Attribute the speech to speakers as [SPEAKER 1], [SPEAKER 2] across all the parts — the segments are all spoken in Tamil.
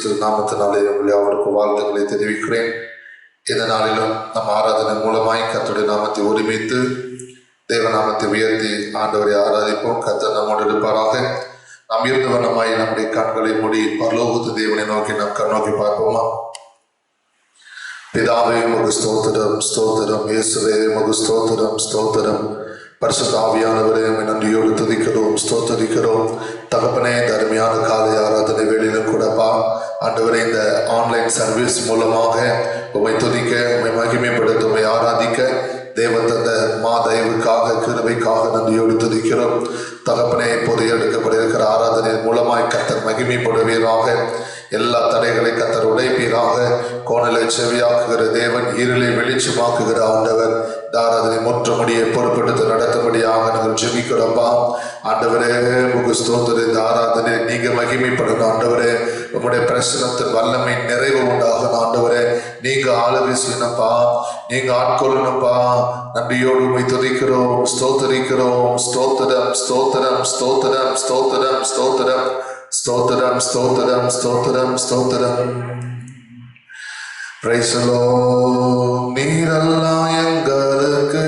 [SPEAKER 1] கிறிஸ்து நாமத்தினாலே உங்களை அவருக்கு வாழ்த்துக்களை தெரிவிக்கிறேன். இந்த நாளிலும் நம் ஆராதனை மூலமாய் கர்த்தருடைய நாமத்தை ஒருமித்து தேவநாமத்தை உயர்த்தி ஆண்டவரை ஆராதிப்போம். கர்த்தர் நம்மோடு இருப்பாராக. நாம் இருந்த வண்ணமாய் நம்முடைய கண்களை மூடி பரலோகத்து தேவனை நோக்கி நம் கண்ணோக்கி பார்ப்போமா? பிதாவே உமக்கு ஸ்தோத்திரம், ஸ்தோத்திரம். இயேசுவே உமக்கு ஸ்தோத்திரம், ஸ்தோத்திரம். பரிசுத்த ஆவியானவரே உம்மை நன்றியோடு துதிக்கிறோம், ஸ்தோத்தரிக்கிறோம். தகப்பனே, இந்த அருமையான காலை ஆராதனை வேளையிலும் கூடப்பா ஆண்டவரே, இந்த ஆன்லைன் சர்வீஸ் மூலமாக உம்மை துதிக்க, உம்மை மகிமைப்படுத்த, உம்மை ஆராதிக்க தேவன் தந்த தயவுக்காக கிருபைக்காக நன்றியோடு துதிக்கிறோம். தகப்பனே, இப்போது எடுக்கப்படுகிற ஆராதனை மூலமாய் கர்த்தர் மகிமைப்படுவீராக. எல்லா தடைகளை கர்த்தர் உடைப்பீராக. கோணலை செவியாக்குகிற தேவன், இருளை வெளிச்சமாக்குகிற ஆண்டவர், ஆராதனை முற்றுமுடியை பொறுப்பெடுத்து நடத்தும்படியாக நாங்கள் ஜெபிக்கிறோம்பா. ஆண்டவரே உங்க ஸ்தோத்திரம். இந்த ஆராதனை நீங்க மகிமைப்படணும் ஆண்டவரே. உங்களுடைய பிரசனத்தின் வல்லமை நிறைவு உண்டாகணும் ஆண்டவரே. நீங்க ஆளுகை செய்யணும்ப்பா, நீங்க ஆட்கொள்ளணும்ப்பா. நன்றியோடு உம்மை துதிக்கிறோம், ஸ்தோத்தரிக்கிறோம். ஸ்தோத்திரம், ஸ்தோத்திரம், ஸ்தோத்திரம், ஸ்தோத்திரம், ஸ்தோத்திரம், ஸ்தோத்திரம், ஸ்தோத்திரம், ஸ்தோத்திரம், ஸ்தோத்திரம். Praise the Lord. நீரெல்லாம் எங்களுக்கு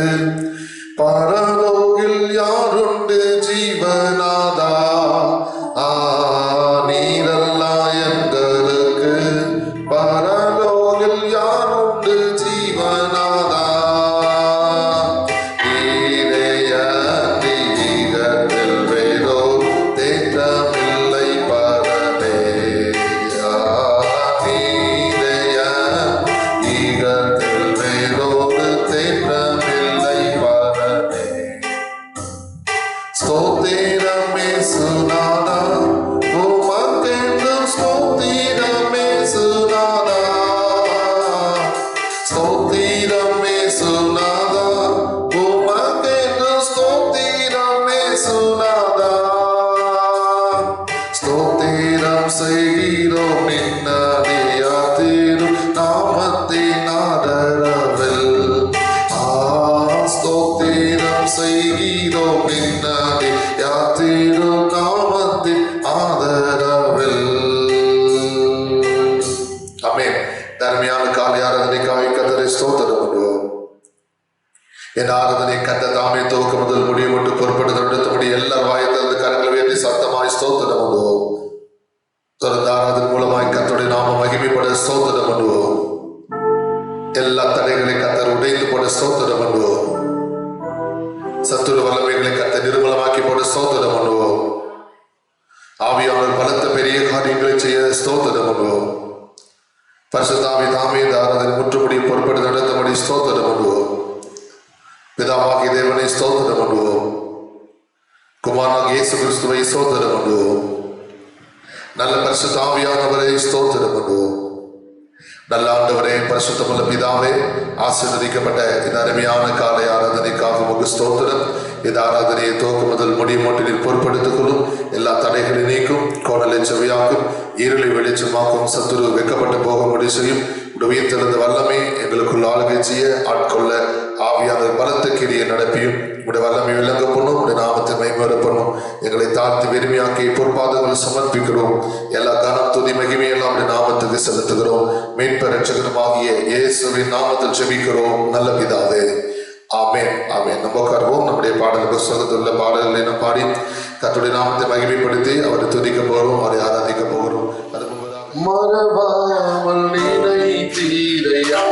[SPEAKER 1] பரலோகில் யாருண்டு ஜீவநாதா. நீரெல்லாம் எங்களுக்கு பரலோகில் யாருண்டு ஜீவநாதா. என் ஆராதனை கத்த தாமே துவக்க முதல் முடிவு மட்டும் பொறுப்படுத்த நடத்தபடி எல்லா வாயத்திலிருந்து கரங்களை உயர்த்தி சத்தமாய் ஸ்தோத்திரம் பண்ணுவோம். தொடர்ந்து ஆராதனை மூலமாய் கர்த்தருடைய நாம மகிமைப்பட ஸ்தோத்திரம் பண்ணுவோம். எல்லா தடைகளை கர்த்தர் உடைந்து போட ஸ்தோத்திரம் பண்ணுவோம். சத்துரு வல்லமைகளை கர்த்தர் நிர்மலமாக்கி போட ஸ்தோத்திரம் பண்ணுவோம். ஆவியானவர் பலத்த பெரிய காரியங்களை செய்ய ஸ்தோத்திரம் பண்ணுவோம். பரிசுத்தாவி தாமே இந்த ஆராதனை முற்றுமுடி பொறுப்படுத்த நடத்தபடி ஸ்தோத்திரம் பண்ணுவோம். பிதாவாகிய தேவனை ஸ்தோத்திரம் பண்ணுவோம். குமாரனாகிய இயேசு கிறிஸ்துவை ஸ்தோத்திரம் பண்ணுவோம். நல்ல பரிசுத்த ஆவியானவரை ஸ்தோத்திரம் பண்ணுவோம். நல்ல ஆண்டவரே, பரிசுத்தமுள்ள பிதாவே, ஆசீர்வதிக்கப்பட்ட இந்த அருமையான காலை ஆராதனைக்காக உமக்கு ஸ்தோத்திரம். இந்த ஆராதனையை துவக்க முதல் முடிவு மட்டும் பொறுப்படுத்திக் எல்லா தடைகளை நீக்கும், கோணலை செவியாக்கும், இருளை வெளிச்சமாக்கும், சத்துரு வெக்கப்பட்டு போக முடிவு செய்யும். உயிர்த்தெழுந்த வல்லமை எங்களுக்குள்ள ஆளுகை செய்ய ஆட்கொள்ள ஆவியானவர் பலத்த கிரியை நடப்பியும் உடைய வல்லமை விளங்க பண்ணும், உடைய நாமத்தை மைமேற பண்ணும். எங்களை தாழ்த்தி வெறுமையாக்கி பொற்பாதங்களை சமர்ப்பிக்கிறோம். எல்லா கனம் துதி மகிமையெல்லாம் உடைய நாமத்துக்கு செலுத்துகிறோம். மீட்பர் ரட்சகருமாகிய இயேசுவின் நாமத்தில் ஜெபிக்கிறோம் நல்ல பிதாவே, ஆமென், ஆமென். நம்ம உட்காருவோம். நம்முடைய பாடல் புஸ்தகத்துள்ள பாடல்களை நாம் பாடி கர்த்தருடைய நாமத்தை மகிமைப்படுத்தி அவரை துதிக்க போகிறோம், அவரை ஆராதிக்க போகிறோம். அது மறவாமல் நினைத்தீரையா,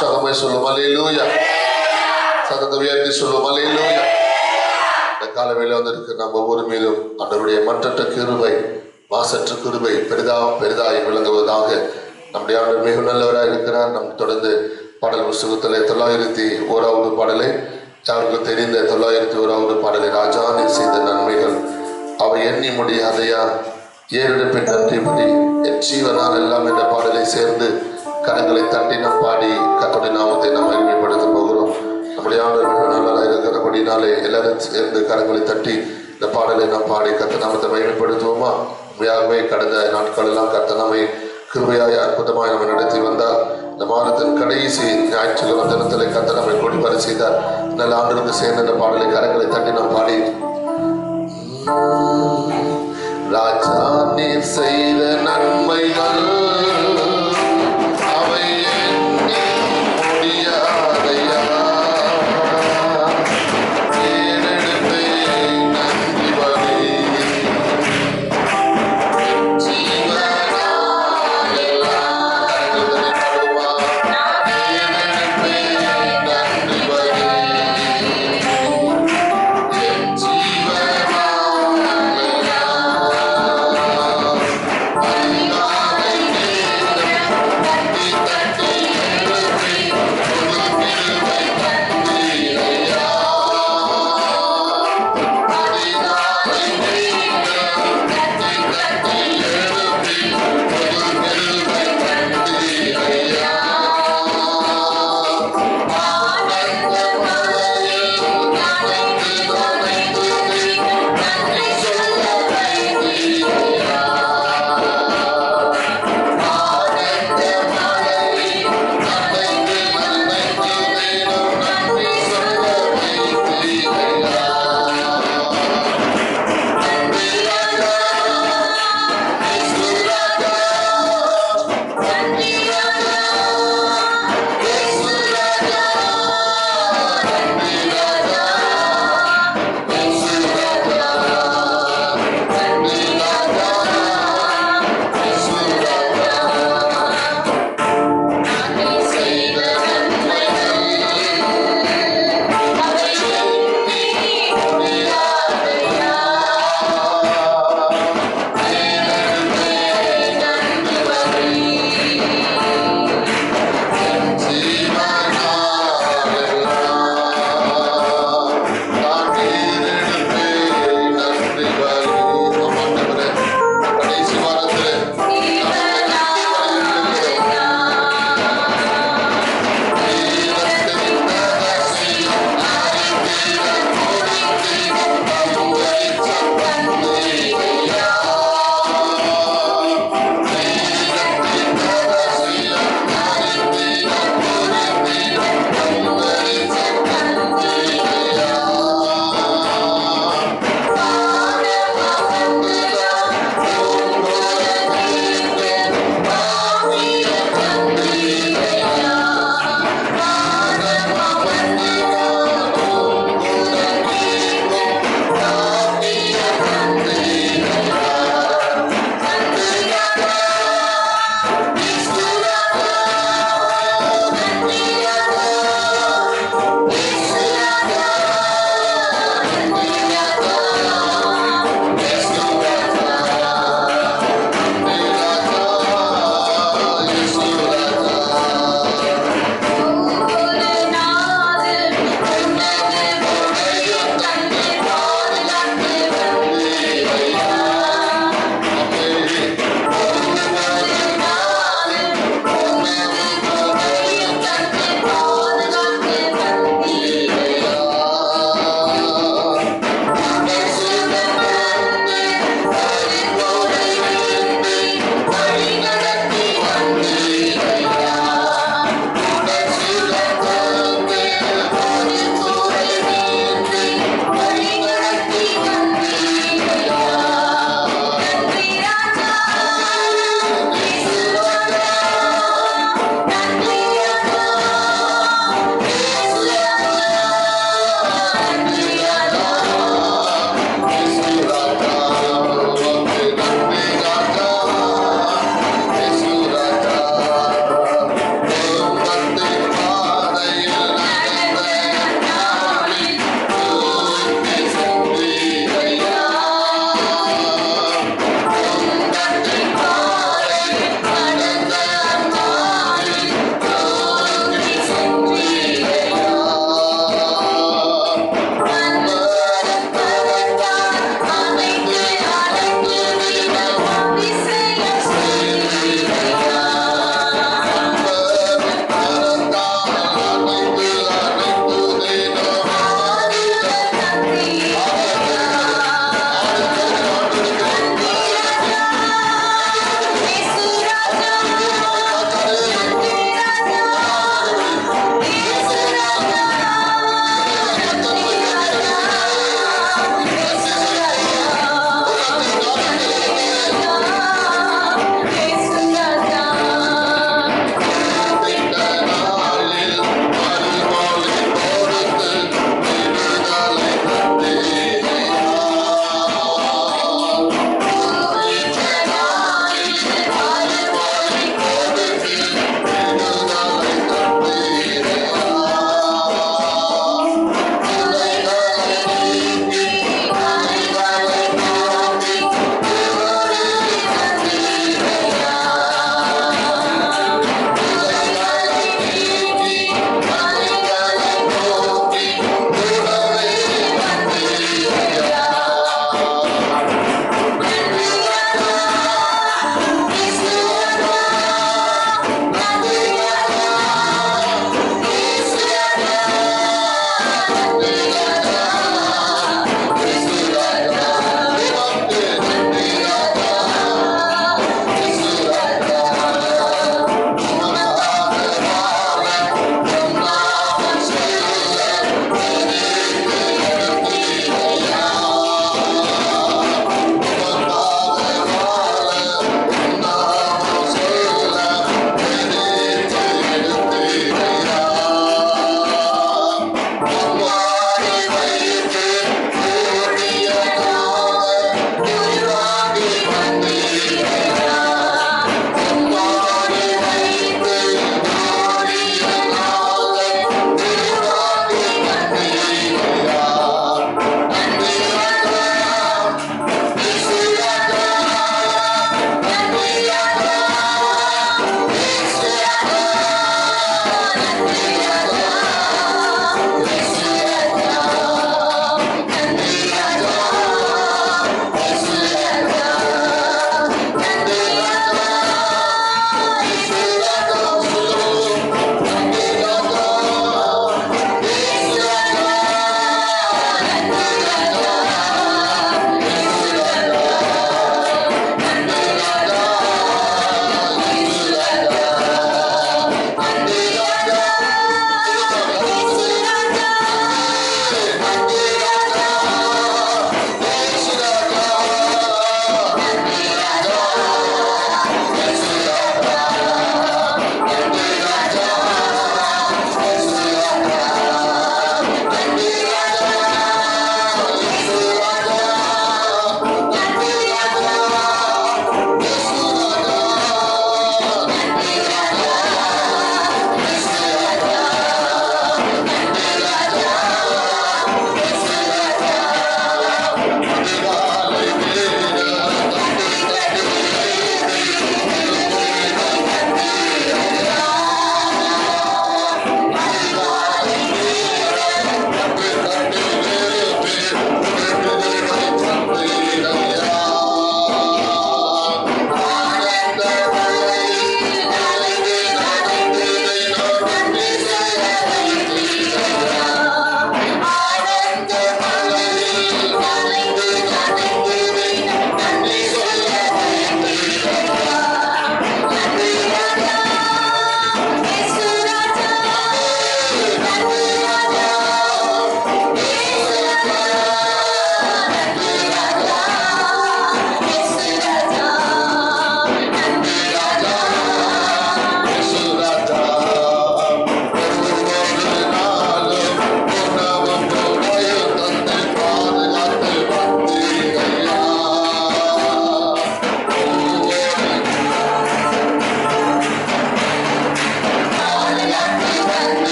[SPEAKER 1] சகமாய் சொல்லுவோம் அல்லேலூயா. சத்தத்தை உயர்த்தி சொல்லுவோம் அல்லேலூயா. இந்த காலவேளை வந்திருக்கு நம்ம ஒவ்வொரு மீதும் அவருடைய மற்றற்ற கிருபை, மாசற்ற கிருபை பெரிதாய் விளங்குவதாக. நம்முடைய ஆண்டவர் மிக நல்லவராக இருக்கிறார். நம் தொடர்ந்து பாடல் புஸ்தகத்திலே 901வது பாடலை, யாருக்கும் தெரிந்த 901வது பாடலை, ராஜா நீ செய்த நன்மைகள் அவை எண்ணி முடியாதையா, ஏறெடுப்பின் நன்றிபடி என் ஜீவனால் எல்லாம் என்ற பாடலை சேர்ந்து கரங்களை தட்டி நாம் பாடி கர்த்தருடைய நாமத்தை நாம் மகிமைப்படுத்த போகிறோம். நம்முடைய ஆண்டவர் மிக நல்லவராக இருக்கிறபடினாலே எல்லாரும் சேர்ந்து கரங்களை தட்டி இந்த பாடலை நாம் பாடி கர்த்தர் நாமத்தை மகிமைப்படுத்துவோமா? உண்மையாகவே கடந்த நாட்கள் எல்லாம் கர்த்தர் நம்மை கிருபையாய் அற்புதமாய் நம்ம நடத்தி வந்தார். இந்த மாதத்தின் கடைசி ஞாயிற்றுக்கிழமை தினத்திலே கர்த்தர் நம்மை கொடிபறை செய்தார். நல்ல ஆண்டுக்கு சேர்ந்த இந்த பாடலை கரங்களை தட்டி நாம் பாடி, ராஜா நீர் செய்த நன்மைகள் அவை எண்ணி முடியாதையா, ஏறெடுப்பே நன்றிபடி ஜீவனால் எல்லாம் கரங்களை தட்டி ஏறெடுப்பே நன்றிபடி என் ஜீவனால் எல்லாம் அதிகாலை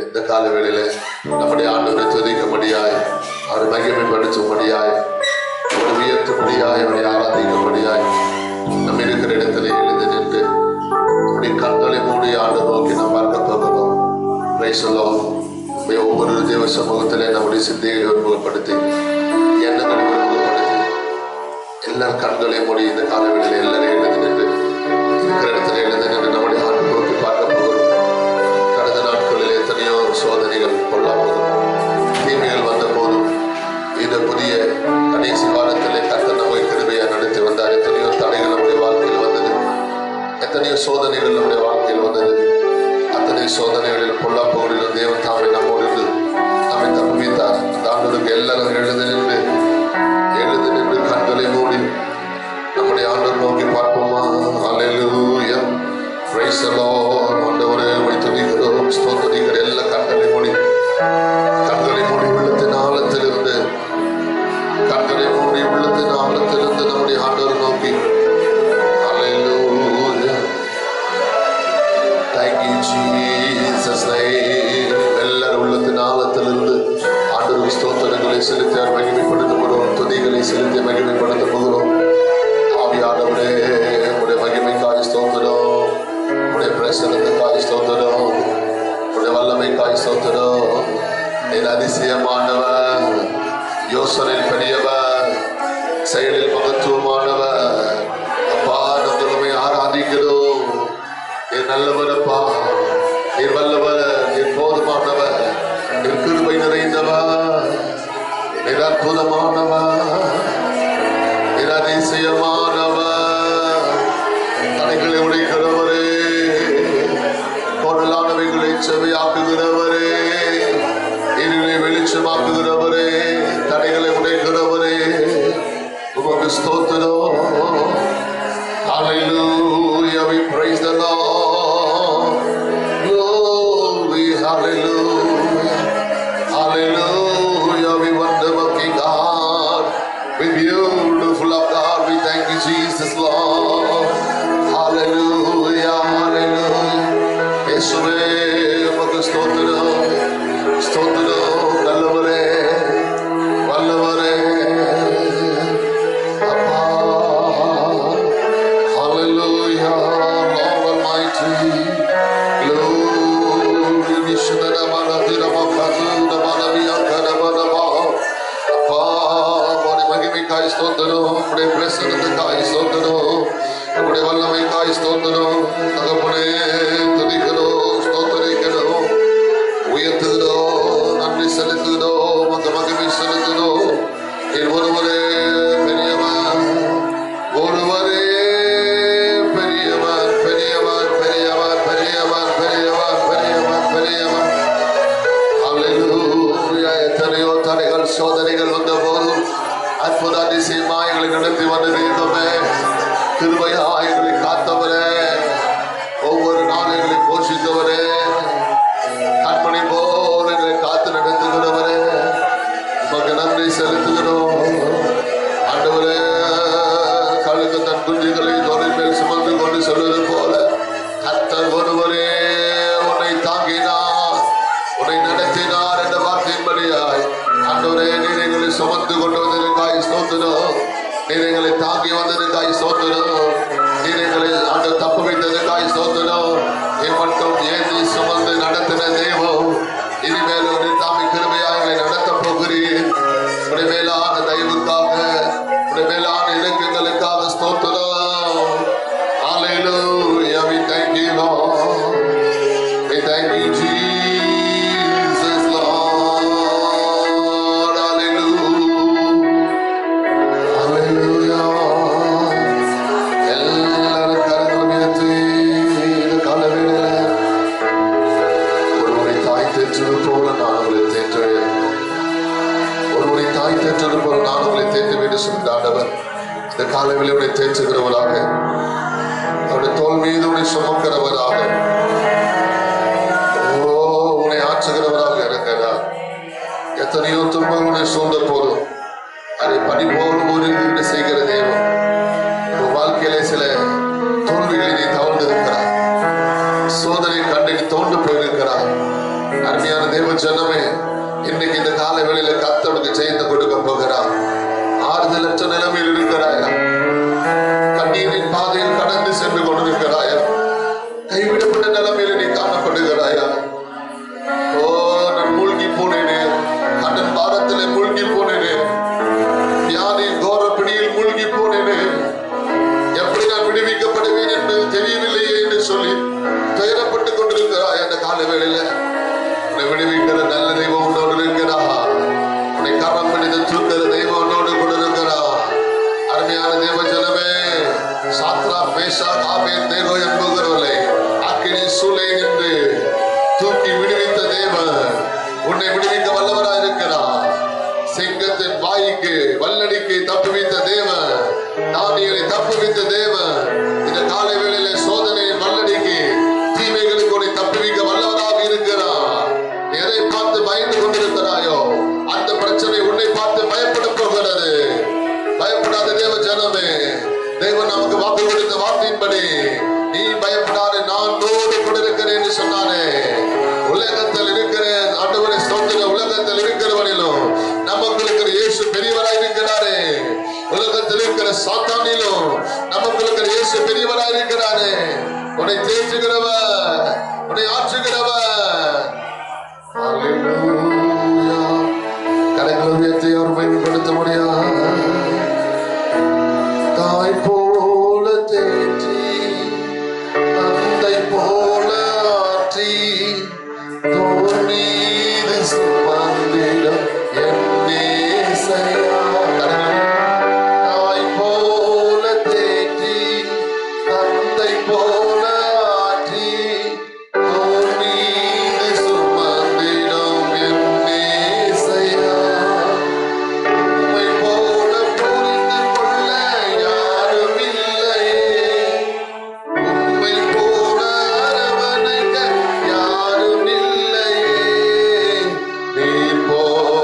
[SPEAKER 1] இந்த கால வேளையில நம்முடைய ஆண்டவரை துதிக்கும்படியாய், அவரை மகிமைப்படுத்தும்படியாய், அவரை உயர்த்தும்படியாய், அவரை ஆராதிக்கும்படியாய் நம்ம இருக்கிற இடத்துல எழுந்து நின்று நம்முடைய கண்களை மூடி ஆண்டவர் நோக்கி நாம் பார்க்க போகிறோம். ஒவ்வொரு தேவ சமூகத்திலே நம்முடைய சிந்தையை ஒருமுகப்படுத்தி, எண்ணங்களை ஒருமுகப்படுத்தி, எல்லா கண்களையும் மூடி இந்த கால வேளையில எல்லாரும் எழுந்து நின்று இருக்கிற இடத்துல எழுந்து நின்று நம்முடைய ஆண்டவர் நோக்கி பார்க்க போகிறோம். கடந்த நாட்களில் எத்தனையோ சோதனைகள், பொல்லாப்புகள், தீமைகள் வந்த போதும் இந்த புதிய கடைசி காலத்திலே கர்த்தர் நம்மை கிருபையா நடத்தி வந்தார். எத்தனையோ தடைகள் நம்முடைய வாழ்க்கையில் வந்தது, எத்தனையோ சோதனைகள் நம்முடைய வாழ்க்கையில் வந்தது. அத்தனை சோதனைகளிலும் பொல்லாப்புகளிலும் தேவன் தாமே நம்மோடு இருந்து நம்மை தப்புவித்தார். அந்த ஆண்டவருக்கு எல்லாரும் எழுந்து நின்று கண்களை மூடி நம்முடைய ஆண்டவர் நோக்கி பார்ப்போமா? ஹல்லேலூயா, பிரைஸ் தி லார்ட். ஆண்டவரே உம்மை துதிக்கிறோம், ஸ்தோத்திரிக்கிறோம். எல்லா கண்களை மூடி உள்ளத்தின் ஆழத்திலிருந்து, கண்களை மூடி உள்ளத்தின் ஆழத்திலிருந்து நம்முடைய ஆண்டவர் நோக்கி ஹல்லேலூயா, thank you Jesus name. எல்லாரும் உள்ளத்தின் ஆழத்திலிருந்து ஆண்டவருக்கு ஸ்தோத்திரங்களை செலுத்தி மகிமைப்படுத்த போகிறோம், துதிகளை செலுத்தி மகிமைப்படுத்த போகிறோம். ஆவியானவரே, உடைய மகிமைக்காய் ஸ்தோத்திரம், உடைய பிரசன்னத்துக்காய் ஸ்தோத்திரம், உடைய வல்லமைக்காய் ஸ்தோத்திரம். என் அதிசயமானவர், யோசனையில் பெரியவர், செயலில் மகத்துவமானவர். அப்பா, நம்மளுமே ஆராதிக்கிறோம். நீர் நல்லவர் அப்பா, நீர் வல்லவர், நீர் போதுமானவர், நீர் கிருபை நிறைந்தவர், நீர் அற்புதமானவர், நீர் அதிசயமானவர். தடைகளை உடைக்கிறவரே, கோடலானவைகளை செவையாக்குகிறவரே, இருளை வெளிச்சமாக்குகிறவரே, தடைகளை உடைக்கிறவரே, உமக்கு ஸ்தோத்திரம். Hallelujah, we praise the Lord. Glory, hallelujah, hallelujah, we wonder-working God, we beautiful of God, we thank you Jesus Lord. Hallelujah, hallelujah. இயேசுவே, உமக்கு ஸ்தோத்திரம், ஸ்தோத்திரம். நல்லவரே, வல்லவரே அப்பா. Hallelujah, Lord Almighty. Glory, அப்பா, உம்முடைய மகிமைக்காய் ஸ்தோத்திரம், உம்முடைய பிரசன்னத்துக்காய் ஸ்தோத்திரம், உம்முடைய வல்லமைக்காய் ஸ்தோத்திரம். தகப்பனே, துதிக்கிறோம், ஸ்தோத்திரிக்கிறோம், உயர்த்துகிறோம், நன்றி செலுத்துகிறோம், உமக்கு மகிமை செலுத்துகிறோம். என் ஒருவரே பெரியவர், ஒருவரே பெரியவர், பெரியவர், பெரியவர், பெரியவர், பெரியவர், பெரியவர், பெரியவர். ஹல்லேலூயா. எத்தனையோ தடைகள், சோதனைகள் வந்த போதும் அற்புத அதிசயமாய் எங்களை நடத்தி வந்த தெய்வமே, கிருபையாய் எங்களை காத்தவரே, ஒவ்வொரு நாளும் எங்களை போஷித்தவரே, கண்மணி போல் எங்களை காத்து நடத்துகிறவரே, உமக்கு நன்றி செலுத்துகிறோம். ஆண்டவரே, கழுகு தன் குஞ்சுகளை தோளின் மேல் சுமந்து கொண்டு சொல்வது போல கர்த்தர் ஒருவரே உன்னை தாங்கினார், உன்னை நடத்தினார் என்ற வார்த்தையின்படியாய் ஆண்டவரே, நீர் எங்களை சுமந்து கொண்டு வந்ததற்காய் ஸ்தோத்திரம், நீர் எங்களை தாங்கி வந்ததற்காய் ஸ்தோத்திரம், நீர் எங்களை ஆண்டு தப்பு வைத்ததற்காய் ஸ்தோத்திரம். என் மட்டும் ஏந்தி சுமந்து நடத்தின தெய்வம், இனிமேல் ஒரு தாமி கிருபையாய் எங்களை நடத்த போகிறீர். உடைய மேலான தயவுக்காக, உடைய மேலான இலக்குகளுக்காக ஸ்தோத்திரம். Hallelujah, we thank you Lord, we thank you Jesus Lord. Hallelujah, hallelujah. எல்லாரும் கரங்களை உயர்த்தி இந்த கால வேளையில ஒருவனை தாய் தேற்றுவது போல நான் உங்களை தேற்றுவேன், ஒருவனை தாய் தேற்றுவது போல நான் உங்களை தேற்று வேண்டும் சொன்ன ஆண்டவர் இந்த கால வேளையை தேற்றுகிறவராக, அவருடைய தோல் மீது உன்னை சுமக்கிறவராக, உன்னை ஆற்றுகிறவராக இருக்கிறார். எத்தனையோ துன்பங்கள் உன்னை சூழ்ந்த போதும் அதை பனி போல் ஒரு செய்கிற தேவன். உன் வாழ்க்கையிலே சில தோல்விகளை நீ தவழ்ந்திருக்கிறார், சோதனை கண்டு நீ தோண்டு போயிருக்கிறார். அருமையான தேவ ஜனமே, இன்னைக்கு இந்த காலை வேளையில கர்த்தருக்கு ஜெயத்தை கொடுக்க போகிறார். ஆறுதலற்ற நிலைமையில் இருக்கிறாயா? கண்ணீரின் பாதையில் கடந்து சென்று கொண்டிருக்கிறாயா? கைவிடப்பட்ட நிலைமையில நீ காணப்படுகிறாயா? ஓ, நான் மூழ்கி போனேனே, கடன் பாரத்திலே மூழ்கி போனேனே, வியாதியின் கோர பிடியில் மூழ்கி போனேனே, எப்படி நான் விடுவிக்கப்படுவேன் என்று தெரியவில்லையே என்று சொல்லி துயரப்பட்டுக் கொண்டிருக்கிறாய். அந்த கால வேளையில உன்னை விடுவிக்கிற நல்ல தெய்வம் உன்னோடு இருக்கிறார். உன்னை கரம் பிடித்து தூக்கிற தெய்வம் உன்னோடு கூட இருக்கிறார். அருமையான தேவ ஜனமே, சாத்ராக் மேஷாக் ஆபேத்நேகோ என்பவர்களை அக்கினி சூளை நின்று தூக்கி விடுவித்த தேவன் உன்னை விடுவிக்க வல்லவராய் இருக்கிறார். சிங்கத்தின் வாய்க்கு வல்லடிக்கு தப்புவித்த தேவன், தானியலை தப்புவித்த தேவன் இந்த காலை வேளையில சோதனையின் வல்லடிக்கு தீமைகளுக்கு உன்னை தப்புவிக்க வல்லவராக இருக்கிறார். எதை பார்த்து பயந்து கொண்டிருக்கிறாயோ அந்த பிரச்சனை உன்னை பார்த்து பயப்பட போகிறது. பயப்படாத தேவ ஜனமே, தேவன் நமக்கு வாக்கு கொடுத்த வார்த்தையின்படி நீ பயப்படாது, நான் உன்னோடு கூட இருக்கிறேன் என்று சொன்னானே. உலகத்தில் இருக்கிற ஆண்டவரை ஸ்தோத்திர, உலகத்தில் இருக்கிறவனிலும் நமக்கு இருக்கிற இயேசு பெரியவராய் இருக்கிறாரே. உலகத்தில் இருக்கிற சாத்தானிலும் நமக்கு இருக்கிற இயேசு பெரியவராய் இருக்கிறாரே. உன்னை தேற்றுகிறவர், உன்னை ஆற்றுகிறவர். ஹல்லேலூயா. கரங்களை உயர்த்தி அவர் மேம்படுத்த முடியாது. தாய் போல தேற்றி, தந்தை போல ஆற்றி, தோள் மீது சுமந்திடும் என் நேசையா. தாய் போல தேற்றி, தந்தை போல ஆற்றி, தோள் மீது சுமந்திடும் என் நேசையா. உம்மை போல புரிந்து கொள்ள யாரும் இல்லையே, உம்மை போல அரவணைக்க யாரும் இல்லையே. நீ போல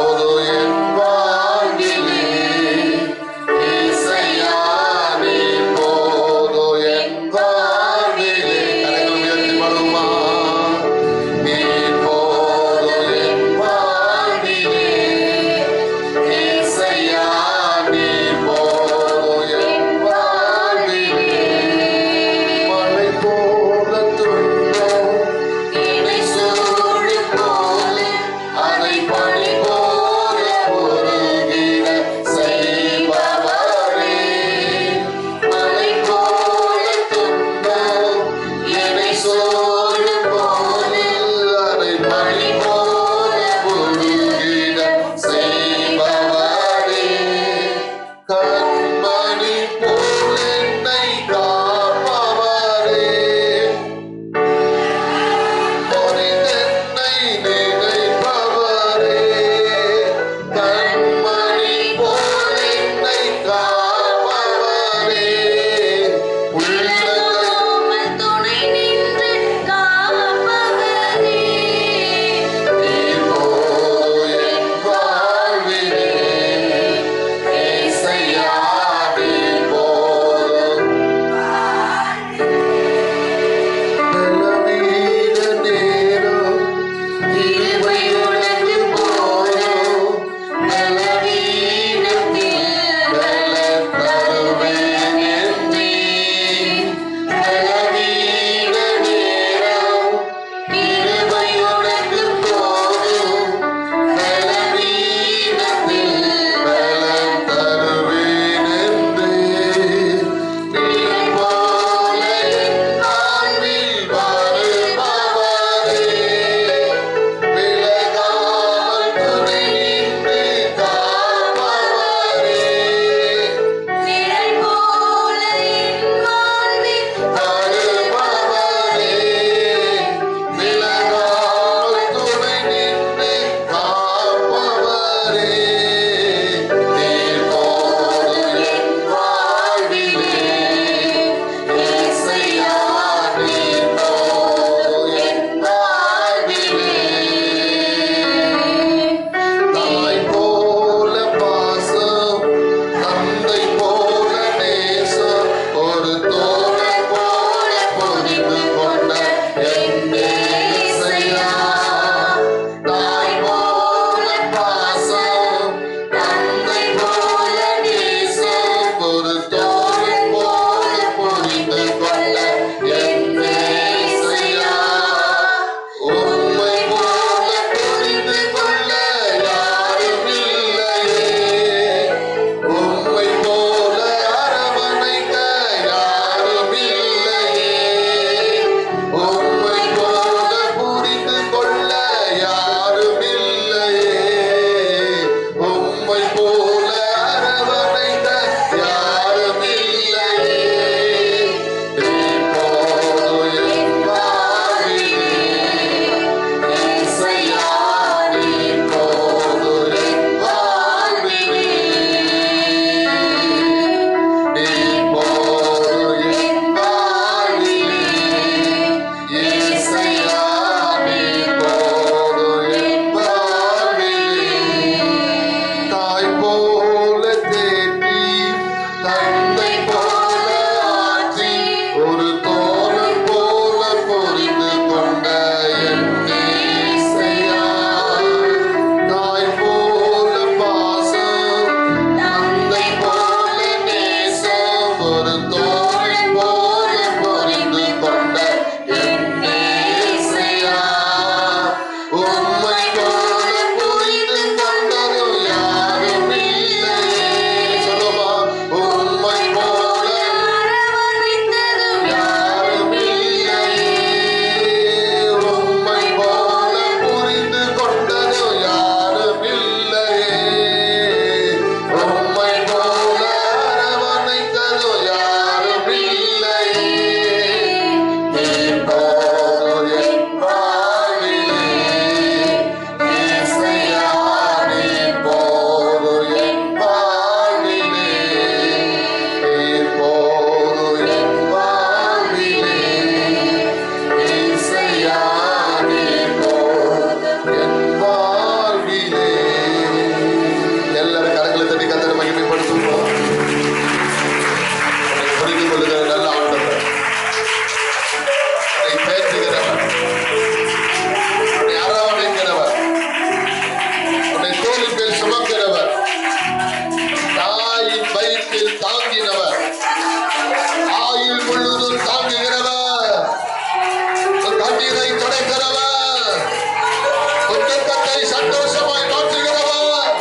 [SPEAKER 1] உன் துக்கத்தை சந்தோஷமாய் மாற்றுகிறவர்,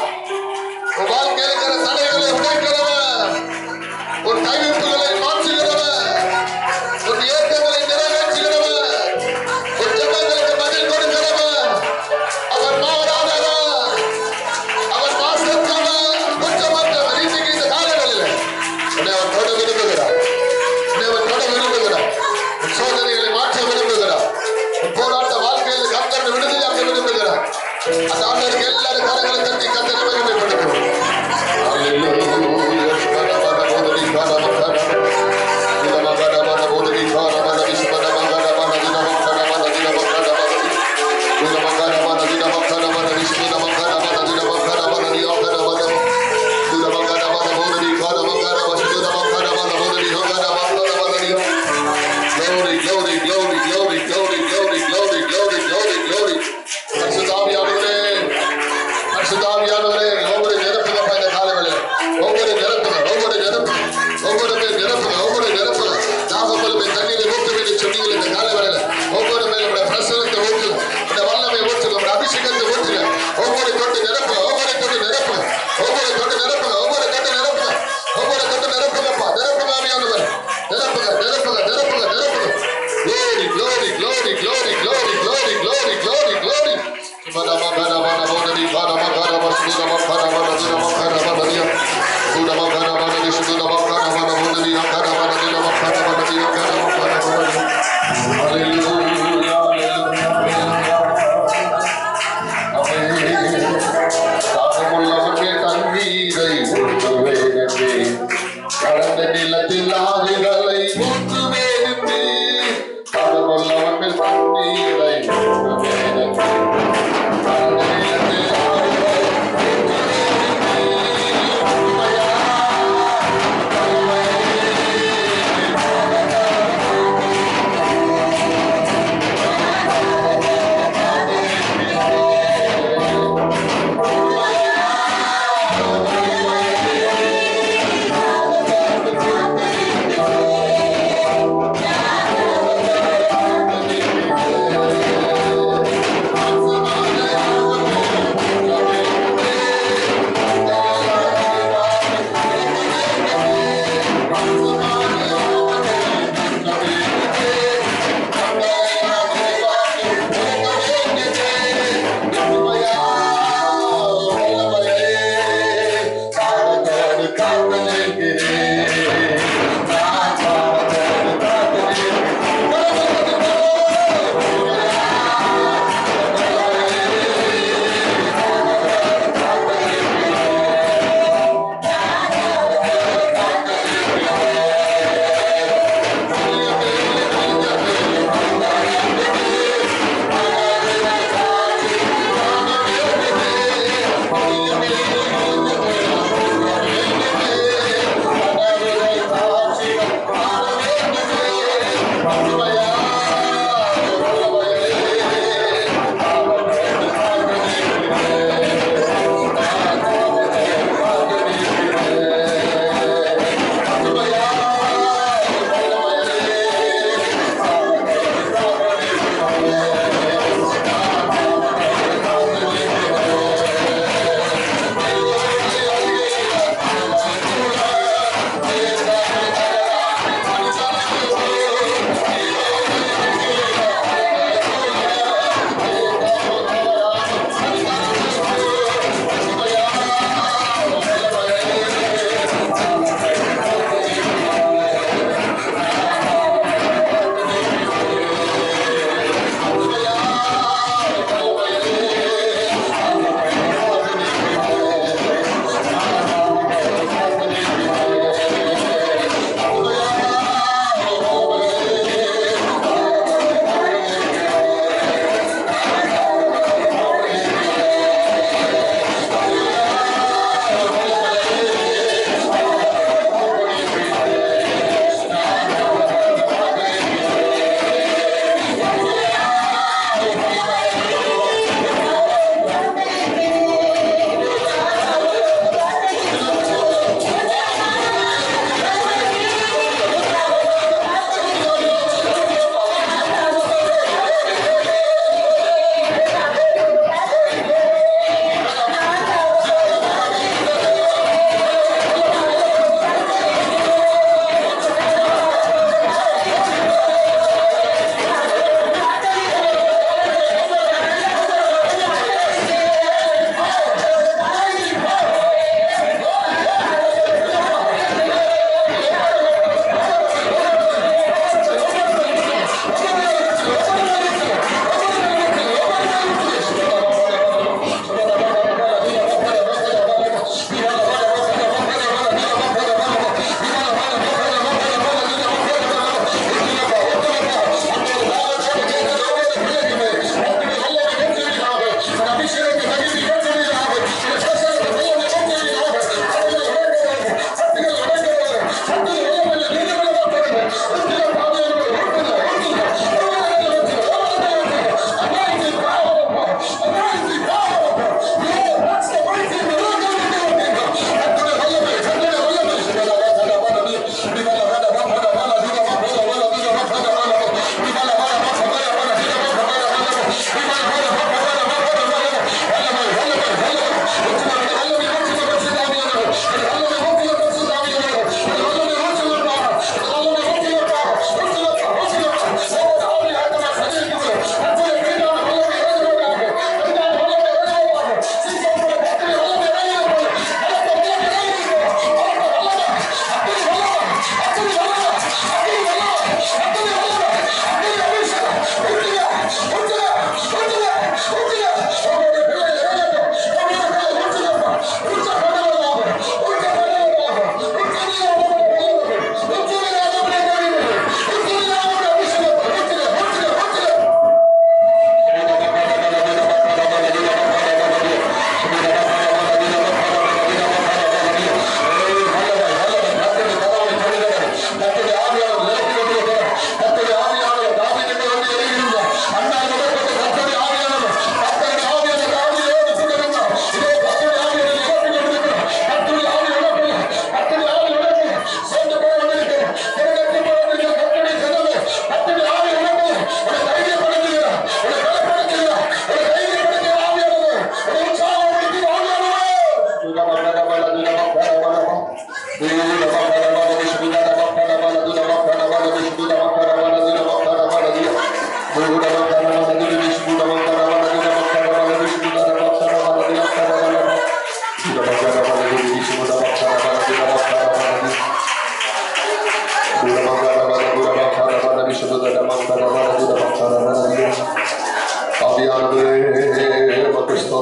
[SPEAKER 1] உன் வாழ்க்கையில் இருக்கிற தடைகளை உடைக்கிறவர், உன் கைவிப்புகளை மாற்றுகிறவர், உன் ஏற்றங்களை நிறைவேற்றுகிறவர், உன் ஜெபங்களுக்கு பதில் கொடுக்கிறவர். அவர் மாறாதவர், அவர் மாசற்றவர், குற்றமற்றவர். இன்னைக்கு இந்த காலங்களில் உன்னை அவர் தொட விரும்புகிறார், உன்னை அவர் தொட விரும்புகிறார், உன் சோதனைகளை மாற்ற விரும்புகிறார், உன் போராட்ட வாழ்க்கையில் கர்த்தர் விடுதலையாக்க விரும்புகிறார். அந்த ஆண்டவருக்கு எல்லாரும் கரங்களை தட்டி கர்த்தரை மகிமைப்படுத்துவோம்.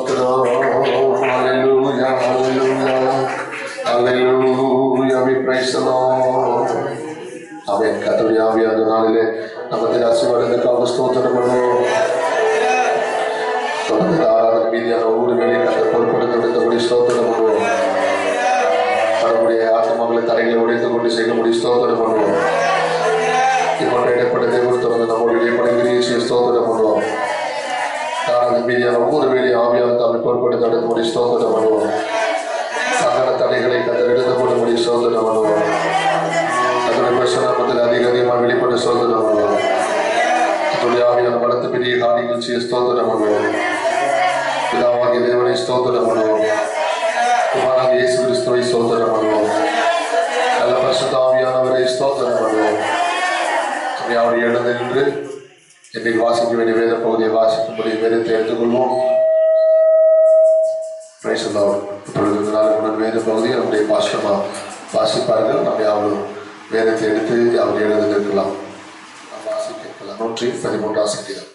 [SPEAKER 1] ஸ்தோத்திரம். Hallelujah, hallelujah, hallelujah. We praise the Lord. ஆமென். கர்த்தருடைய ஆவியான நாளிலே நமக்கு ஆசீர்வாதத்துக்காக ஸ்தோத்திரம் பண்ணுவோம். தொடர்ந்து ஆராதனை மீதியான ஒவ்வொரு வேலையை கர்த்தர் பொறுப்படுத்தபடி ஸ்தோத்திரம் பண்ணுவோம். நம்முடைய ஆத்மாக்களை தரைகளை உடைத்து கொண்டு செய்யும்படி ஸ்தோத்திரம் பண்ணுவோம். இப்போ இடைப்பட்ட தேவன் தொடர்ந்து நம்மளுடைய பணிகிரியை ஸ்தோத்திரம் பண்ணுவோம். ஆராதனை மீதியான ஒவ்வொரு வேலையை ஆவியான தம்மை பொறுப்படுத்தபடி ஸ்தோத்திரம் பண்ணுவோம். சகல தடைகளை கர்த்தர் எடுத்து கொள்ளும்படி ஸ்தோத்திரம் பண்ணுவோம். அதனுடைய பிரசனத்தில் அதிகமாக வெளிப்பட்டு ஸ்தோத்திரம் பண்ணுவோம். அதனுடைய ஆவியான பலத்து பெரிய காரியங்கள் செய்ய ஸ்தோத்திரம் பண்ணுவோம். பிதாவாகிய தேவனை ஸ்தோத்திரம் பண்ணுவோம். குமாரனாகிய இயேசு கிறிஸ்துவை ஸ்தோத்திரம் பண்ணுவோம். நல்ல பரிசுத்த ஆவியானவரை ஸ்தோத்திரம் பண்ணுவோம். அவருடைய எழுந்து நின்று இன்றைக்கு வாசிக்க வேண்டிய வேத பகுதியை வாசிக்கும்படி வேதத்தை எடுத்துக்கொள்வோம். இப்பொழுது நாளுக்குடன் வேத பகுதியை நம்முடைய பாஸ்டமா வாசிப்பார்கள். நம்ம யாரும் வேதத்தை எடுத்து அவர் எழுந்து நிற்கலாம். வாசிக்கலாம். 113 சங்கீதம்.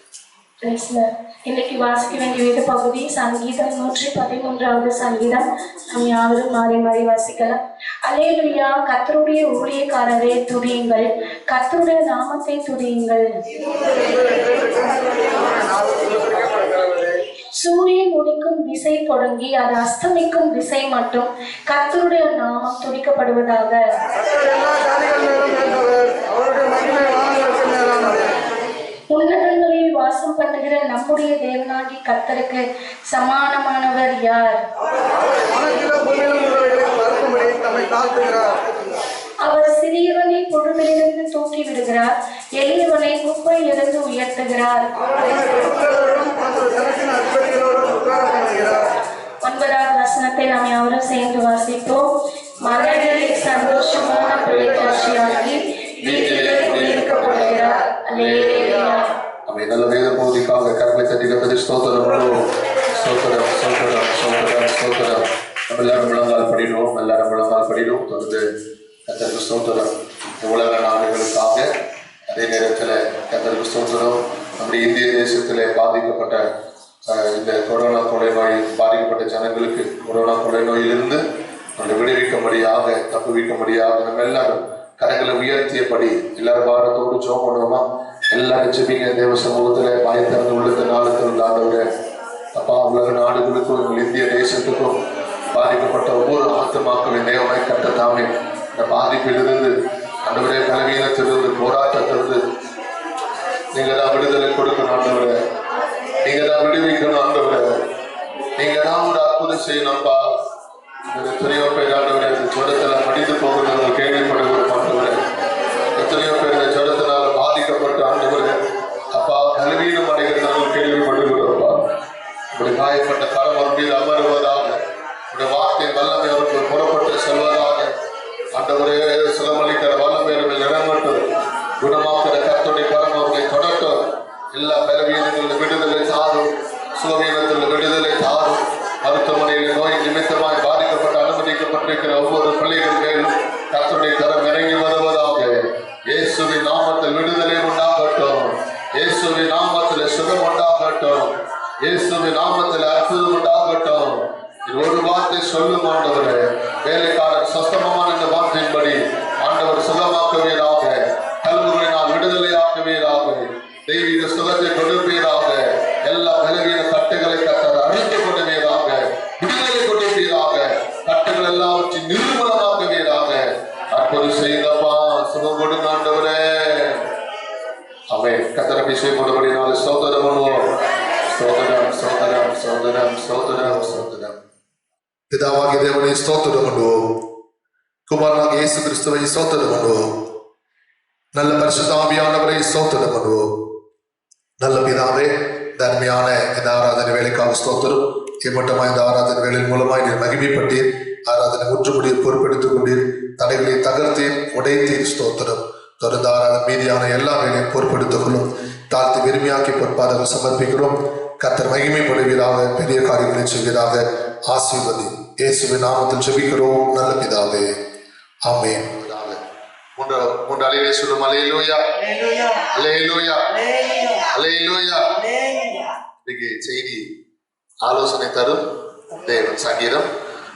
[SPEAKER 2] இன்னைக்கு வாசிக்க வேண்டிய வேத பகுதி சங்கீதம் 113வது சங்கீதம். நாம் யாவரும் மாறி மாறி வாசிக்கலாம். அல்லேலூயா. கர்த்தருடைய ஊழியக்காரரே துதியுங்கள், கர்த்தருடைய நாமத்தை துதியுங்கள். சூரியன் உதிக்கும் திசை தொடங்கி அது அஸ்தமிக்கும் திசை மட்டும் கர்த்தருடைய நாமம் துதிக்கப்படுவதாக. உன்னதங்களில் வாசம் பண்ணுகிற நம்முடைய தேவனாகி கர்த்தருக்கு சமானமானவர் யார்? அவர் சிறியவனை பொழுதிலிருந்து தூக்கி விடுகிறார், எளியவனை குப்பையிலிருந்து உயர்த்துகிறார். 9வது வசனத்தை நாம் யாவரும் சேர்ந்து வாசிப்போம். மலைகளில் சந்தோஷமான பிள்ளைக்காட்சியாகி வீட்டிலே குடியிருக்கப்படுகிறார். அல்லேலூயா.
[SPEAKER 1] நல்ல வேத பகுதிக்காக கரங்களை தட்டி கர்த்தருக்கு ஸ்தோத்திரம் பண்ணுவோம். ஸ்தோத்திரம், ஸ்தோத்திரம், ஸ்தோத்திரம், ஸ்தோத்திரம். நம்ம எல்லாரும் முழங்கால் படிடுவோம். எல்லாரும் முழங்கால் படிடுவோம். தொடர்ந்து கர்த்தருக்கு ஸ்தோத்திரம். உலக நாடுகளுக்காக அதே நேரத்தில் கர்த்தருக்கு ஸ்தோத்திரம். நம்முடைய இந்திய தேசத்தில் பாதிக்கப்பட்ட இந்த கொரோனா கொலை நோய் பாதிக்கப்பட்ட ஜனங்களுக்கு கொரோனா கொலை நோயிலிருந்து நம்மளை விடுவிக்கும்படியாக தப்புவிக்கும்படியாக நம்ம எல்லாரும் கரங்களை உயர்த்தியபடி எல்லாரும் பாரத்தோடு ஜெபம் பண்ணுவோமா? எல்லாரும் ஜெபிங்க. தேவ சமூகத்தில் பாயத்திறந்து உள்ளது நாளத்தில் ஆண்டவரே அப்பா, உலக நாடுகளுக்கும் எங்கள் இந்திய தேசத்துக்கும் பாதிக்கப்பட்ட ஒவ்வொரு ஆத்மாக்களின் தேவனை கட்ட தாமே இந்த பாதிப்பிலிருந்து ஆண்டவரே பலவீனத்திலிருந்து போராட்டத்திலிருந்து நீங்க தான் விடுதலை கொடுக்கணும் ஆண்டவரே. நீங்க தான் விடுவிக்கணும் ஆண்டவரே. நீங்க தான் ஒரு அற்புதம் செய்யணும்ப்பா. எத்தனையோ பேர் ஆண்டவரே இந்த ஜுரத்துல மடிந்து போகிறது கேள்விப்படுகிற ஆண்டவரே. எத்தனையோ பேர் இந்த ஜுரத்தினால பாதிக்கப்பட்ட ஆண்டவரே அப்பா பலவீனம் அடைகிறதால கேள்விப்படுகிறோம்ப்பா. இப்படி காயப்பட்ட கரம் மீது அமருவதாக, உடைய வார்த்தை வல்லமை அவருக்கு புறப்பட்டு செல்வதாக. ஆண்டவரே சுகமளிக்கிற வல்லமை இறங்கட்டும். குணமாக்கிற கர்த்தருடைய கரம் அவர்களை தொடட்டும். எல்லா பலவீனங்களில் விடுதலை தாரும், சுகவீனத்தில் விடுதலை தாரும். மருத்துவமனையில் நோய் நிமித்தமாய் பாதிக்கப்பட்டு அனுமதிக்கப்பட்டிருக்கிற ஒவ்வொரு பிள்ளைகள் மேலும் கர்த்தருடைய கரம் இறங்கி வருவதாக. இயேசுவின் நாமத்தில் விடுதலை உண்டாகட்டும். இயேசுவின் நாமத்தில் சுகம் உண்டாகட்டும். இயேசுவின் நாமத்தில் அற்புதம் உண்டாகட்டும். இது ஒரு வார்த்தை சொல்லும் ஆண்டவரே. வேலைக்காரன் சொஸ்தமான இந்த வார்த்தையின்படி ஆண்டவர் சுகமாக்குவீராக. கல்முறையினால் விடுதலையாக்குவீராக. தெய்வீக சுகத்தை கொடுப்பீராக. எல்லா பலவீன கட்டுகளை கட்டர் அழித்துக் கொள்வீராக. விடுதலை கொடுப்பீராக. கட்டுகள் எல்லாவற்றையும் நிர்மூலமாக்குவீராக. அற்புதம் செய்தப்பா, சுகம் கொடுங்க ஆண்டவரே. அவன் கத்தர் அபிஷேகம் பண்ணபடினால ஸ்தோத்திரம் பண்ணுவோம். ஸ்தோத்திரம், ஸ்தோத்திரம், ஸ்தோத்திரம், ஸ்தோத்திரம், ஸ்தோத்திரம். பிதாவாகிய தேவனை ஸ்தோத்திரம் பண்ணுவோம். குமாரனாகிய இயேசு கிறிஸ்துவை ஸ்தோத்திரம் பண்ணுவோம். நல்ல பரிசுத்த ஆவியானவரை ஸ்தோத்திரம் பண்ணுவோம். நல்ல பிதாவே, தன்மையான இந்த ஆராதனை வேலைக்காக ஸ்தோத்திரம். இம்மட்டமாக இந்த ஆராதனை வேலையின் மூலமாய் நீர் மகிமைப்பட்டீர். ஆராதனை முற்றுமுடிய பொறுப்பெடுத்துக் கொண்டீர். தடைகளை தகர்த்தீர், உடைத்தீர். ஸ்தோத்திரம். தொடர்ந்து ஆராதனை மீதியான எல்லா வேலையும் பொறுப்பெடுத்துக் கொள்ளும். தாழ்த்தி பெருமையாக்கி பொறுப்பாளர்கள் சமர்ப்பிக்கிறோம். கர்த்தர் மகிமைப்படுவீராக. பெரிய காரியங்களை செய்வீராக. ஆசீர்வதி. இயேசுவின் நாமத்தில் ஜெபிக்கிறோம் நல்ல பிதாவே. ஆமென். மூன்று அலையிலே சொல்லும் அல்லேலூயா, அல்லேலூயா, அல்லேலூயா. இன்னைக்கு செய்தி ஆலோசனை தரும் தேவன். சங்கீதம்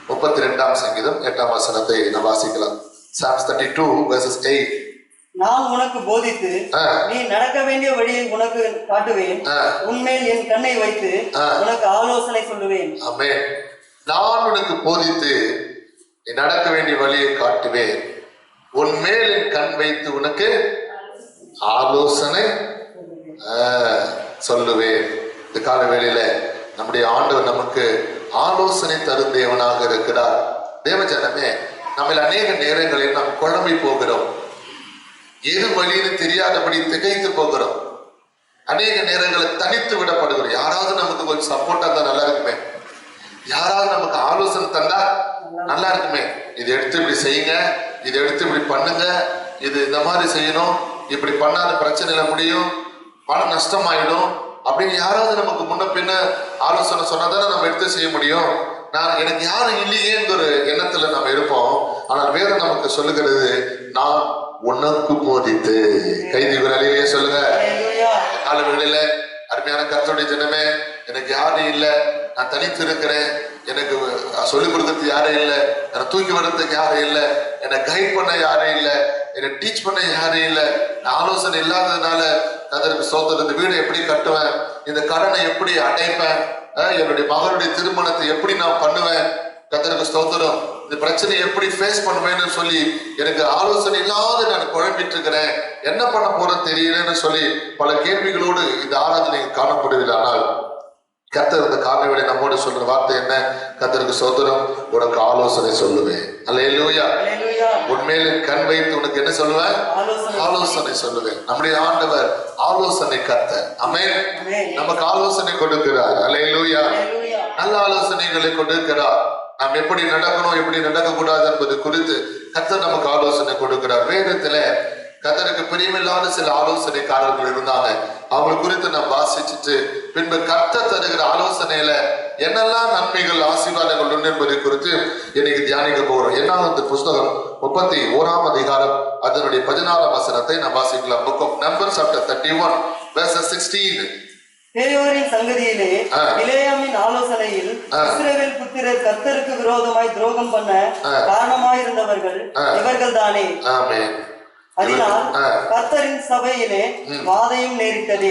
[SPEAKER 1] 32 சங்கீதம் 8 வசனத்தை நாம் வாசிக்கலாம். Psalms 32 verses 8.
[SPEAKER 3] நான் உனக்கு போதித்து நீ நடக்க வேண்டிய வழியை உனக்கு காட்டுவேன், உன்மேல் என் கண்ணை வைத்து உனக்கு ஆலோசனை சொல்லுவேன்.
[SPEAKER 1] ஆமென். நான் உனக்கு போதித்து நீ நடக்க வேண்டிய வழியை காட்டுவேன், உன்மேல் என் கண் வைத்து உனக்கு ஆலோசனை சொல்லுவேன். இந்த கால வேளையில நம்முடைய ஆண்டவர் நமக்கு ஆலோசனை தரும் தேவனாக இருக்கிறார். தேவஜனமே, நம்ம அநேக நேரங்களில் நாம் குழம்பி போகிறோம், எது வழின்னு தெரியாதபடி திகைத்து போகிறோம். அநேக நேரங்களில் தனித்து விடப்படுகிறோம். யாராவது நமக்கு கொஞ்சம் சப்போர்ட்டா தான் நல்லா இருக்குமே, யாராவது நமக்கு ஆலோசனை தந்தா நல்லா இருக்குமே, இதை எடுத்து இப்படி செய்யுங்க, இதை எடுத்து இப்படி பண்ணுங்க, இது இந்த மாதிரி செய்யணும், இப்படி பண்ணாத பிரச்சனையில முடியும், பணம் நஷ்டமாயிடும் அப்படின்னு யாராவது நமக்கு முன்ன பின்ன ஆலோசனை சொன்னாதானே நம்ம எடுத்து செய்ய முடியும். எனக்கு யாரும் இல்லையேங்கிற ஒரு எண்ணத்துல நம்ம இருப்போம். ஆனால் வேதம் நமக்கு சொல்லுகிறது, நான் உனக்கு போதித்து. கைதி விரலையே சொல்லுங்க. காலவேளையில அருமையான கர்த்தருடைய ஜனமே, எனக்கு யாரும் இல்லை, நான் தனித்து இருக்கிறேன், எனக்கு சொல்லிக் கொடுக்கறதுக்கு யாரும் இல்லை, என்னை தூக்கி வர்றதுக்கு யாரும் இல்லை, என்னை கைட் பண்ண யாரும் இல்லை, என்னை டீச் பண்ண யாரும் இல்லை, ஆலோசனை இல்லாததுனால அதற்கு சோதனை இந்த வீடை எப்படி கட்டுவேன், இந்த கடனை எப்படி அடைப்பேன், என்னுடைய மகளுடைய திருமணத்தை எப்படி நான் பண்ணுவேன், கர்த்தருக்கு ஸ்தோத்திரம், இந்த பிரச்சனையை எப்படி ஃபேஸ் பண்ணுவேன்னு சொல்லி எனக்கு ஆலோசனை இல்லாத நான் குழம்பிட்டு இருக்கிறேன், என்ன பண்ண போறேன்னு தெரியலன்னு சொல்லி பல கேள்விகளோடு இந்த ஆராதனை காணப்படுவதில்லை. ஆனால் கர்த்தர் இந்த காலைவேளை நம்மோடு சொல்ற வார்த்தை என்ன? கர்த்தருக்கு ஸ்தோத்திரம், உனக்கு ஆலோசனை சொல்லுவேன். அல்லேலூயா. உன்மேல் கண் வைத்து உனக்கு என்ன சொல்லுவேன்? ஆலோசனை சொல்லுவேன். நம்முடைய ஆண்டவர் ஆலோசனை கர்த்தர். ஆமென். நமக்கு ஆலோசனை கொடுக்கிறார். அல்லேலூயா. நல்ல ஆலோசனைகளை கொடுக்கிறார். நாம் எப்படி நடக்கணும், எப்படி நடக்க கூடாது என்பது குறித்து கர்த்தர் நமக்கு ஆலோசனை கொடுக்கிறார். வேதத்துல கர்த்தருக்கு பிரியமில்லாத சில ஆலோசனைக்காரர்கள் இருந்தாங்க. அவங்க குறித்து நாம் வாசிச்சுட்டு பின்பு கர்த்தர் தருகிற ஆலோசனையில என்னெல்லாம் நன்மைகள் ஆசீர்வாதங்கள் உண்டு என்பதை குறித்து இன்னைக்கு தியானிக்க போகிறோம். என்ன புஸ்தகம் 31 அதிகாரம் அதனுடைய 16 வசனத்தை நாம் வாசிக்கலாம். Book of Numbers chapter 31 verses 16.
[SPEAKER 3] பேயோரின் சங்கதியிலே பிலேயாமின் ஆலோசனையில் இஸ்ரவேல் புத்திரர் கர்த்தருக்கு விரோதமாய் துரோகம் பண்ண காரணமாயிருந்தவர்கள் இவர்கள் தானே.
[SPEAKER 1] ஆமென்.
[SPEAKER 3] அதனால் கர்த்தரின் சபையிலே வாதையும் நேரிட்டது.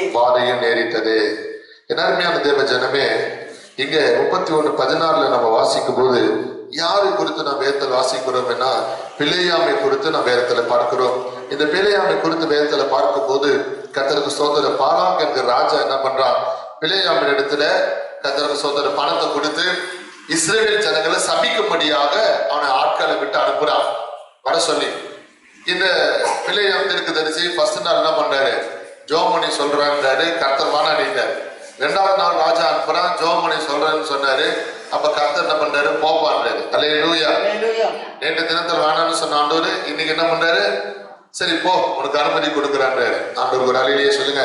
[SPEAKER 1] அருமையான தேவ ஜனமே, இங்க 31:16 நம்ம வாசிக்கும் போது யாரை குறித்து நாம் வேதத்தில் வாசிக்கிறோம்னா பிலேயாமை குறித்து நாம் வேதத்துல பார்க்கிறோம். இந்த பிலேயாமை குறித்து வேதத்துல பார்க்கும் போது கர்த்தருக்கு ஸ்தோத்திர பாலாக் என்கிற ராஜா என்ன பண்றான்? பிலேயாமின் இடத்துல கர்த்தருக்கு ஸ்தோத்திர பணத்தை கொடுத்து இஸ்ரவேல் ஜனங்களை சபிக்கும்படியாக அவனை ஆட்களை விட்டு அனுப்புறான் வர சொல்லி. இந்த பிலேயாம் தீர்க்கதரிசி ஃபர்ஸ்ட் நாள் என்ன பண்றாரு? ஜோமணி சொல்றாரு, கர்த்தர் மாநாடிட்டார். 2வது நாள் ராஜா அனுப்புறான், ஜோமணி சொல்றேன்னு சொன்னாரு. அப்ப கர்த்தர் என்ன பண்றாரு? போப்பான்றாரு. அல்லேலூயா. நேற்று தினத்தில் வேணாம்னு சொன்ன ஆண்டவர் இன்னைக்கு என்ன பண்றாரு? சரி போ, உனக்கு அனுமதி கொடுக்குறான்றாரு. ஆண்டவர் ஒரு அலையிலேயே சொல்லுங்க.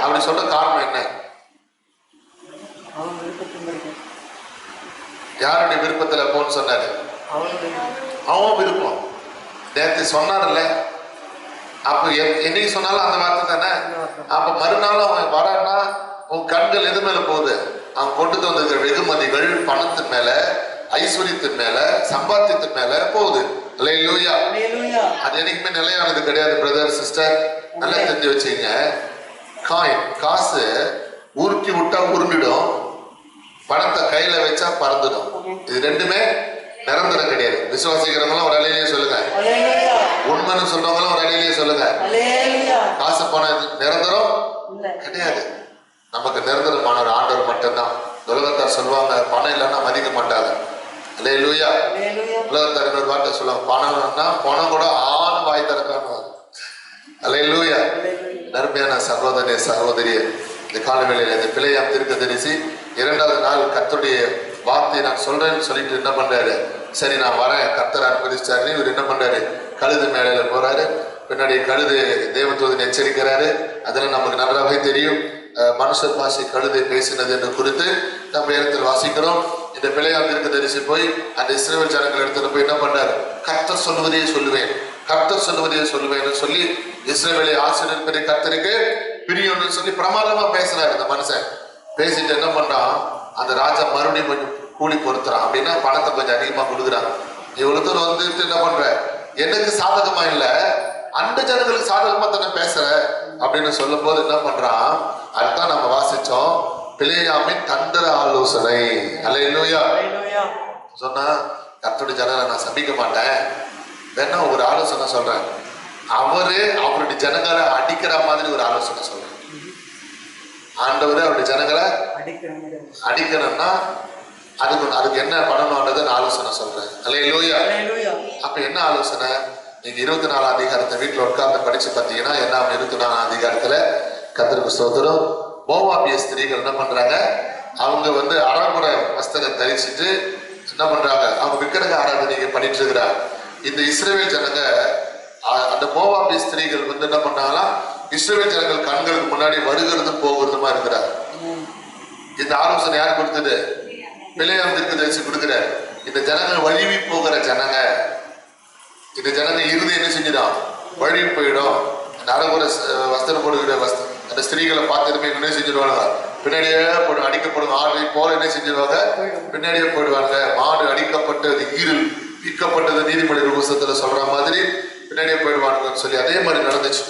[SPEAKER 1] அப்படி சொல்ற காரணம் என்ன? யாருடைய விருப்பத்துல போன்னு சொன்னாரு? அவன் விருப்பம். நேற்று சொன்னார்ல, அப்ப என்னைக்கு சொன்னாலும் அந்த வார்த்தை தானே. அப்ப மறுநாள் அவன் வரான்னா உன் கண்கள் எது மேல போகுது? அவன் கொண்டு வந்திருக்கிற வெகுமதிகள் பணத்தின் மேல, ஐஸ்வர்யத்தின் மேல, சம்பாத்தியத்தின் மேல போகுது. அல்லேலூயா. அது என்னைக்குமே நிலையானது கிடையாது. பிரதர் சிஸ்டர், நல்லா தெரிஞ்சு வச்சுங்க. காசு உருட்டி விட்டா உருண்டிடும், பணத்தை கையில வச்சா பறந்துடும். இது ரெண்டுமே நிரந்தரம் கிடையாது. விசுவாசிக்கிறவங்களும் ஒரு அலையிலேயே சொல்லுங்க. உண்மைன்னு சொல்றவங்களும் ஒரு அலையிலேயே சொல்லுங்க. காசு பணம் நிரந்தரம் கிடையாது. நமக்கு நிரந்தரமான ஒரு ஆண்டவர் மட்டும்தான். உலகத்தார் சொல்லுவாங்க பணம் இல்லைன்னா மதிக்க மாட்டாங்க. அல்லேலூயா. உலகத்தார் இன்னொரு வார்த்தை சொல்லுவாங்க, பணம்னா பணம் கூட ஆண் வாய் திறக்கான்னு. அல்லேலூயா. நன்மையான சகோதரிய சகோதரிய, இந்த காலவேளையில இந்த பிலேயாம் தீர்க்கதரிசி 2வது நாள் கர்த்தருடைய வார்த்தை நான் சொல்றேன்னு சொல்லிட்டு என்ன பண்றாரு? சரி நான் வரேன், கர்த்தர் அனுமதிச்சாரு. இவர் என்ன பண்றாரு? கழுது மேலையில போறாரு. பின்னாடி கழுது தேவதூதன் எச்சரிக்கிறாரு. அதெல்லாம் நமக்கு நன்றாகவே தெரியும். மனுஷர் பாஷை கழுதை பேசினது என்று குறித்து நம்ம இடத்தில் வாசிக்கிறோம். இந்த பிலேயாம் தீர்க்கதரிசி போய் அந்த இஸ்ரவேல் ஜனங்கள் இடத்துல போய் என்ன பண்றாரு? கர்த்தர் சொல்வதையே சொல்லுவேன், கர்த்தர் சொல்வதையே சொல்லுவேன்னு சொல்லி இஸ்ரவேலை ஆசீர்வதிப்பதை கர்த்தருக்கு பிரியம்னு சொல்லி பிரமாதமா பேசுறாரு. இந்த மனுஷன் பேசிட்டு என்ன பண்றான்? அந்த ராஜா மறுபடியும் கொஞ்சம் கூலி பொறுத்துறான். அப்படின்னா பணத்தை கொஞ்சம் அதிகமா கொடுக்குறான். இவ்வளவு தூரம் வந்துட்டு என்ன பண்ற, எனக்கு சாதகமா இல்ல அந்த ஜனங்களுக்கு சாதகமா தானே பேசுற அப்படின்னு சொல்லும் போது என்ன பண்றான், அதுதான் நம்ம வாசிச்சோம், பிலேயாமின் தந்திர ஆலோசனை. அல்லேலூயா. சொன்னா கர்த்தருடைய ஜனங்களை நான் சபிக்க மாட்டேன், வேணா ஒரு ஆலோசனை சொல்றேன். அவருடைய ஜனங்களை அடிக்கிற மாதிரி ஒரு ஆலோசனை சொல்றேன். ஆண்டவரே அவருடைய ஜனங்களை அடிக்கணும்னா அதுக்கு என்ன பண்ணணும்ன்றத நான் ஆலோசனை சொல்றேன். அல்லேலூயா. அப்ப என்ன ஆலோசனை, நீங்க 24 அதிகாரத்தை வீட்டுல உட்கார்ந்து படிச்சு பார்த்தீங்கன்னா என்ன 24 அதிகாரத்துல கர்த்தருக்கு ஸ்தோத்திரம், மோவாபிய ஸ்திரீகள் என்ன பண்றாங்க, அவங்க அறகுறை வஸ்திரம் தரிச்சிட்டு என்ன பண்றாங்க, அவங்க விக்கிரக ஆராதனையை பண்ணிட்டு இருக்கிறாங்க. இந்த இஸ்ரவேல் ஜனங்க அந்த மோவாபிய ஸ்திரீகள் என்ன பண்ணாங்கன்னா இஸ்ரவேல் ஜனங்கள் கண்களுக்கு முன்னாடி வருகிறது போகிறதுமா இருக்கிறார். இந்த ஆலோசனை யார் கொடுத்தது, பிலேயாம் தீர்க்கதரிசி கொடுக்கிறார். இந்த ஜனங்கள் வழுவி போகிற ஜனங்க, இந்த ஜனங்க இறுதி என்ன செஞ்சிடும், வழுவி போயிடும். அறகுறை வஸ்திரம் போடுகிற அந்த ஸ்திரீகளை பார்த்துமே என்ன செஞ்சிருவாங்க, பின்னாடியே போடும், அடிக்கப்படும் ஆடை போல என்ன செஞ்சிருவாங்க, பின்னாடியே போயிடுவாங்க. மாடு அடிக்கப்பட்டு அது ஈரல் விற்கப்பட்டது நீதிமொழிகள் புத்தகத்துல சொல்ற மாதிரி பின்னாடியே போயிடுவாங்கன்னு சொல்லி அதே மாதிரி நடந்துச்சு.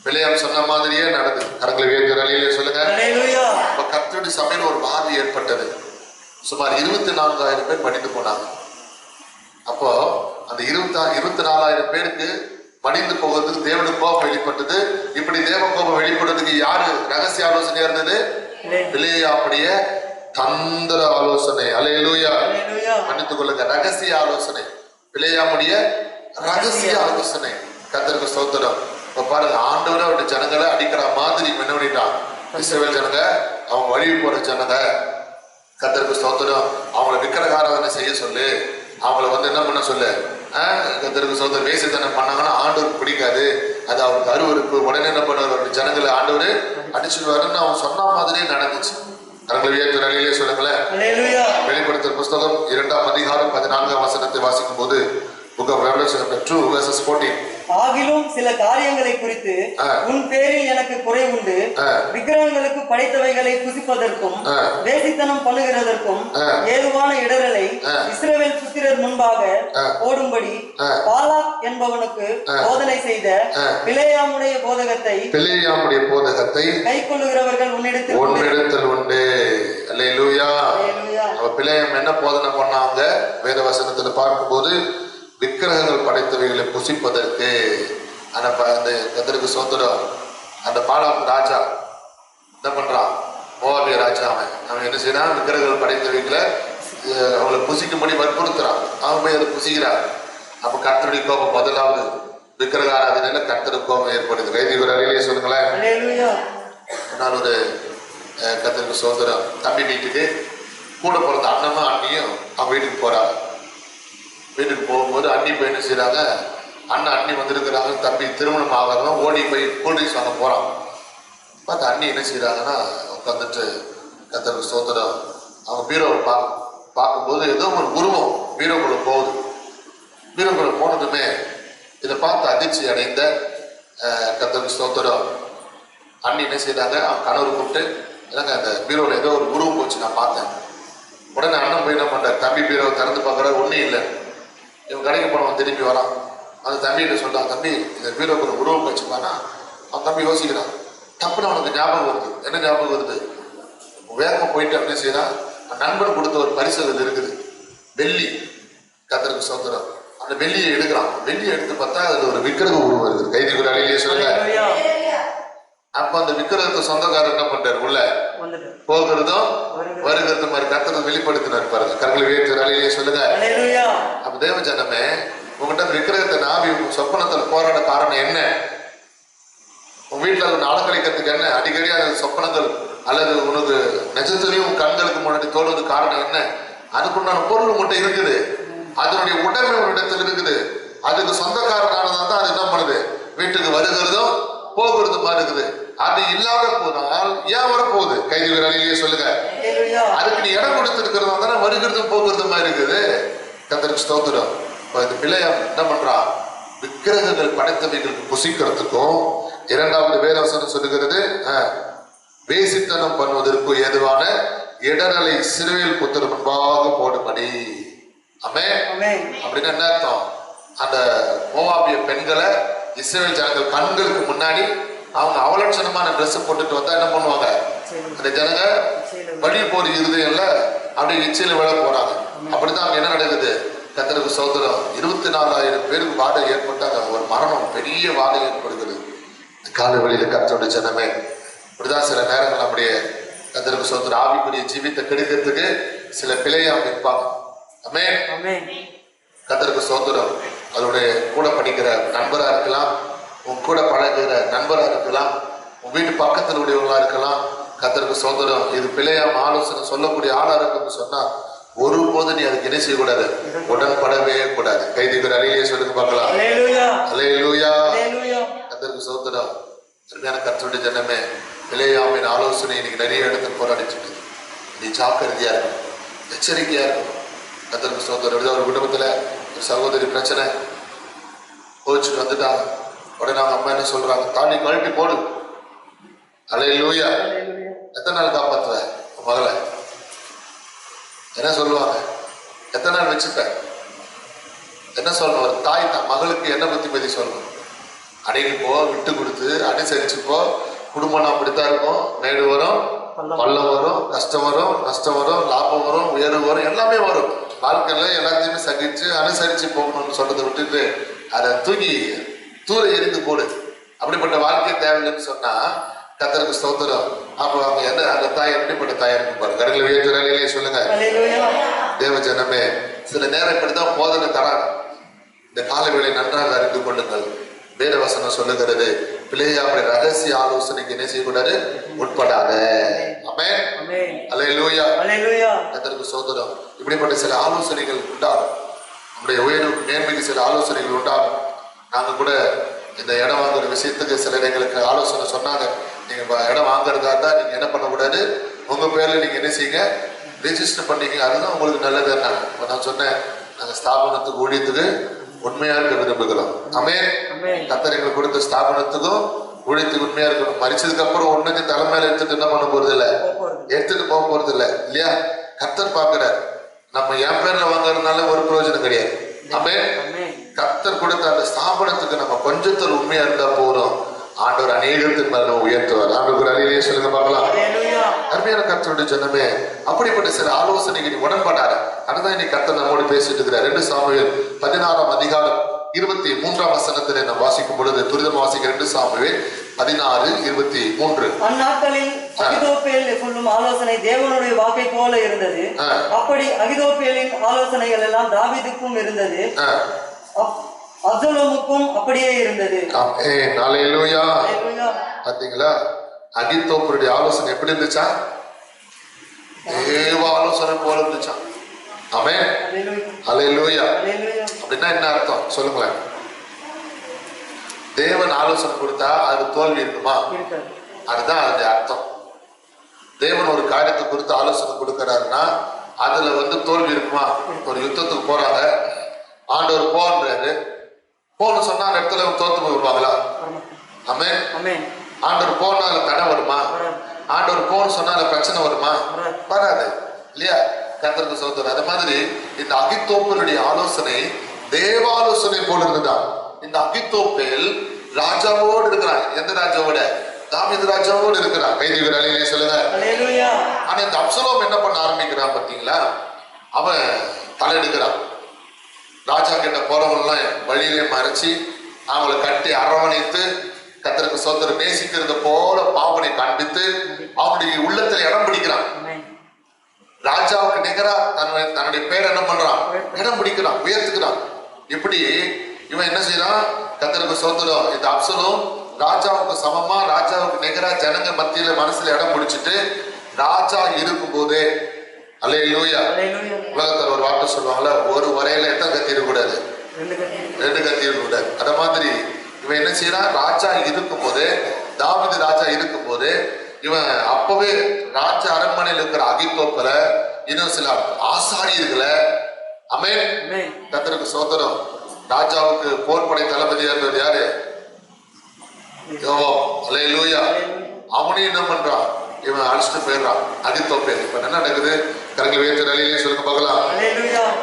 [SPEAKER 1] பிலேயாம் சொன்ன மாதிரியே நடந்தது. கரங்களை உயர்த்தி அலையிலே சொல்லுங்க. கர்த்தருடைய சபையில் ஒரு வாதி ஏற்பட்டது. சுமார் 24,000 பேர் மடிந்து போனாங்க. அப்போ அந்த 24,000 பேருக்கு மடிந்து போகிறதுக்கு தேவனுக்கு கோபம் வெளிப்பட்டது. இப்படி தேவ கோபம் வெளிப்படுறதுக்கு யாரு ரகசிய ஆலோசனையா இருந்தது, பிலேயாமுடைய தந்திர ஆலோசனை. அல்லேலூயா. மன்னித்துக் கொள்ளுங்க, ரகசிய ஆலோசனை, பிலேயாமுடைய ரகசிய ஆலோசனை. கர்த்தருக்கு ஸ்தோத்திரம். இப்ப பாருங்க, ஆண்டவரை அவருடைய ஜனங்களை அடிக்கிற மாதிரி என்ன பண்ணிட்டான், இஸ்ரவேல் ஜனங்க அவங்க வழி போற ஜனங்க. கர்த்தருக்கு ஸ்தோத்திரம். அவங்களை விக்கிரக ஆராதனை செய்ய சொல்லு, அவங்களை என்ன பண்ண சொல்லு. கர்த்தருக்கு ஸ்தோத்திரம். வேசித்தனம் பண்ணாங்கன்னா ஆண்டவருக்கு பிடிக்காது, அது அவருக்கு அருவருக்கு. உடனே என்ன பண்ணுவார், அவருடைய ஜனங்களை ஆண்டவர் அடிச்சுடுவாருன்னு அவன் சொன்ன மாதிரியே நடந்துச்சு. நிலையிலே சொல்லுங்களேன். வெளிப்படுத்தல் புஸ்தகம் 2ஆம் அதிகாரம் 14ஆம் வசனத்தை வாசிக்கும் போது Book of Revelation chapter 2 verses 14.
[SPEAKER 3] ஆகிலும் சில காரியங்களை குறித்து உன் பேரில் எனக்கு குறை உண்டு. விக்கிரகங்களுக்கு படைத்தவைகளை புசிப்பதற்கும் வேசித்தனம் பண்ணுகிறதற்கும் ஏதுவான இடரலை இஸ்ரவேல் புத்திரர் முன்பாக போடும்படி பாலாக் என்பவனுக்கு போதனை செய்த பிலேயாமுடைய போதகத்தை கைக்கொள்ளுகிறவர்கள் உன்னிடத்தில் உண்டு. அல்லேலூயா. பிலேயாம் என்ன போதனை பண்ணாங்க வேத வசனத்துல பார்க்கும்போது, விக்கிரகங்கள் படைத்தவைகளை புசிப்பதற்கு. அந்த கர்த்தருக்கு ஸ்தோத்திரம். அந்த பாலாக் ராஜா என்ன பண்றான், மோவாபிய ராஜா, அவன் என்ன செய்யறான், விக்கிரகங்கள் படைத்தவைகளை அவங்களை புசிக்கும்படி வற்புறுத்துறான். அவன் போய் அதை புசிக்கிறான். அப்ப கர்த்தருடைய கோபம் முதலாவது விக்கிரக ஆராதனையில கர்த்தருக்கு கோபம் ஏற்படுது. வைதிகர் அறையிலே சொல்லுங்களேன். நான் ஒரு கர்த்தருக்கு ஸ்தோத்திரம், தம்பி வீட்டுக்கு கூட பிறந்த அண்ணனும் அண்ணியும் அவன் வீட்டுக்கு போறாங்க. வீட்டுக்கு போகும்போது அண்ணி போய் என்ன செய்யறாங்க, அண்ணி வந்திருக்கிறாங்க, தம்பி திருமணம் ஆகிறதும் ஓடி போய் கூல்ட்ரிங்க்ஸ் வாங்க போறான். பார்த்து அண்ணி என்ன செய்யறாங்கன்னா உட்காந்துட்டு கர்த்தருக்கு ஸ்தோத்திரம், அவங்க பீரோவை பார்க்கும்போது ஏதோ ஒரு உருவம் பீரோக்குள்ள போகுது. பீரோக்குள்ள போனதுமே இதை பார்த்து அதிர்ச்சி அடைந்த கர்த்தருக்கு ஸ்தோத்திரம் அண்ணி என்ன செய்யறாங்க, அவங்க கணவர் கூப்பிட்டு, இல்லைங்க அந்த பீரோவில் ஏதோ ஒரு உருவம் போச்சு நான் பார்த்தேன். உடனே அண்ணன் போய் என்ன பண்ற, தம்பி பீரோவை திறந்து பார்க்குற ஒன்றும் இல்லை. இவன் கடைக்கு போனவன் திரும்பி வரான். அந்த தம்பிகிட்ட சொல்றான், தம்பி இந்த பீரோக்கு ஒரு உருவம் போச்சுப்பானா. அவன் தம்பி யோசிக்கிறான். தப்புன்னு அவனுக்கு ஞாபகம் வருது. என்ன ஞாபகம் வருது, வேகமாக போயிட்டு அப்படின்னு செய்யறான். நண்பன் கொடுத்த ஒரு பரிசு இருக்குது, வெள்ளி. கர்த்தருக்கு ஸ்தோத்திரம். அந்த வெள்ளியை எடுக்கிறான். வெள்ளியை எடுத்து பார்த்தா அதுல ஒரு விக்கிரக உருவம் இருக்குது. கைதிகள் அலையிலேயே சொல்லுங்க. அப்ப அந்த விக்கிரகத்தை சொந்தக்காரர் என்ன பண்றாரு, உள்ள போகிறதும் வருகிறதும் மாதிரி கர்த்தர் வெளிப்படுத்தினார் பாருங்க. கரங்களை உயர்த்தி அலையிலேயே சொல்லுங்க. அப்ப தேவ ஜனமே, உங்ககிட்ட விக்கிரகத்தை நாவி சொப்பனத்தில் போராட காரணம் என்ன, உன் வீட்டுல ஒன்று அலங்கரிக்கிறதுக்கு என்ன, அடிக்கடி அது சொப்பனங்கள் அல்லது உனக்கு நிஜத்திலையும் கண்களுக்கு முன்னாடி தோல்வது காரணம் என்ன, அதுக்குண்டான பொருள் மட்டும் இருக்குது, அதனுடைய உடமை ஒரு இடத்துல இருக்குது, அதுக்கு சொந்தக்காரனானதான் தான் அது என்ன பண்ணுது, வீட்டுக்கு வருகிறதும் போகிறது மாதிரி இருக்குது. அது இல்லாத போனால் ஏன் வரப்போகுது, கைதி அலையிலேயே சொல்லுங்க. அதுக்கு நீ இடம் கொடுத்துருக்கிறதா தானே வருகிறதும் போகிறது மாதிரி இருக்குது. கர்த்தருக்கு ஸ்தோத்திரம். இந்த பிள்ளையார் என்ன பண்றான், விக்கிரகங்கள் படைத்தவைகளுக்கு புசிக்கிறதுக்கும், இரண்டாவது வேதவசனம் சொல்லுகிறது வேசித்தனம் பண்ணுவதற்கு ஏதுவான இடரலை சிறுவையில் புத்தர் முன்பாக போடும்படி. ஆமென். அப்படின்னு என்ன அர்த்தம்? அந்த மோவாபிய பெண்களை இஸ்ரவேல் ஜனங்கள் கண்களுக்கு முன்னாடி அவங்க அவலட்சணமான ட்ரெஸ் போட்டுட்டு வந்தா என்ன பண்ணுவாங்க? அந்த ஜனங்க வழி போர் இருதயம்ல அப்படியே இச்சையில விழ போறாங்க. அப்படிதான் அங்க என்ன நடக்குது? கர்த்தருக்கு ஸ்தோத்திரம். 24,000 பேருக்கு வாடை ஏற்பட்டாங்க. ஒரு மரணம், பெரிய வாடை ஏற்படுகிறது காலை வழியில. கர்த்தருடைய ஜனமே, இப்படிதான் சில நேரங்கள் நம்முடைய கர்த்தருக்கு ஸ்தோத்திரம் ஆவிக்குரிய ஜீவித்தை கெடுக்கிறதுக்கு சில பிழையா இருப்பாங்க. ஆமென். கர்த்தருக்கு ஸ்தோத்திரம். அதோடைய கூட படிக்கிற நண்பரா இருக்கலாம், உன் கூட பழகுகிற நண்பரா இருக்கலாம், உன் வீட்டு பக்கத்தில் உடையவங்களா இருக்கலாம். கர்த்தருக்கு ஸ்தோத்திரம். இது பிழையாம ஆலோசனை சொல்லக்கூடிய ஆளா இருக்குன்னு சொன்னா ஒருபோது நீ அதுக்கு என்ன செய்யக்கூடாது? உடன்படவே கூடாது. கைதிக்கிற அலையிலேயே சொல்லுங்க பார்க்கலாம். அல்லேலூயா. கர்த்தருக்கு ஸ்தோத்திரம். சரியான கர்த்தருடைய ஜனமே, பிழையாமின் ஆலோசனை இன்னைக்கு நிறைய இடத்துல போராடிச்சுட்டு நீ ஜாக்கிரதையா இருக்கணும், எச்சரிக்கையா இருக்கணும். கர்த்தருக்கு ஸ்தோத்திரம். ஒரு குடும்பத்துல ஒரு சகோதரி பிரச்சனை போச்சுட்டு வந்துட்டாங்க. உடனே அவங்க அம்மா என்ன சொல்றாங்க? தாலி கழட்டி போடு. அல்லேலூயா. எத்தனை நாள் காப்பாத்துவ மகளை? என்ன சொல்லுவாங்க? எத்தனை நாள் வச்சுப்ப? என்ன சொல்லணும்? ஒரு தாய் தான் மகளுக்கு என்ன புத்திமதி சொல்லணும்? அடங்கி போ, விட்டு கொடுத்து அனுசரிச்சு போ. குடும்பம் அப்படித்தான் இருக்கும். மேடு வரும், பள்ளம் வரும், கஷ்டம் வரும், நஷ்டம் வரும், லாபம் வரும், உயர்வு வரும், எல்லாமே வரும். வாழ்க்கையில எல்லாத்தையுமே சகிச்சு அனுசரிச்சு போகணும்னு சொல்றதை விட்டுட்டு அதை தூக்கி தூர எரிந்து போடு. அப்படிப்பட்ட வாழ்க்கை தேவையில்லைன்னு சொன்னா கர்த்தருக்கு ஸ்தோத்திரம். அப்ப அவங்க என்ன, அந்த தாய் எப்படிப்பட்ட தாயா இருக்கும் பாருங்க. கரங்களை உயர்த்தி நிலையிலேயே சொல்லுங்க. தேவ ஜனமே, சில நேரம் இப்படிதான் போதனை தராங்க. இந்த கால வேளை நன்றாக அறிந்து கொள்ளுங்கள். வேத வசனம் சொல்லுகிறது, பிள்ளையாவுடைய ரகசிய ஆலோசனைக்கு என்ன செய்யக்கூடாது? உட்படாத. ஆமென். அல்லேலூயா. கர்த்தருக்கு ஸ்தோத்திரம். இப்படிப்பட்ட சில ஆலோசனைகள் உண்டாகும். நம்முடைய உயர்வு மேன்மைக்கு சில ஆலோசனைகள் உண்டாகும். நாங்க கூட இந்த இடம் வாங்குற விஷயத்துக்கு சில எங்களுக்கு ஆலோசனை சொன்னாங்க. நீங்க இடம் வாங்குறதா இருந்தா நீங்க என்ன பண்ணக்கூடாது? உங்க பேர்ல நீங்க என்ன செய்யுங்க? ரெஜிஸ்டர் பண்ணிக்க. அதுதான் உங்களுக்கு நல்லது. இப்ப நான் சொன்னேன், நாங்க ஸ்தாபனத்துக்கு ஊழியத்துக்கு உண்மையா இருக்க விரும்புகிறோம். ஆமென். கர்த்தர் எங்களுக்கு கொடுத்த ஸ்தாபனத்துக்கும் ஊழியத்துக்கு உண்மையா இருக்கணும். மரிச்சதுக்கு அப்புறம் ஒண்ணுக்கு தலைமையில எடுத்துட்டு என்ன பண்ண போறது இல்ல, எடுத்துட்டு போக போறது இல்ல இல்லையா? கர்த்தர் பாக்குறாரு. நம்ம என் பேர்ல வாங்குறதுனால ஒரு பிரயோஜனம் கிடையாது. ஆமென். கர்த்தர் கொடுத்த அந்த ஸ்தாபனத்துக்கு நம்ம கொஞ்சத்தில் உண்மையா இருந்தா போறோம். ஆண்டவர் அநேகத்தின் மேல உயர்த்துவார். ஆண்டவர் அலையிலேயே சொல்லுங்க பார்க்கலாம். அருமையான கர்த்தருடைய ஜனமே, அப்படிப்பட்ட சில ஆலோசனைக்கு நீ உடன்படாத. அதுதான் இன்னைக்கு கர்த்தர் நம்மோடு பேசிட்டு இருக்கிறார். 2 சாமுவேல் 16ஆம் அதிகாரம் 23ஆம் வசனத்திலே நாம் வாசிக்கும் பொழுது, துரிதம் வாசிக்க 2 சாமுவேல் 16:23.
[SPEAKER 4] அந்நாட்களில் அகிதோப்பேல் சொல்லும் ஆலோசனை தேவனுடைய வாக்கை போல இருந்தது. அப்படி அகிதோப்பேலின் ஆலோசனைகள் எல்லாம் தாவீதுக்கும் இருந்தது, அப்சலோமுக்கும் அப்படியே இருந்தது.
[SPEAKER 3] அல்லேலூயா. பாத்தீங்களா? அகிதோப்பேலுடைய ஆலோசனை எப்படி இருந்துச்சா? தேவ ஆலோசனை போல இருந்துச்சா? ஆமென். அல்லேலூயா. அப்படின்னா என்ன அர்த்தம் சொல்லுங்களேன்? தேவன் ஆலோசனை கொடுத்தா அது தோல்வி இருக்குமா? அதுதான் அதனுடைய அர்த்தம். தேவன் ஒரு காரியத்தை குறித்து ஆலோசனை கொடுக்கிறாருன்னா அதுல தோல்வி இருக்குமா? ஒரு யுத்தத்துக்கு போறாங்க, ஆண்டவர் போன்றாரு, போன்னு சொன்னா அந்த இடத்துல தோத்து போய் விடுவாங்களா? ஆமென். ஆண்டவர் போனா தடை வருமா? ஆண்டவர் போன்னு சொன்னா பிரச்சனை வருமா? வராது இல்லையா? கர்த்தருக்கு ஸ்தோத்திரம். அது மாதிரி இந்த அகித்தோப்பேலுடைய ஆலோசனை தேவாலோசனை போல இருந்ததா. இந்த அகித்தோப்பேல் ராஜாவோடு இருக்கிறான். எந்த ராஜாவோட? தாவீது ராஜாவோடு இருக்கிறான். கைதிகள் அலையிலே சொல்லுங்க. ஆனா இந்த அப்சலோம் என்ன பண்ண ஆரம்பிக்கிறான் பாத்தீங்களா? அவன் தலையெடுக்கிறான். ராஜா கிட்ட போறவங்க எல்லாம் வழியிலே மறைச்சு அவங்களை கட்டி அரவணைத்து கர்த்தருக்கு ஸ்தோத்திரம் நேசிக்கிறது போல பாவனை காண்பித்து அவனுடைய உள்ளத்துல இடம் பிடிக்கிறான். ராஜாவுக்கு நிகரா தன்னுடைய பேர் என்ன பண்றான்? இடம் பிடிக்கிறான், உயர்த்துக்கிறான். இப்படி இவன் என்ன செய்யறான்? கர்த்தருக்கு ஸ்தோத்திரம். இந்த அப்சலோம் ராஜாவுக்கு சமமா, ராஜாவுக்கு நிகரா ஜனங்க மத்தியில மனசுல இடம் பிடிச்சிட்டு ராஜா இருக்கும் போதே, அல்லேலூயா, உலகத்துல ஒரு வார்த்தை சொல்லுவாங்கல்ல, ஒரு வரையில எத்தனை கத்தி இருக்கக்கூடாது? 2 கத்தி இருக்கக்கூடாது. அத மாதிரி இவன் என்ன செய்யறான்? ராஜா இருக்கும் போதே, தாவீது ராஜா இருக்கும் போதே, இவன் அப்பவே ராஜ அரண்மனையில் இருக்கிற அகித்தோப்பேல, இன்னும் சில ஆசாரியர்களை, ஆமென், கர்த்தருக்கு ஸ்தோத்திரம், ராஜாவுக்கு போர்படை தளபதியா இருந்தது யாரு? யோவாப். அல்லேலூயா. அவனையும் என்ன பண்றான்? இவன் அழிச்சிட்டு போயிடுறான். அகித்தோப்பேல். இப்ப என்ன நடக்குது? கரங்களை உயர்த்தி நிலையிலே சொல்லுங்க பார்க்கலாம்.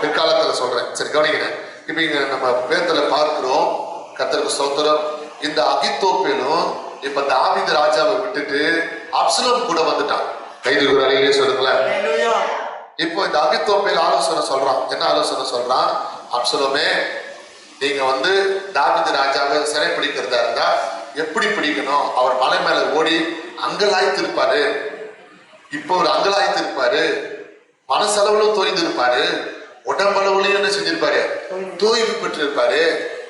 [SPEAKER 3] பிற்காலத்துல சொல்றேன், சரி கவனிக்கிறேன். இப்ப இங்க நம்ம வேதத்துல பார்க்கிறோம், கர்த்தருக்கு ஸ்தோத்திரம், இந்த அகித்தோப்பேலும் இப்ப தாவீது ராஜாவை விட்டுட்டு அப்சலோம் கூட வந்துட்டான். கைது நிலையிலே சொல்லுங்களேன். இப்போ இந்த அகித்தோப்பேல் ஆலோசனை சொல்றான். என்ன ஆலோசனை சொல்றான்? அப்சலோமே, நீங்க தாவீது ராஜாவை சிறை பிடிக்கிறதா இருந்தா எப்படி பிடிக்கணும்? அவர் மலை மேல ஓடி அங்கலாய்த்து இருப்பாரு. இப்போ ஒரு அங்கலாய்த்து இருப்பாரு, மனசளவுலும் தோய்ந்து இருப்பாரு, உடம்பளவுலையும் என்ன செஞ்சிருப்பாரு? தோய்வு பெற்று இருப்பாரு.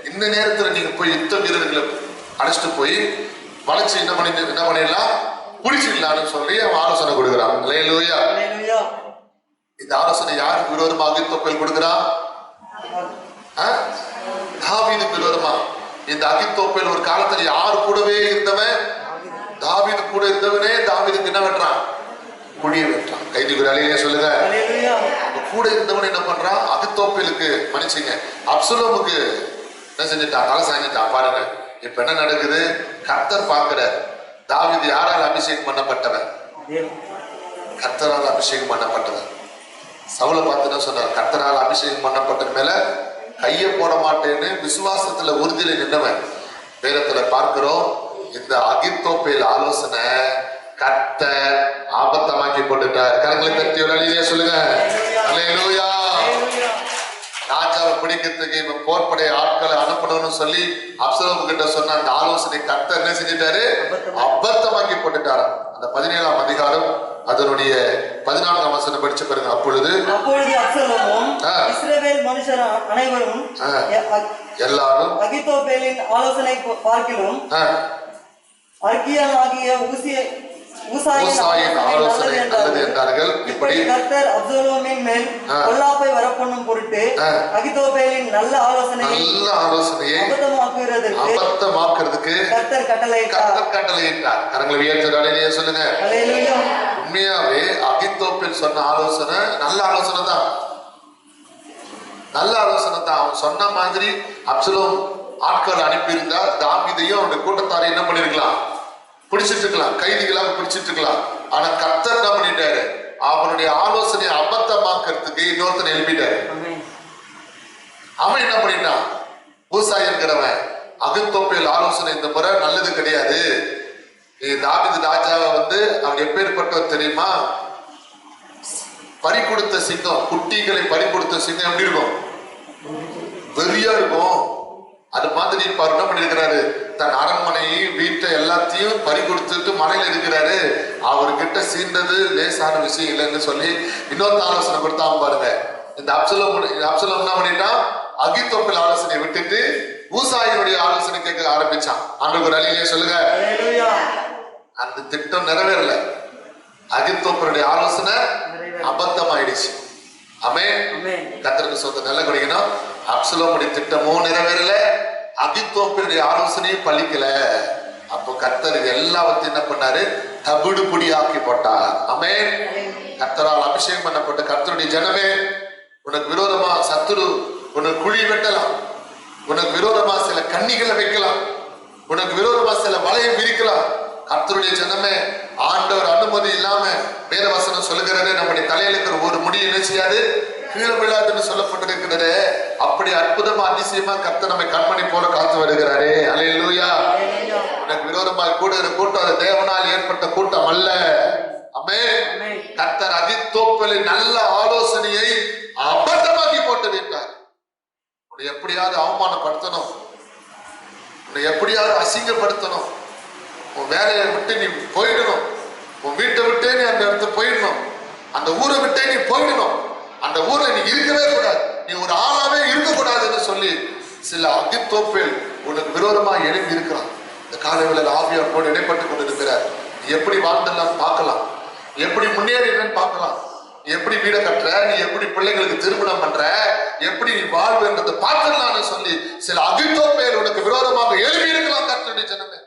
[SPEAKER 3] இந்த நேரத்துல நீங்க போய் யுத்த வீரர்களை அழைச்சிட்டு போய் வளைச்சு என்ன பண்ணிடலாம், பிடிச்சிடலாம்னு சொல்லி அவன் ஆலோசனை கொடுக்குறான். அல்லேலூயா. இந்த ஆலோசனை யாருக்கு விரோதமா அகித்தோப்பேல் கொடுக்குறான்? தாவீதுக்கு விரோதமா. இந்த அகித்தோப்பேல் ஒரு காலத்துல யாரு கூடவே இருந்தவன்? தாவீது கூட இருந்தவனே தாவீதுக்கு என்ன வெட்டுறான்? குழிய வெட்டுறான். கைது விராலியே சொல்லுங்க. கூட இருந்தவன் என்ன பண்றான்? அகித்தோப்பேலுக்கு மன்னிச்சுங்க, அப்சலோமுக்கு என்ன செஞ்சுட்டான்? தலை சாஞ்சிட்டான். பாருங்க இப்ப என்ன நடக்குது? கர்த்தர் பார்க்கிற தாவீது யாரால் அபிஷேகம் பண்ணப்பட்டவன்? கர்த்தரால் அபிஷேகம் பண்ணப்பட்டவன். சவுலை பார்த்து என்ன சொன்னார்? கர்த்தரால் அபிஷேகம் பண்ணப்பட்ட மேல கையை போட மாட்டேன்னு விசுவாசத்துல உறுதியில நின்றவன். வேதத்துல பார்க்கிறோம், இந்த அகித்தோப்பேல் ஆலோசனை கர்த்தர் ஆபத்தமாக்கி போட்டுட்டார். கரங்களை தட்டி ஒரு அழியே சொல்லுங்க. அல்லேலூயா. ராஜாவை பிடிக்கிறதுக்கு இவன் போர்படை ஆட்களை அனுப்பணும்னு சொல்லி அப்சலோம் கிட்ட சொன்ன அந்த ஆலோசனை கர்த்தர் என்ன செஞ்சிட்டாரு? அபத்தமாக்கி போட்டுட்டாரு. அந்த 17ஆம் அதிகாரம் அதனுடைய 14ஆம் வசனம் படிச்சு பாருங்க. அப்பொழுது
[SPEAKER 4] அப்சலோமும் இஸ்ரவேல் மனுஷர் அனைவரும்
[SPEAKER 3] எல்லாரும்
[SPEAKER 4] அகித்தோப்பேலின் ஆலோசனை பார்க்கிலும் அர்கியனாகிய ஊசாயின் ஆலோசனை நல்லது என்றார்கள். இப்படி கர்த்தர் அப்சலோமின் மேல் பொல்லாப்பை வரப்பண்ணும் பொருட்டு அகித்தோப்பேலின் நல்ல ஆலோசனையை அபத்தமாக்குறதுக்கு கர்த்தர் கட்டளையிட்டார். கரங்களை உயர்த்தி சொல்லுங்க. உண்மையாவே அகித்தோப்பேல் சொன்ன ஆலோசனை நல்ல ஆலோசனை தான். நல்ல ஆலோசனை தான். அவன் சொன்ன மாதிரி அப்சலோம் ஆட்கள் அனுப்பியிருந்தா தாவீதையும் அவனுடைய கூட்டத்தாரை என்ன பண்ணிருக்கலாம்? பிடிச்சிட்டு இருக்கலாம், கைதிகளாக பிடிச்சிட்டு இருக்கலாம். ஆனா கர்த்தர் என்ன பண்ணிட்டாரு? அவனுடைய ஆலோசனையை அபத்தமாக்கிறதுக்கு இன்னொருத்தனை எழுப்பிட்டாரு. அவன் என்ன பண்ணிட்டான்? ஊசாய் இருக்கிறவன் அகித்தோப்பேல் ஆலோசனை இந்த முறை நல்லது கிடையாது. தாவீது ராஜாவை அவன் எப்பேற்பட்டவர் தெரியுமா? பறி கொடுத்த சிங்கம், குட்டிகளை பறி கொடுத்த சிங்கம் எப்படி இருக்கும்? வெறியா இருக்கும். அது மாதிரி இப்ப என்ன பண்ணிருக்கிறாரு? தன் அரண்மனையும் வீட்டை எல்லாத்தையும் பறி கொடுத்துட்டு மலையில இருக்கிறாரு. அவர்கிட்ட சீண்டது லேசான விஷயம் இல்லைன்னு சொல்லி இன்னொரு ஆலோசனை கொடுத்தாம பாருங்க. இந்த அப்சலோம் என்ன பண்ணிட்டான்? அகித்தோப்பேல் ஆலோசனை விட்டுட்டு ஊசாயினுடைய ஆலோசனை கேட்க ஆரம்பிச்சான். ஆண்டவருக்கு ஒரு அழியிலே சொல்லுங்க. அந்த திட்டம் நிறைவேறல. அகித்தோப்பேலுடைய ஆலோசனை அபத்தமாயிடுச்சு. ஆமென். கர்த்தருக்கு சொந்த நல்ல குடிக்கணும். அப்சலோமுடைய திட்டமும் நிறைவேறல, அகித்தோப்பேலுடைய ஆலோசனையும் பலிக்கல. அப்போ கர்த்தர் இது எல்லாத்தையும் என்ன பண்ணாரு? தவிடு பொடியாக்கி போட்டார். ஆமென். கர்த்தரால் அபிஷேகம் பண்ணப்பட்ட கர்த்தருடைய ஜனமே, உனக்கு விரோதமா சத்துரு உனக்கு குழி வெட்டலாம், உனக்கு விரோதமா சில கண்ணிகளை வைக்கலாம், உனக்கு விரோதமா சில வலையை விரிக்கலாம். கர்த்தருடைய ஜனமே, ஆண்டவர் அனுமதி இல்லாம வேத வசனம் சொல்லுகிறது, நம்முடைய தலையில இருக்கிற ஒரு முடி என்ன செய்யாது? கீழே விழாதுன்னு சொல்லப்பட்டிருக்கிறது. அப்படி அற்புதமா அதிசயமா கர்த்தர் நம்மை கண்மணி போல காத்து வருகிறாரே. அல்லேலூயா. உனக்கு விரோதமா கூடுகிற கூட்டம் அது தேவனால் ஏற்பட்ட கூட்டம் அல்ல. ஆமென். கர்த்தர் அகித்தோப்பேலின் நல்ல ஆலோசனையை அபத்தமாக்கி போட்டு விட்டார். உன்னை எப்படியாவது அவமானப்படுத்தணும், உன்னை எப்படியாவது அசிங்கப்படுத்தணும், உன் வேலையை விட்டு நீ போயிடணும், உன் வீட்டை விட்டே நீ அந்த இடத்துக்கு போயிடணும், அந்த ஊரை விட்டே நீ போயிடணும், அந்த ஊர்ல நீ இருக்கவே கூடாது, நீ ஒரு ஆளாவே இருக்கக்கூடாதுன்னு சொல்லி சில அகித்தோப்பேல் உனக்கு விரோதமா எழுப்பி இருக்கிறான். இந்த காலையில் ஆவியாரோடு இடைப்பட்டு கொண்டு இருக்கிறார். நீ எப்படி வாழ்ந்தெல்லாம் பார்க்கலாம், எப்படி முன்னேறினு பார்க்கலாம், நீ எப்படி வீடை கட்டுற, நீ எப்படி பிள்ளைங்களுக்கு திருமணம் பண்ற, எப்படி நீ வாழ்வுன்றதை பார்த்துடலாம்னு சொல்லி சில அகித்தோப்பேல் உனக்கு விரோதமாக எழுப்பி இருக்கலாம். கர்த்தருடைய ஜனமே,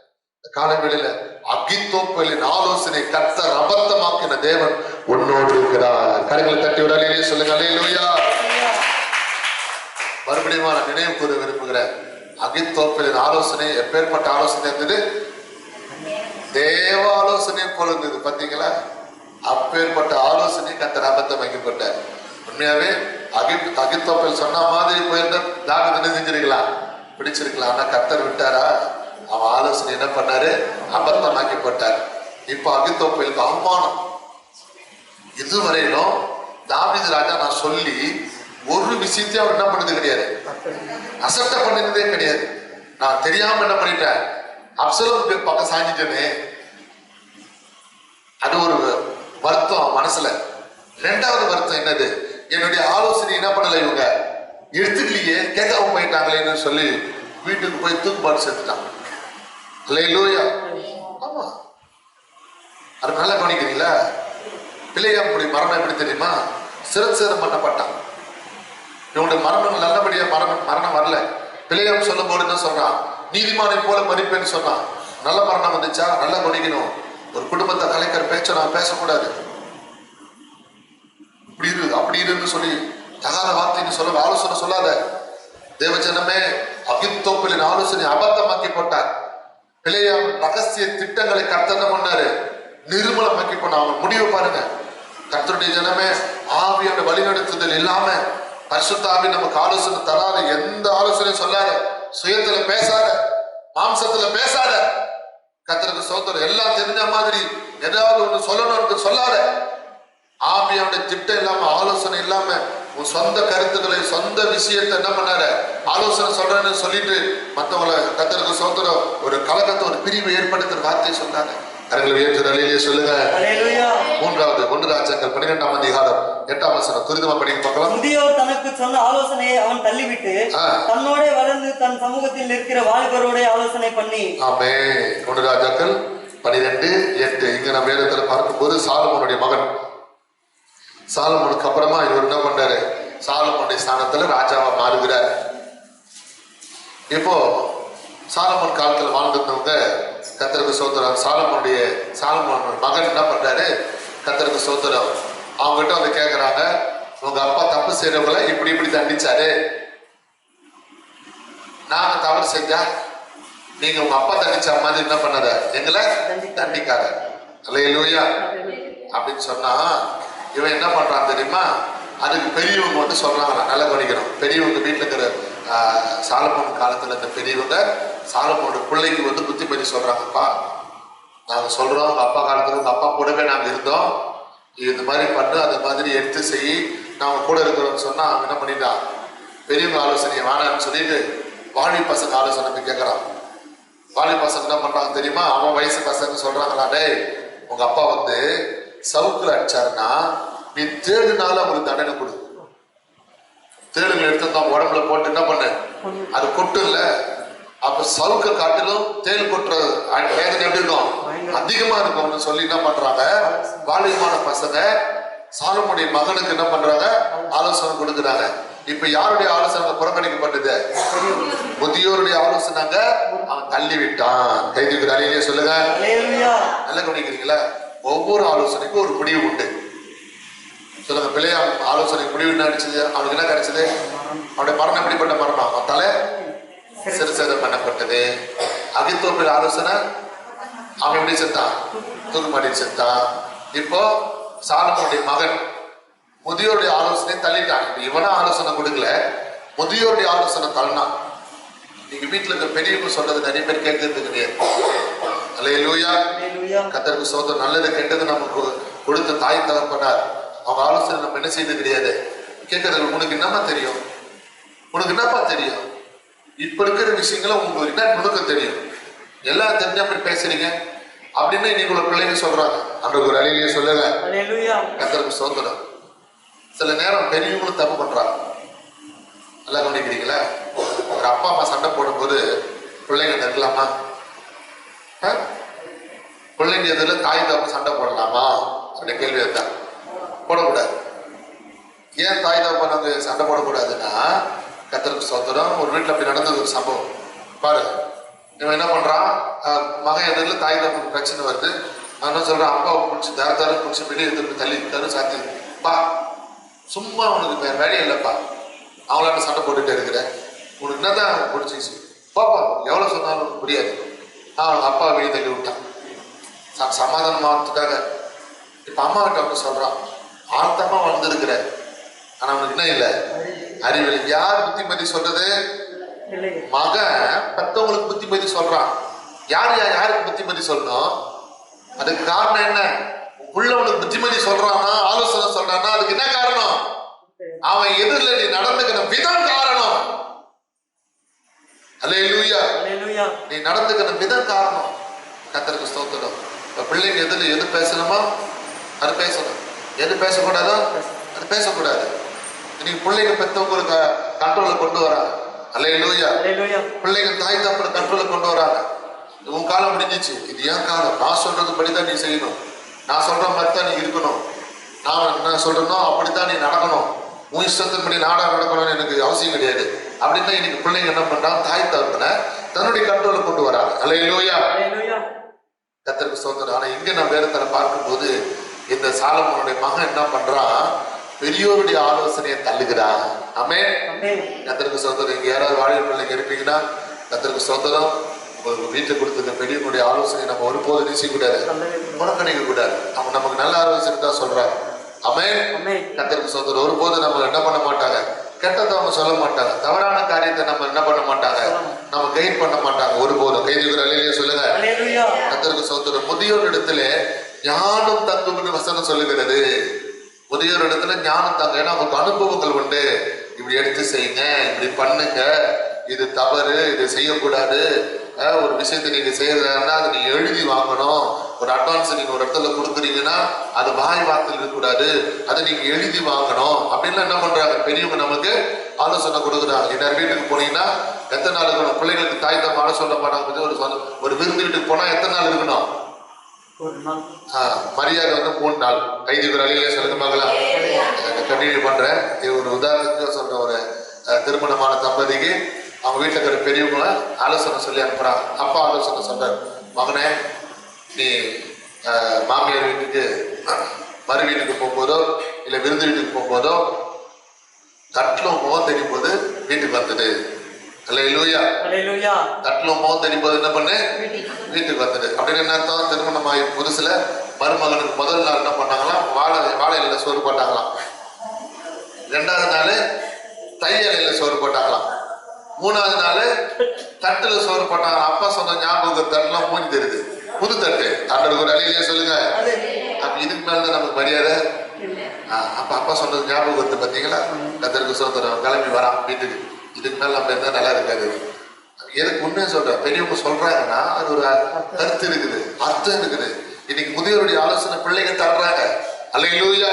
[SPEAKER 4] காலங்களில அகித்தோப்பேலின் ஆலோசனை கர்த்தர் அபத்தமாக்கின தேவன் உன்னோடு இருக்கிறார். கரங்களை தட்டி விடாலே சொல்லுங்க. அல்லேலூயா. மறுபடியும் நான் நினைவு கூற விரும்புகிறேன். அகித்தோப்பேலின் ஆலோசனை எப்பேற்பட்ட ஆலோசனை இருந்தது?
[SPEAKER 3] தேவ ஆலோசனை போல இருந்தது. பாத்தீங்களா? அப்பேற்பட்ட ஆலோசனை கர்த்தர் அபத்தம் வைக்கப்பட்டார். உண்மையாவே அகித்தோப்பேல் சொன்ன மாதிரி போயிருந்தா தாவீது செஞ்சிருக்கலாம், பிடிச்சிருக்கலாம். ஆனா கர்த்தர் விட்டாரா? அவன் ஆலோசனை என்ன பண்ணாரு? அபத்தமாக்கி போட்டார். இப்ப அகித்தோப்பேலுக்கு அவமானம். இதுவரையிலும் தாவீது ராஜா நான் சொல்லி ஒரு விஷயத்தையும் அவர் என்ன பண்ணது கிடையாது, அசட்டை பண்ணதே கிடையாது. நான் தெரியாம என்ன பண்ணிட்டேன், அப்சலோம் பக்கம் சாஞ்சிட்டேனே, அது ஒரு வருத்தம் மனசுல. ரெண்டாவது வருத்தம் என்னது, என்னுடைய ஆலோசனை என்ன பண்ணல இவங்க எடுத்துக்கலையே, கேட்காம போயிட்டாங்களேன்னு சொல்லி வீட்டுக்கு போய் தூக்குப்பாடு சேர்த்துட்டான். அல்லேலூயா. ஆமா, அது நல்லா கவனிக்கிறீங்களா? பிள்ளையாமுடைய மரணம் எப்படி தெரியுமா? சிரச்சேதம் பண்ணப்பட்டான். இவனுடைய மரணம் நல்லபடியா மரணம் வரல. பிள்ளையாம் சொல்லும் போது என்ன சொல்றான், நீதிமானை போல மதிப்பேன்னு சொன்னான். நல்ல மரணம் வந்துச்சா? நல்லா கவனிக்கணும். ஒரு குடும்பத்தை கலைக்கிற பேச்ச நான் பேசக்கூடாது. இப்படி இரு அப்படி இருன்னு சொல்லி தகாத வார்த்தைன்னு சொல்ல ஆலோசனை சொல்லாத. தேவஜனமே, அகித்தோப்பேலின் ஆலோசனை அபத்தமாக்கி போட்டார். பிள்ளையாம் ரகசிய திட்டங்களை கர்த்தர் என்ன பண்ணாரு? நிர்மூலமாக்கி போன. அவன் முடிவு பாருங்க. கர்த்தருடைய ஜனமே, ஆவியோட வழிநடத்துதல் இல்லாம பரிசுத்தாவி நமக்கு ஆலோசனை தராத, எந்த ஆலோசனையும் சொல்லாத, சுயத்துல பேசாத, மாம்சத்துல பேசாத. கர்த்தருக்கு ஸ்தோத்திரம். எல்லாம் தெரிஞ்ச மாதிரி ஏதாவது ஒண்ணு சொல்லணும் சொல்லாத. ஆவியோட திட்டம் இல்லாம, ஆலோசனை இல்லாம, உன் சொந்த கருத்துக்களை, சொந்த விஷயத்தை என்ன பண்ணாரு? ஆலோசனை சொல்றேன்னு சொல்லிட்டு மற்றவங்களை கர்த்தருக்கு ஸ்தோத்திரம் ஒரு கலகத்தை, ஒரு பிரிவு ஏற்படுத்துற வார்த்தை சொன்னாங்க. கரங்களை உயர்த்தி அல்லேலூயா சொல்லுங்க. மூன்றாவது 1 ராஜாக்கள் 12ஆம் அதிகாரம் 8ஆம் வசனம் துரிதமா படிக்க பார்க்கலாம்.
[SPEAKER 5] முதியோர் தனக்கு சொன்ன ஆலோசனையை அவன் தள்ளிவிட்டு தன்னோட வளர்ந்து தன் சமூகத்தில் இருக்கிற வாலிபரோட ஆலோசனை பண்ணி.
[SPEAKER 3] ஆமென். 1 ராஜாக்கள் 12:8. இங்க நம்ம வேதத்துல பார்க்கும்போது சாலமோனுடைய மகன், சாலமோனுக்கு அப்புறமா இவர் என்ன பண்றாரு? சாலமோனுடைய ஸ்தானத்துல ராஜாவா மாறுகிறார். இப்போ சாலமோன் காலத்துல வாழ்ந்திருந்தவங்க கர்த்தருக்கு ஸ்தோத்திரம். சாலமோன் மகன் என்ன பண்றாரு? கர்த்தருக்கு ஸ்தோத்திரம். அவங்க கிட்ட வந்து கேட்கறாங்க, உங்க அப்பா தப்பு செய்யறவங்கள இப்படி இப்படி தண்டிச்சாரு, நாங்க தவறு செஞ்சா நீங்க உங்க அப்பா தண்டிச்ச மாதிரி என்ன பண்ணாத, எங்களை தண்டிக்காத. அல்லேலூயா அப்படின்னு சொன்னா இவன் என்ன பண்றான் தெரியுமா? அதுக்கு பெரியவங்க வந்து சொல்றாங்களா, நல்லா கவனிக்கணும். பெரியவங்க வீட்டுல இருக்கிற சாலமோன் காலத்துல இந்த பெரியவங்க சாலமோனோட பிள்ளைக்கு வந்து புத்திமதி சொல்றாங்கப்பா, நாங்க சொல்றோம் உங்க அப்பா காலத்துல உங்க அப்பா கூடவே நாங்க இருந்தோம், இது மாதிரி பண்ணு, அது மாதிரி எடுத்து செய், நாங்க கூட இருக்கிறோம்னு சொன்னா அவங்க என்ன பண்ணிட்டான், பெரியவங்க ஆலோசனையை வேணான்னு சொல்லிட்டு வாலி பசங்க ஆலோசனை கேட்கறான். வாலி பசங்க என்ன பண்றாங்க தெரியுமா? அவன் வயசு பசங்க சொல்றாங்களா, டேய் உங்க அப்பா வந்து சவுக்குல அடிச்சாருன்னா நீ 7 நாள் அவங்களுக்கு தண்டனை கொடு. தேளுங்களை எடுத்து உடம்புல போட்டு என்ன பண்ண, அது கொட்டு இல்ல, அப்ப சவுக்க காட்டிலும் தேள் கொட்டுற வேதனை எப்படி இருக்கும்? அதிகமா இருக்கும்னு சொல்லி என்ன பண்றாங்க, வாலிபமான பசங்க சாலமோனுடைய மகனுக்கு என்ன பண்றாங்க? ஆலோசனை கொடுக்குறாங்க. இப்ப யாருடைய ஆலோசனை புறக்கணிக்கப்பட்டது? முதியோருடைய ஆலோசனைங்க அவன் தள்ளி விட்டான். கைதுக்கு அலையிலே சொல்லுங்க. நல்லா கவனிக்கிறீங்களா? ஒவ்வொரு ஆலோசனைக்கும் ஒரு முடிவு உண்டு. சொல்லுங்க. பிள்ளையா ஆலோசனை முடிவு என்ன கிடைச்சது? அவனுக்கு என்ன கிடைச்சது? அவனுடைய மரணம் எப்படிப்பட்ட மரணம்? அவன் தலை சிறுசேதம் பண்ணப்பட்டது. அகித்தோப்பேல் ஆலோசனை அவன் எப்படி செத்தான்? தூக்குமாடி செத்தான். இப்போ சாலமோனுடைய மகன் முதியோருடைய ஆலோசனை தள்ளிட்டான். இவனா ஆலோசனை கொடுக்கல, முதியோருடைய ஆலோசனை தள்ளினான். நீங்க வீட்டுல இருக்க பெரியவங்க சொல்றது நிறைய பேர் கேட்கறது கிடையாது. அல்லேலூயா. கர்த்தருக்கு ஸ்தோத்திரம். நல்லது கெட்டது நமக்கு கொடுத்த தாய் தகப்பனார் அவங்க ஆலோசனை நம்ம என்ன செய்யறது கிடையாது, கேட்கறது. உனக்கு என்னப்பா தெரியும், உனக்கு என்னப்பா தெரியும், இப்ப இருக்கிற விஷயங்களை உங்களுக்கு என்ன நுணுக்க தெரியும், எல்லாம் தெரிஞ்ச மாதிரி பேசுறீங்க அப்படின்னு இன்னைக்கு உள்ள பிள்ளைங்க சொல்றாங்க. அந்த ஒரு அலையிலேயே சொல்லுங்க. கர்த்தருக்கு ஸ்தோத்திரம். சில நேரம் பெரியவங்களும் தப்பு பண்றாங்க. நல்லா கவனிக்கிறீங்களா? ஒரு அப்பா அம்மா சண்டை போடும்போது பிள்ளைங்க தரலாமா? பிள்ளைங்க எதுல தாய் தப்பு சண்டை போடலாமா அப்படின்ற கேள்வி தான். போடக்கூடாது. ஏன் தாய் தப்பு நாங்க சண்டை போடக்கூடாதுன்னா, கர்த்தருக்கு ஸ்தோத்திரம். ஒரு வீட்டுல அப்படி நடந்தது ஒரு சம்பவம் பாரு. இவன் என்ன பண்றான், மகன் எதிரில் தாய் தப்பு பிரச்சனை வருது. அவன் சொல்றான், அப்பாவை பிடிச்சி தாரத்தாரும் பிடிச்சி வெளியே எடுத்து தள்ளி தரும் சாத்தி பா, சும்மா உனக்கு வேற வேலையே இல்லைப்பா, அவங்களாட்ட சண்டை போட்டுட்டே இருக்கிற, உனக்கு என்னதான் பிடிச்சிச்சு பாப்பா, எவ்வளவு சொன்னாலும் புரியாது. அவன் அப்பா வெளியே தள்ளி விட்டான். சமாதானமாகறதுக்காக. இப்ப அம்மா கிட்ட வந்து சொல்றான், ஆழ்த்தமா வளர்ந்துருக்கிற, ஆனா அவனுக்கு என்ன இல்லை, அறிவில்லை. யார் புத்திமதி சொல்றது? மகன் பெத்தவங்களுக்கு புத்திமதி சொல்றான். யாருக்கு புத்திமதி சொல்லணும்? அதுக்கு காரணம் என்ன? உள்ளவனுக்கு புத்திமதி சொல்றானா, ஆலோசனை சொல்றானா, அதுக்கு என்ன காரணம்? அவன் எதிரில் நீ நடந்துக்கிற விதம் காரணம். அல்லேலூயா. நீ நடந்துக்கிற விதம் காரணம். கர்த்தருக்கு ஸ்தோத்திரம். பிள்ளைங்க எது பேசணுமோ அது பேசணும், எது பேசக்கூடாதோ அது பேசக்கூடாது. இன்னைக்கு பிள்ளைங்க பெற்றவங்களுக்கு கண்ட்ரோல கொண்டு வராங்க. அல்லேலூயா. பிள்ளைங்க தாய் தப்பட கண்ட்ரோல கொண்டு வராங்க. உன் காலம் முடிஞ்சிச்சு, இது ஏன் காலம், நான் சொல்றது படிதான் நீ செய்யணும், நான் சொல்ற மாதிரி தான் நீ இருக்கணும், நான் என்ன சொல்றேனோ அப்படித்தான் நீ நடக்கணும், உன் இஷ்டத்தின்படி நாடா நடக்கணும்னு எனக்கு அவசியம் கிடையாது அப்படின்னு தான் இன்னைக்கு பிள்ளைங்க என்ன பண்றாங்க, தாய் தகப்பனை தன்னுடைய கண்ட்ரோல கொண்டு வராங்க. அல்லேலூயா. கர்த்தருக்கு ஸ்தோத்திரம். ஆனா இங்க நான் வேதத்துல பார்க்கும்போது இந்த சாலமோனுடைய மகன் என்ன பண்றான், பெரியோருடைய ஆலோசனையை தள்ளுகிறான். ஆமென். கர்த்தருக்கு ஸ்தோத்திரம். இங்க யாராவது வாலிப பிள்ளைங்க இருப்பீங்கன்னா கர்த்தருக்கு ஸ்தோத்திரம். உங்களுக்கு வீட்டுக்கு கொடுத்துருக்க பெரியவனுடைய ஆலோசனை நம்ம ஒருபோது நிச்சயக்கூடாது, புறக்கணிக்க கூடாது. அவங்க நமக்கு நல்ல ஆலோசனை தான் சொல்றாங்க. ஆமென். கர்த்தருக்கு ஸ்தோத்திரம். ஒருபோது நம்ம என்ன பண்ண மாட்டாங்க, கெட்டதை அவங்க சொல்ல மாட்டாங்க, தவறான காரியத்தை நம்ம என்ன பண்ண மாட்டாங்க, நம்ம கைட் பண்ண மாட்டாங்க ஒருபோதும். கைதுகிற அலையிலேயே சொல்லுங்க. கர்த்தருக்கு ஸ்தோத்திரம். முதியோர் இடத்துல ஞானம் தங்கும்னு வசனம் சொல்லுகிறது. முதியோர் இடத்துல ஞானம் தங்க, ஏன்னா அவங்களுக்கு அனுபவங்கள் உண்டு. இப்படி எடுத்து செய்யுங்க, இப்படி பண்ணுங்க, இது தவறு, இது செய்யக்கூடாது. ஒரு விஷயத்தை நீங்க செய்யறதுனா அதை நீங்க எழுதி வாங்கணும். ஒரு அட்வான்ஸ் நீங்க ஒரு இடத்துல கொடுக்குறீங்கன்னா அது வாய் வார்த்தையில் இருக்கக்கூடாது, அதை நீங்க எழுதி வாங்கணும் அப்படின்லாம் என்ன பண்றாங்க, பெரியவங்க நமக்கு ஆலோசனை கொடுக்குறாங்க. எல்லாரும் வீட்டுக்கு போனீங்கன்னா எத்தனை நாள் இருக்கணும், பிள்ளைங்களுக்கு தாய் தான் பாட சொல்ல மாட்டாங்க. ஒரு விருந்து வீட்டுக்கு போனா எத்தனை நாள் இருக்கணும், மரியாதை வந்து 3 நாள். கைதுகிற அலையிலே சொல்லுங்க மகளா, கண்டினியூ பண்றேன். இது ஒரு உதாரணத்துக்கு சொல்ற, ஒரு திருமணமான தம்பதிக்கு அவங்க வீட்டில் இருக்கிற பெரியவங்க ஆலோசனை சொல்லி அனுப்புறாங்க. அப்பா ஆலோசனை சொல்றாரு, மகனே நீ மாமியார் வீட்டுக்கு மறு வீட்டுக்கு போகும்போதோ இல்லை விருந்து வீட்டுக்கு போகும்போதோ தட்டிலும் முகம் தெரியும் போது வீட்டுக்கு வந்தது. அல்லேலூயா. தட்டிலும் முகம் தெரியும் போது என்ன பண்ணு, வீட்டுக்கு வந்தது. அப்படின்னு என்ன அர்த்தம், திருமணமாகி புதுசுல மருமகனுக்கு முதல் நாள் என்ன பண்ணாங்களாம், வாழை சோறு போட்டாங்களாம். 2வது நாள் தை இலையில சோறு போட்டாங்களாம். 3வது நாள் தட்டுல சோறு போட்டாங்க. அப்பா சொன்ன ஞாபகம் தட்டுலாம் மூஞ்சி தெரியுது, புது தட்டு. அன்றைக்கு ஒரு அலையிலேயே சொல்லுங்க. அப்ப இதுக்கு மேலதான் நமக்கு மரியாதை. அப்ப அப்பா சொன்னது ஞாபகம் வருது பார்த்தீங்களா. கர்த்தருக்கு ஸ்தோத்திரம். கிளம்பி வரான் வீட்டுக்கு. இதுக்கு மேல நம்ம இருந்தா நல்லா இருக்காது. எதுக்கு உண்மையை சொல்றேன், பெரியவங்க சொல்றாங்கன்னா அது ஒரு கருத்து இருக்குது, அர்த்தம் இருக்குது. இன்னைக்கு முதியோருடைய ஆலோசனை பிள்ளைங்க தர்றாங்க. அல்லேலூயா.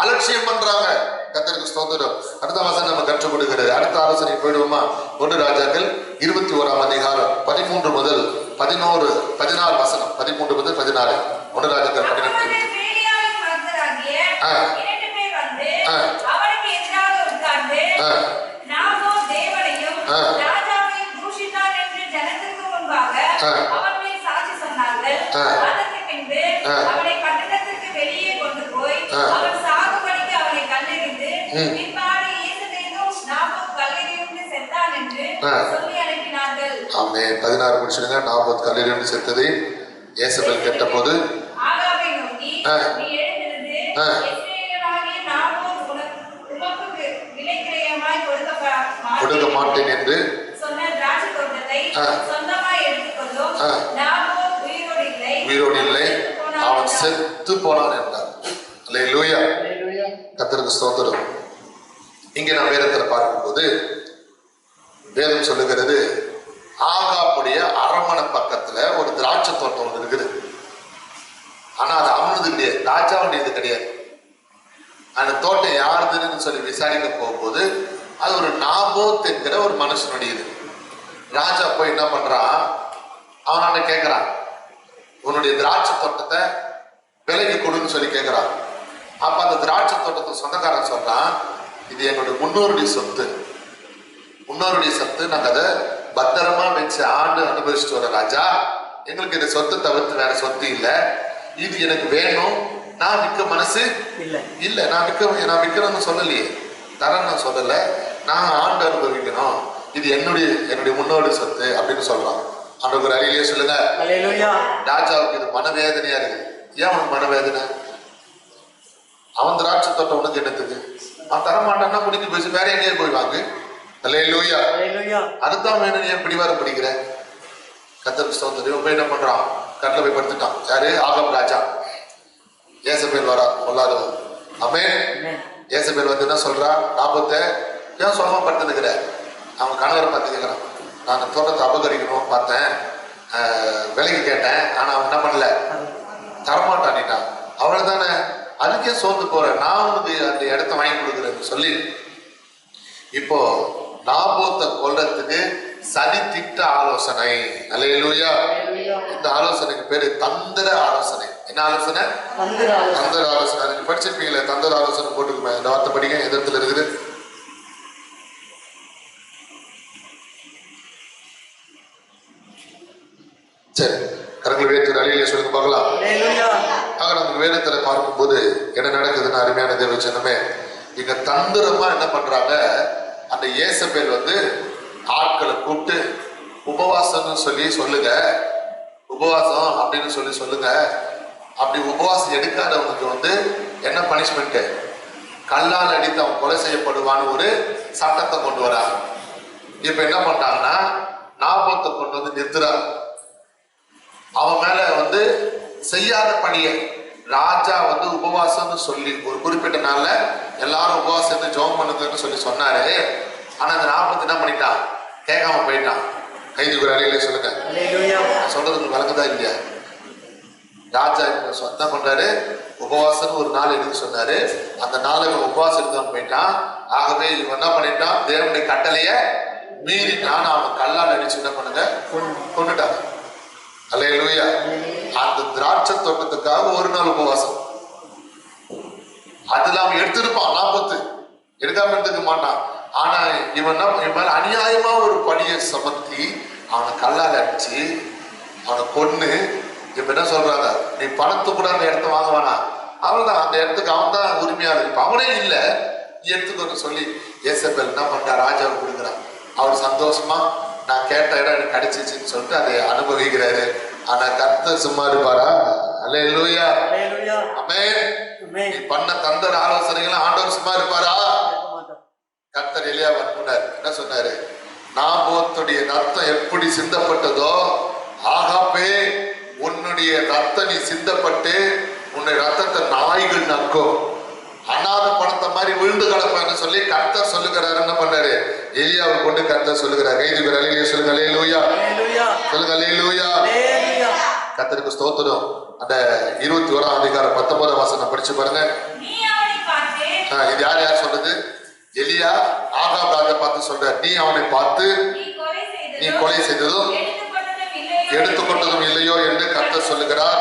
[SPEAKER 3] அலட்சியம் பண்றாங்க. கர்த்தருக்கு ஸ்தோத்திரம். அடுத்த வசனம் நம்ம கற்றுக் கொடுக்கிறது. அடுத்த ஆலோசனை போயிடுவோமா? 1 ராஜாக்கள் 21ஆம் அதிகாரம் 13 முதல் 14 வசனம். 13 முதல் 14. 1 ராஜாக்கள் 13. ஆமென். 16 முடிச்சிடுங்க. நாபோத் கல்லெறிந்து செத்ததை ஏசபேல் கேட்டபோது கொடுக்க மாட்டேன் என்று உயிரோடு இல்லை, அவன் செத்து போனான் என்றார். அல்லேலூயா. கர்த்தருக்கு ஸ்தோத்திரம். இங்க நான் வேதத்துல பார்க்கும்போது வேதம் சொல்லுகிறது, ஆகாப்புடைய அரண்மனை பக்கத்துல ஒரு திராட்சை தோட்டம் ஒன்று இருக்குது. ஆனா அது அவனது இல்லையே, ராஜாவுடையது கிடையாது. அந்த தோட்டம் யாருதுன்னு சொல்லி விசாரிக்க போகும்போது அது ஒரு நாபோத் என்கிற ஒரு மனுஷனுடையது. ராஜா போய் என்ன பண்றான், அவனாண்ட கேட்கிறான், உன்னுடைய திராட்சை தோட்டத்தை விலைக்கு கொடுன்னு சொல்லி கேட்கிறான். அப்ப அந்த திராட்சை தோட்டத்தை சொந்தக்காரன் சொல்றான், இது எங்களுடைய முன்னோருடைய சொத்து, முன்னோருடைய சொத்து, நாங்க அதை பத்திரமா வச்சு ஆண்டு அனுபவிச்சுட்டு வர ராஜா, எங்களுக்கு இந்த சொத்தை தவிர்த்து வேற சொத்து இல்லை, இது எனக்கு வேணும், நான் விற்க மனசு இல்ல, நான் விற்கிறேன்னு சொல்லலையே, தரேன்னு நான் சொல்லல, நான் ஆண்டு அனுபவிக்கணும், இது என்னுடைய முன்னோருடைய சொத்து அப்படின்னு சொல்றான். அவனுக்கு ஒரு அறிவிலே சொல்லுங்க.
[SPEAKER 5] அல்லேலூயா.
[SPEAKER 3] ராஜாவுக்கு இது மனவேதனையா இருக்குது. ஏன் அவனுக்கு மனவேதனை? அவன் திராட்சை தோட்டம் உனக்கு என்னத்துக்கு? அவன் தரமாட்டான்னா முடிஞ்சு போயிச்சு, வேற எங்கேயே போய் வாங்கு. அல்லேலூயா.
[SPEAKER 5] அல்லேலூயா.
[SPEAKER 3] அதுதான் வேணும். ஏன் பிடிவாரம் பிடிக்கிற? கர்த்தருக்கு ஸ்தோத்திரம். போய் என்ன பண்றான்? கட்டில போய் படுத்துட்டான். யாரு? ஆகாப் ராஜா. ஏசபேல் வரா, கொள்ளாதவன். ஆமென். ஏசபேல் வந்து என்ன சொல்றா? நாபத்தை ஏன் சுகமா படுத்துக்கிற? அவன் கணவரை பார்த்து கேட்கிறான். நான் தோட்டத்தை அபகரிக்கணும் பார்த்தேன், விலைக்கு கேட்டேன், ஆனா அவன் என்ன பண்ணல, தரமாட்டான்ட்டான். அவள் தானே, அதுக்கே சோர்ந்து போற, நான் உனக்கு அந்த இடத்த வாங்கி கொடுக்குறேன்னு சொல்லி இப்போ நாபோத்தை கொல்றதுக்கு சதி திட்ட ஆலோசனை. அல்லேலூயா. இந்த ஆலோசனைக்கு பேரு தந்திர ஆலோசனை. என்ன ஆலோசனை? தந்திர ஆலோசனை. நீங்க படிச்சிருப்பீங்களே, தந்திர ஆலோசனை போட்டுக்குமே. இந்த வார்த்தை படிக்க எந்த இடத்துல இருக்குது? சரி, கரங்களை வேற்று அழியிலே சொல்லுங்க பார்க்கலாம். ஆக நமக்கு வேதத்துல பார்க்கும்போது என்ன நடக்குதுன்னு அருமையான தேவ ஜனமே, இங்க தந்திரமா என்ன பண்றாங்க, அந்த ஏசபேல் வந்து ஆட்களை கூப்பிட்டு உபவாசம்னு சொல்லி சொல்லுங்க, உபவாசம் அப்படின்னு சொல்லி சொல்லுங்க. அப்படி உபவாசம் எடுக்காதவனுக்கு வந்து என்ன பனிஷ்மெண்ட்? கல்லால் அடித்து அவன் கொலை செய்யப்படுவான்னு ஒரு சட்டத்தை கொண்டு வராங்க. இப்ப என்ன பண்றாங்கன்னா, நாபோத்தை கொண்டு வந்து நிறுத்துறாங்க. அவன் மேல வந்து செய்யாத பணியை ராஜா வந்து உபவாசம்னு சொல்லி ஒரு குறிப்பிட்ட நாள்ல எல்லாரும் உபவாசத்தை ஜெபம் பண்ணுதுன்னு சொல்லி சொன்னாரு. ஆனா அந்த நாபத்து என்ன பண்ணிட்டான்? கேட்காம போயிட்டான். கைதுக்கு ஒரு அறையிலே சொல்லுங்க. சொல்றதுக்கு வழங்குதா இல்லையா? ராஜா என்ன பண்றாரு? உபவாசம் ஒரு நாள் எடுத்து சொன்னாரு. அந்த நாளை உபவாசம் எடுத்து போயிட்டான். ஆகவே இவன் என்ன பண்ணிட்டான்? தேவனுடைய கட்டளைய மீறிட்டான். அவன் கல்லால் அடிச்சு என்ன பண்ணுங்க, கொண்டுட்டாங்க. அல்லேலூயா. அந்த திராட்சை தோட்டத்துக்காக ஒரு நாள் உபவாசம். அதுல அவன் எடுத்திருப்பான், நாற்பத்து எடுக்காம எடுத்துக்க மாட்டான். ஆனா இவன் மேல அநியாயமா ஒரு பணியை சமர்த்தி அவனை கல்லால் அடிச்சு அவனை கொன்னு, இப்ப என்ன சொல்றாங்க, நீ பணத்தை கூட அந்த இடத்த வாங்குவானா? அவன்தான் அந்த இடத்துக்கு அவன் தான் உரிமையாளர். இப்ப அவனே இல்லை, எடுத்துக்கொண்டு சொல்லி ஏசபேல் என்ன பண்றா? ராஜாவை கொடுக்குறான். அவர் சந்தோஷமா நான் கேட்ட இடம் எனக்கு கிடைச்சிச்சுன்னு சொல்லிட்டு அதை அனுபவிக்கிறாரு. ஆனா கர்த்தர் சும்மா இருப்பாரா? அல்லேலூயா. ஆமென். நீ பண்ண தந்திர ஆலோசனைகளை ஆண்டவர் சும்மா இருப்பாரா? கர்த்தர் எலியாவை அனுப்பினார். என்ன சொன்னாரு? நாபோத்துடைய ரத்தம் எப்படி சிந்தப்பட்டதோ, ஆகாப்பே உன்னுடைய ரத்தம் நீ சிந்தப்பட்டு உன்னுடைய ரத்தத்தை நாய்கள் நக்கும், அனாத பணத்தை மாதிரி விழுந்து கிடப்பான்னு சொல்லி கர்த்தர் சொல்லுகிறாரு. என்ன பண்ணாரு? எலியாவை கொண்டு கர்த்தர் சொல்லுகிறார். கைது அலையிலே சொல்லுங்க அல்லேலூயா. சொல்லுங்க அல்லேலூயா. கர்த்தருக்கு ஸ்தோத்திரம். அந்த 21ஆம் அதிகாரம் 19ஆம் வசனம் படிச்சு பாருங்க. இது யார் யார் சொல்றது? எலியா ஆகாப் ராஜா பார்த்து சொல்றார். நீ அவனை பார்த்து நீ கொலை செய்ததும் எடுத்துக்கொண்டதும் இல்லையோ என்று கர்த்தர் சொல்லுகிறார்.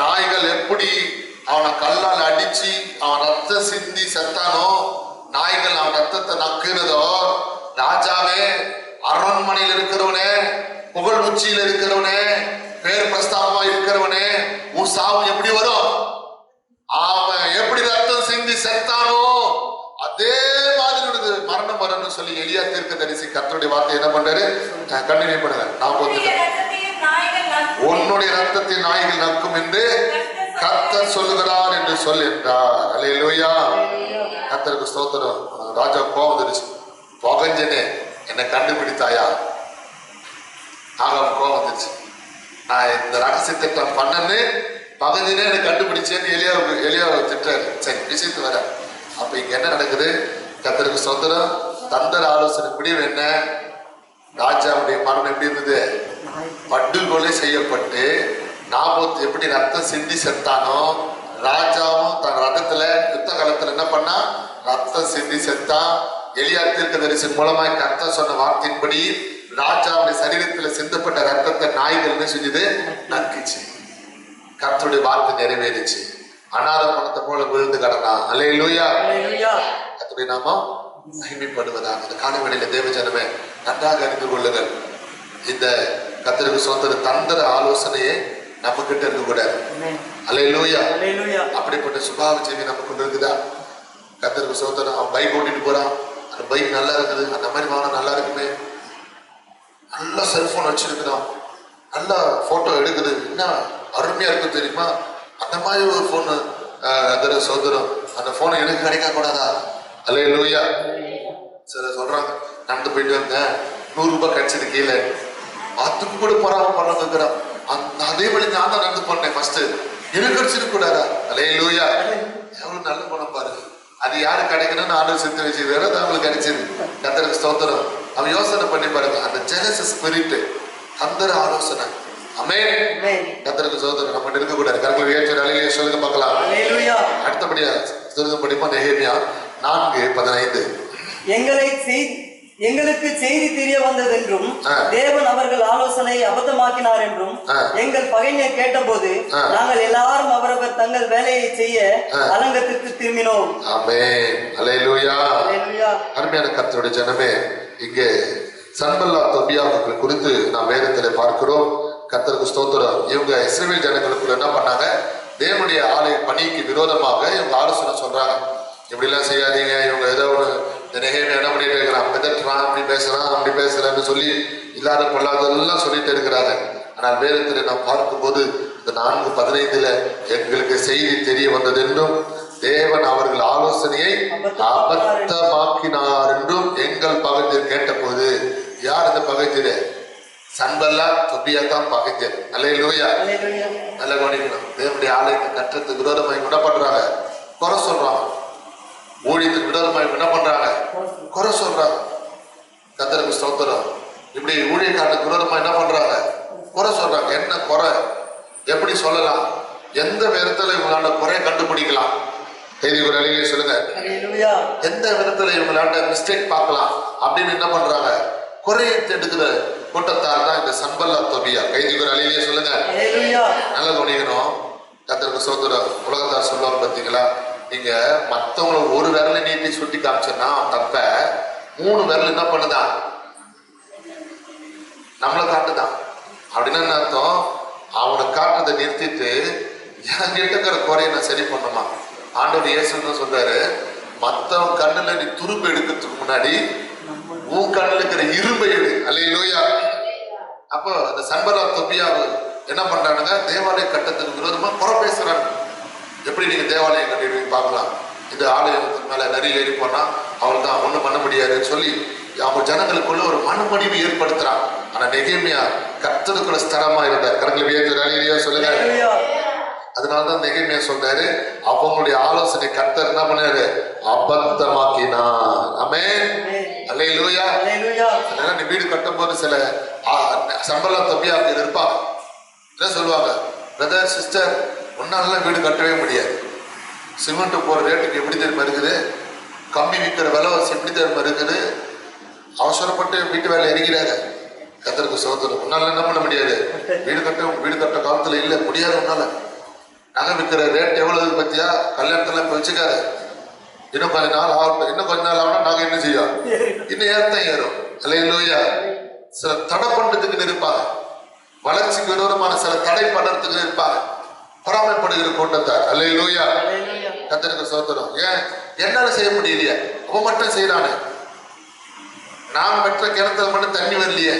[SPEAKER 3] நாய்கள் எப்படி அவனை கல்லால் அடிச்சு அவன் ரத்தம் சிந்தி செத்தானோ, நாய்கள் அவன் ரத்தத்தை நக்குனதோ, ராஜாவே அரண்மனையில் இருக்கிறவனே, புகழ் உச்சியில் இருக்கிறவனே, பேர் பிரஸ்தாபமா இருக்கிறவனே, உன் சாவு எப்படி வரும்? அவன் எப்படி ரத்தம் சிந்தி செத்தானோ அதே மாதிரி உனக்கு மரணம் வரும்னு சொல்லி எலியா தீர்க்கதரிசி கர்த்தருடைய வார்த்தை என்ன பண்றாரு? கண்டினியூ பண்ணுங்க. உன்னுடைய ரத்தத்தை நாய்கள் நக்கும் என்று கர்த்தர் சொல்லுகிறார் என்று சொல் என்றார். அல்லேலூயா. கர்த்தருக்கு ஸ்தோத்திரம். ராஜா கோபம் வந்துருச்சு. புகஞ்சனே என்னை கண்டுபிடித்தாயா? ஆகாம் கோபம் வந்துருச்சு. நான் இந்த ரகசிய திட்டம் பண்ணன்னு பகஞ்சனே என்னை கண்டுபிடிச்சேன்னு எலியாவை திட்டாரு. சரி, விஷயத்து வர. அப்ப இங்க என்ன நடக்குது? கர்த்தருக்கு ஸ்தோத்திரம். தந்திர ஆலோசனை முடிவு என்ன? ராஜாவுடைய மரணம் எப்படி இருந்தது? படுகொலை செய்யப்பட்டு நாபோத் எப்படி ரத்தம் சிந்தி செத்தானோ, ராஜாவும் தன் ரத்தத்துல யுத்த காலத்துல என்ன பண்ணா? ரத்தம் சிந்தி செத்தான். எலியா தீர்க்கதரிசி மூலமாய் கர்த்தர் சொன்ன வார்த்தையின்படி ராஜாவுடைய சரீரத்துல சிந்தப்பட்ட ரத்தத்தை நாய்கள் என்ன செஞ்சது? நக்குச்சு. கர்த்தருடைய வார்த்தை நிறைவேறிச்சு. அனாத பணத்தை போல விழுந்து கடனா. அல்லேலூயா. கர்த்தருடைய நாமம் மகிமைப்படுவதாக. இந்த காலவெளியில தேவ ஜனமே நன்றாக அறிந்து கொள்ளுங்கள். இந்த கர்த்தருக்கு சொந்த தந்திர ஆலோசனையை நம்ம கிட்ட இருக்க கூடாது. அல்லேலூயா. அப்படிப்பட்ட சுபாவ ஜீவி நமக்கு இருக்குதா? கர்த்தருக்கு சோதனை. அவன் பைக் ஓட்டிட்டு போறான், அந்த பைக் நல்லா இருக்குது, அந்த மாதிரி வாங்க நல்லா இருக்குமே, நல்ல செல்போன் வச்சிருக்கிறோம், நல்ல போட்டோ எடுக்குது, என்ன அருமையா இருக்கு தெரியுமா? அந்த மாதிரி ஒரு போனு சோதரம், அந்த போனை எனக்கு கிடைக்க கூடாதா? அல்லேலூயா. சில சொல்றாங்க, நடந்து போயிட்டு வந்தேன், 100 ரூபாய் கிடைச்சது கீழே, அதுக்கு கூட பராமரிக்கிறான். அதே வழி நான் தான் நடந்து பண்ணேன், ஃபர்ஸ்ட் எனக்கு கிடைச்சிருக்க கூடாதா? அல்லேலூயா. எவ்வளவு நல்ல குணம் பாருங்க. அது யாரு கிடைக்கணும்னு ஆண்டு சித்து வச்சுக்கிறாரோ அது அவங்களுக்கு கிடைச்சது. கர்த்தருக்கு ஸ்தோத்திரம். அவன் யோசனை பண்ணி பாருங்க, அந்த ஜெலஸ் ஸ்பிரிட், கர்த்தர் ஆலோசனை. ஆமென். கர்த்தருக்கு ஸ்தோத்திரம். நம்ம இருக்க கூடாது. கர்த்தர் ஏற்ற அலையிலே சொல்லுங்க பார்க்கலாம்.
[SPEAKER 5] அல்லேலூயா.
[SPEAKER 3] அடுத்தபடியா சொல்லுங்க படிப்போம். நெகேமியா 4:15.
[SPEAKER 5] எங்களுக்கு செய்தி தெரிய வந்ததென்றும் தேவன் அவர்கள் ஆலோசனை அபத்தமாக்கினார் என்றும் எங்கள் பகைஞர் கேட்டபோது நாங்கள் எல்லாரும் அவரவர் தங்கள் வேலையை செய்ய அலங்கத்துக்கு திரும்பினோம்.
[SPEAKER 3] ஆமென். அல்லேலூயா. அருமையான கர்த்தருடைய ஜனமே, இங்கே சன்பல்லாத் தொபியாக்கள் குறித்து நாம் வேதத்திலே பார்க்கிறோம். கர்த்தருக்கு ஸ்தோத்திரம். இவங்க இஸ்ரவேல் ஜனங்களுக்குள்ள என்ன பண்ணாங்க? தேவனுடைய ஆலய பணிக்கு விரோதமாக இவங்க ஆலோசனை சொல்றாங்க. இப்படி எல்லாம் செய்யாதீங்க, இவங்க ஏதோ ஒரு நெகேமியா என்ன பண்ணிட்டு இருக்கிறான், பெதற்றான், அப்படி பேசுறான், அப்படி பேசுறான்னு சொல்லி இல்லாத பொல்லாதெல்லாம் சொல்லிட்டு இருக்கிறாங்க. ஆனால் வேதத்தில் நாம் பார்க்கும்போது இந்த 4:15 எங்களுக்கு செய்தி தெரிய வந்தது என்றும் தேவன் அவர்கள் ஆலோசனையை அபத்தமாக்கினார் என்றும் எங்கள் பகைஞர் கேட்டபோது, யார் இந்த பகைஞர்? சன்பல்லாத் தொபியா தான் பகைஞர். அல்லேலூயா. நல்ல கவனிக்கணும். தேவனுடைய ஆலயத்தை கட்டுறதுக்கு விரோதமாக என்ன பண்றாங்க? குறை சொல்றாங்க. ஊழியத்துக்கு விரோதமாக என்ன பண்றாங்க? குறை சொல்றாங்க. கர்த்தருக்கு ஸ்தோத்திரம். இப்படி ஊழியக்காரனுக்கு விரோதமாக என்ன பண்றாங்க? குறை சொல்றாங்க. என்ன குறை? எப்படி சொல்லலாம்? எந்த விதத்துல இவங்களாண்ட குறைய கண்டுபிடிக்கலாம்? ஒரு அழிவே சொல்லுங்க. எந்த விதத்துல இவங்களாண்ட மிஸ்டேக் பார்க்கலாம் அப்படின்னு என்ன பண்றாங்க? குறையை எடுக்கிற கூட்டத்தார் தான் இந்த சன்பல்லாத் தொபியா. ஒரு அழிவே சொல்லுங்க. நல்லா கவனிக்கணும். கர்த்தருக்கு ஸ்தோத்திரம். உலகத்தார் சொல்லுவாங்க பார்த்தீங்களா, நீங்க மத்தவங்களை ஒரு விரலை நீட்டி சுட்டி காமிச்சோன்னா தப்ப 3 விரல் என்ன பண்ணுதான்? நம்மளை காட்டுதான். அப்படின்னு என்ன அர்த்தம்? அவனை காட்டுறதை நிறுத்திட்டு என் கிட்ட இருக்கிற குறையை நான் சரி பண்ணுமா? ஆண்டவர் இயேசுன்னு சொல்றாரு, மத்தவன் கண்ணுல நீ துரும்பு எடுக்கிறதுக்கு முன்னாடி உன் கண்ணுல இருக்கிற இரும்பை எடு. அல்லேலூயா. அப்போ அந்த சன்பல்லாத் தொபியா என்ன பண்றானுங்க? தேவாலய கட்டத்துக்கு விரோதமா குறை பேசுறாங்க. எப்படி நீங்க தேவாலயம் கட்டிடுவீங்க பார்க்கலாம். இந்த ஆலயத்துக்கு மேல நிறைய ஏறி போனா அவள் தான் ஒண்ணும் பண்ண முடியாதுன்னு சொல்லி அவங்க ஜனங்களுக்குள்ள ஒரு மனமடிவு ஏற்படுத்துறான். ஆனா நெகேமியா கர்த்தருக்குள்ள ஸ்தரமா இருந்தார். கரங்களை சொல்லுங்க. அதனாலதான் நெகேமியா சொல்றாரு, அவங்களுடைய ஆலோசனை கர்த்தர் என்ன பண்ணாரு? அபத்தமாக்கினார். ஆமென். அல்லேலூயா. நீ வீடு கட்டும் போது சில சன்பல்லாத் தொபியாக்கள் இருப்பாங்க. என்ன சொல்லுவாங்க? பிரதர் சிஸ்டர், ஒன்னாலாம் வீடு கட்டவே முடியாது. சிமெண்ட் போற ரேட்டுக்கு எப்படி தெரியுமா இருக்குது? கம்பி விற்கிற விலைவாசி எப்படி தெரியுமா இருக்குது? அவசரப்பட்டு வீட்டு வேலை எரிக்கிறாங்க. கர்த்தருக்கு ஸ்தோத்திரம். உன்னால என்ன பண்ண முடியாது? வீடு கட்ட காலத்துல இல்ல, முடியாது உன்னால. நகை விற்கிற ரேட் எவ்வளவு பத்தியா? கல்யாணத்துல இப்ப வச்சுக்காது, இன்னும் கொஞ்ச நாள் ஆகட்டும், இன்னும் கொஞ்ச நாள் ஆகணும், நாங்க என்ன செய்யும்? இன்னும் ஏறத்தான் ஏறும். அல்லேலூயா. சில தடை பண்றதுக்கு இருப்பாங்க, வளர்ச்சிக்கு விரோதமான சில தடை பண்றதுக்கு இருப்பாங்க, பொறாமைப்படுகிற கூட்டத்தார். அல்லேலூயா. கர்த்தருக்கு ஸ்தோத்திரம். ஏன் என்னால செய்ய முடியலையே, அவன் மட்டும் செய்யறானே. நான் வெற்ற கிணத்துல மட்டும் தண்ணி வரலையே,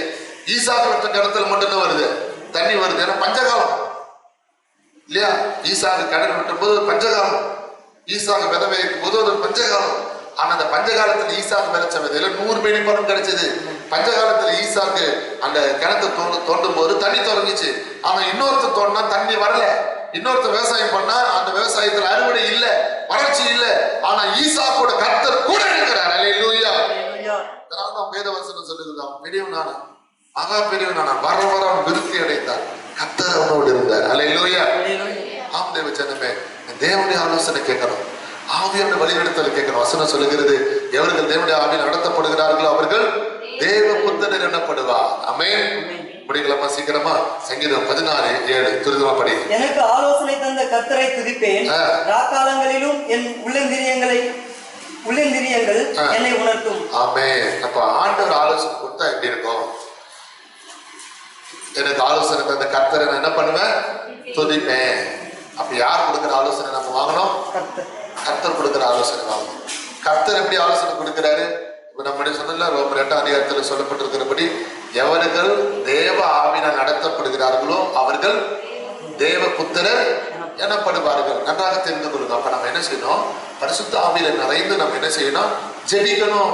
[SPEAKER 3] ஈசாக்கு வெற்ற கிணத்துல மட்டும் தான் வருது தண்ணி வருது. ஏன்னா பஞ்சகாலம் இல்லையா? ஈசாக்கு கிணறு வெட்டும் போது பஞ்சகாலம், ஈசாக்கு விதை வைக்கும் போது ஒரு பஞ்சகாலம். ஆனா அந்த பஞ்சகாலத்துல ஈசாக்கு விதைச்ச விதையில 100 மேனி பழம் கிடைச்சது. பஞ்சகாலத்துல ஈசாக்கு அந்த கிணத்தை தோண்டும் போது தண்ணி தொடங்கிச்சு. ஆனா இன்னொருத்தர் தோண்டினா தண்ணி வரல. இன்னொருத்தர் விவசாயம் பண்ணா அந்த விவசாயத்துல அறுவடை இல்ல, வறட்சி இல்ல. ஆனா ஈசாக்கோட கர்த்தர் கூட இருக்கிறார். அல்லேலூயா. அதனால்தான் வேதவசனம் சொல்லுகிறான், பெரியவனான மகா பெரியவனான வர விருத்தி அடைந்தார், கர்த்தர் அவனோடு இருந்தார். அல்லேலூயா. ஆம் தேவ ஜனமே, தேவனுடைய ஆலோசனை கேட்கணும், ஆவியோட வழிநடத்தல் கேட்கணும். வசனம் சொல்லுகிறது, எவர்கள் தேவனுடைய ஆவியில் நடத்தப்படுகிறார்களோ அவர்கள் தேவ புத்திரர் எனப்படுவார். ஆமென். படிக்கலாமா சீக்கிரமா? சங்கீதம் 16:7 துரிதமா படி.
[SPEAKER 5] எனக்கு ஆலோசனை தந்த கர்த்தரை துதிப்பேன், ராக்காலங்களிலும் என் உள்ளந்திரியங்கள் என்னை உணர்த்தும்.
[SPEAKER 3] ஆமென். அப்ப ஆண்டவர் ஆலோசனை கொடுத்தா எப்படி இருக்கும்? எனக்கு ஆலோசனை தந்த கர்த்தரை நான் என்ன பண்ணுவேன்? துதிப்பேன். அப்ப யார் கொடுக்கிற ஆலோசனை நம்ம வாங்கணும்? கர்த்தர் கொடுக்கிற ஆலோசனை வாங்கணும். கர்த்தர் எப்படி ஆலோசனை கொடுக்கிறாரு? நம்முடைய சொன்ன ரோமர் 8ஆம் அதிகாரத்தில் சொல்லப்பட்டிருக்கிறபடி எவர்கள் தேவ ஆவினால் நடத்தப்படுகிறார்களோ அவர்கள் தேவ புத்திரர் எனப்படுவார்கள். நன்றாக தெரிந்து கொள்ளுங்க. அப்ப நம்ம என்ன செய்யணும்? பரிசுத்த ஆவியில நிறைந்து நம்ம என்ன செய்யணும்? ஜெபிக்கணும்.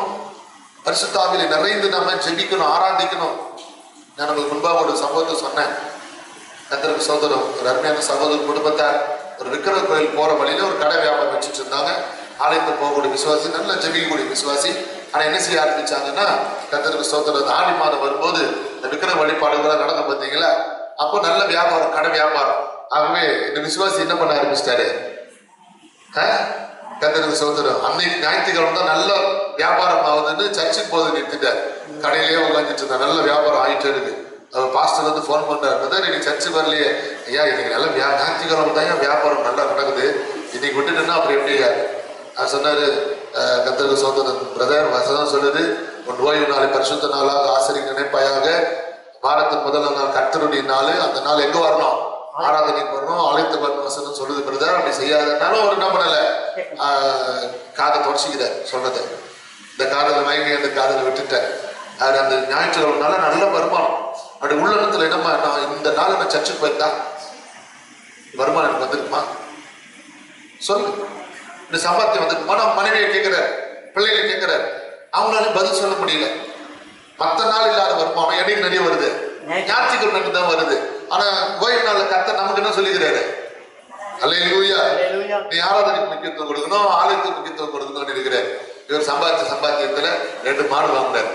[SPEAKER 3] பரிசுத்த ஆவியில நிறைந்து நம்ம ஜெபிக்கணும், ஆராதிக்கணும். நான் உங்களுக்கு முன்பாக ஒரு சம்பவத்தை சொன்னேன். கர்த்தருக்கு சகோதரம், ஒரு அருமையான சகோதரர் குடும்பத்தார் ஒரு விக்கிரக கோயில் போற வழியில ஒரு கடை வியாபாரம் வச்சுட்டு இருந்தாங்க. ஆலயத்துக்கு போகக்கூடிய விசுவாசி, நல்ல ஜெபிக்கக்கூடிய விசுவாசி. ஆனா என்ன செய்ய ஆரம்பிச்சாங்கன்னா, கர்த்தருக்கு சகோதரம் ஆடி மாதம் வரும்போது இந்த விக்கிரக வழிபாடுகளை நடக்கும் பார்த்தீங்களா, அப்போ நல்ல வியாபாரம், கடை வியாபாரம். ஆகவே இந்த விசுவாசி என்ன பண்ண ஆரம்பிச்சிட்டாரு? கர்த்தருக்கு சகோதரம் அன்னைக்கு ஞாயிற்றுக்கிழமை தான் நல்ல வியாபாரம் ஆகுதுன்னு சர்ச்சுக்கு போது நிறுத்திட்டார். கடையிலேயே உட்காந்துட்டு இருந்தா நல்ல வியாபாரம் ஆகிட்டே இருக்கு. அவர் பாஸ்டர் வந்து ஃபோன் பண்றாரு, இன்னைக்கு சர்ச்சு வரலையே. ஐயா இன்னைக்கு நல்ல ஞாயிற்றுக்கிழமை தான் வியாபாரம் நல்லா நடக்குது, இன்னைக்கு விட்டுட்டுன்னா அப்புறம் எப்படி? அவர் சொன்னாரு, கர்த்தருக்கு சகோதரன் பிரதர் வசனம் சொல்லுது, உன் ஓய்வு நாளை பரிசுத்த நாளாக ஆசிரியர் நினைப்பாயாக. வாரத்துக்கு முதல் நாள் கர்த்தருடைய நாள், அந்த நாள் எங்க வரணும்? ஆராதனைக்கு வரணும், ஆலயத்துக்கு வரணும் வசனம் சொல்லுது பிரதர். அப்படி செய்யாதனாலும் அவர் என்ன பண்ணல, காதை தொடச்சிக்கிறார் சொல்றது. இந்த காதல வாங்கி அந்த காதல விட்டுட்டார். அது அந்த ஞாயிற்றுக்கிழமைனால நல்ல வருமானம். அப்படி உள்ளத்துல என்னமா, நான் இந்த நாள் நான் சர்ச்சுக்கு போயிருந்தா வருமானம் எனக்கு வந்துருக்குமா? சொல்லு. இந்த சம்பாத்தியம் வந்துருக்குமா? நான் மனைவியை கேட்கிறார், பிள்ளைகளை கேட்கிறார், அவங்களால பதில் சொல்ல முடியல. மற்ற நாள் இல்லாத வருமானம் என்னைக்கு நிறைய வருது? ஞாயிற்றுக்கிழமை தான் வருது. ஆனா ஓய்வு நாள்ல கர்த்தர் நமக்கு என்ன சொல்லிக்கிறாரு? அல்லேலூயா. நீ ஆராதனைக்கு முக்கியத்துவம் கொடுக்கணும், ஆலயத்துக்கு முக்கியத்துவம் கொடுக்கணும்னு இருக்கிறார். இவர் சம்பாதிச்ச சம்பாத்தியத்துல 2 மாடு வாங்கினார்,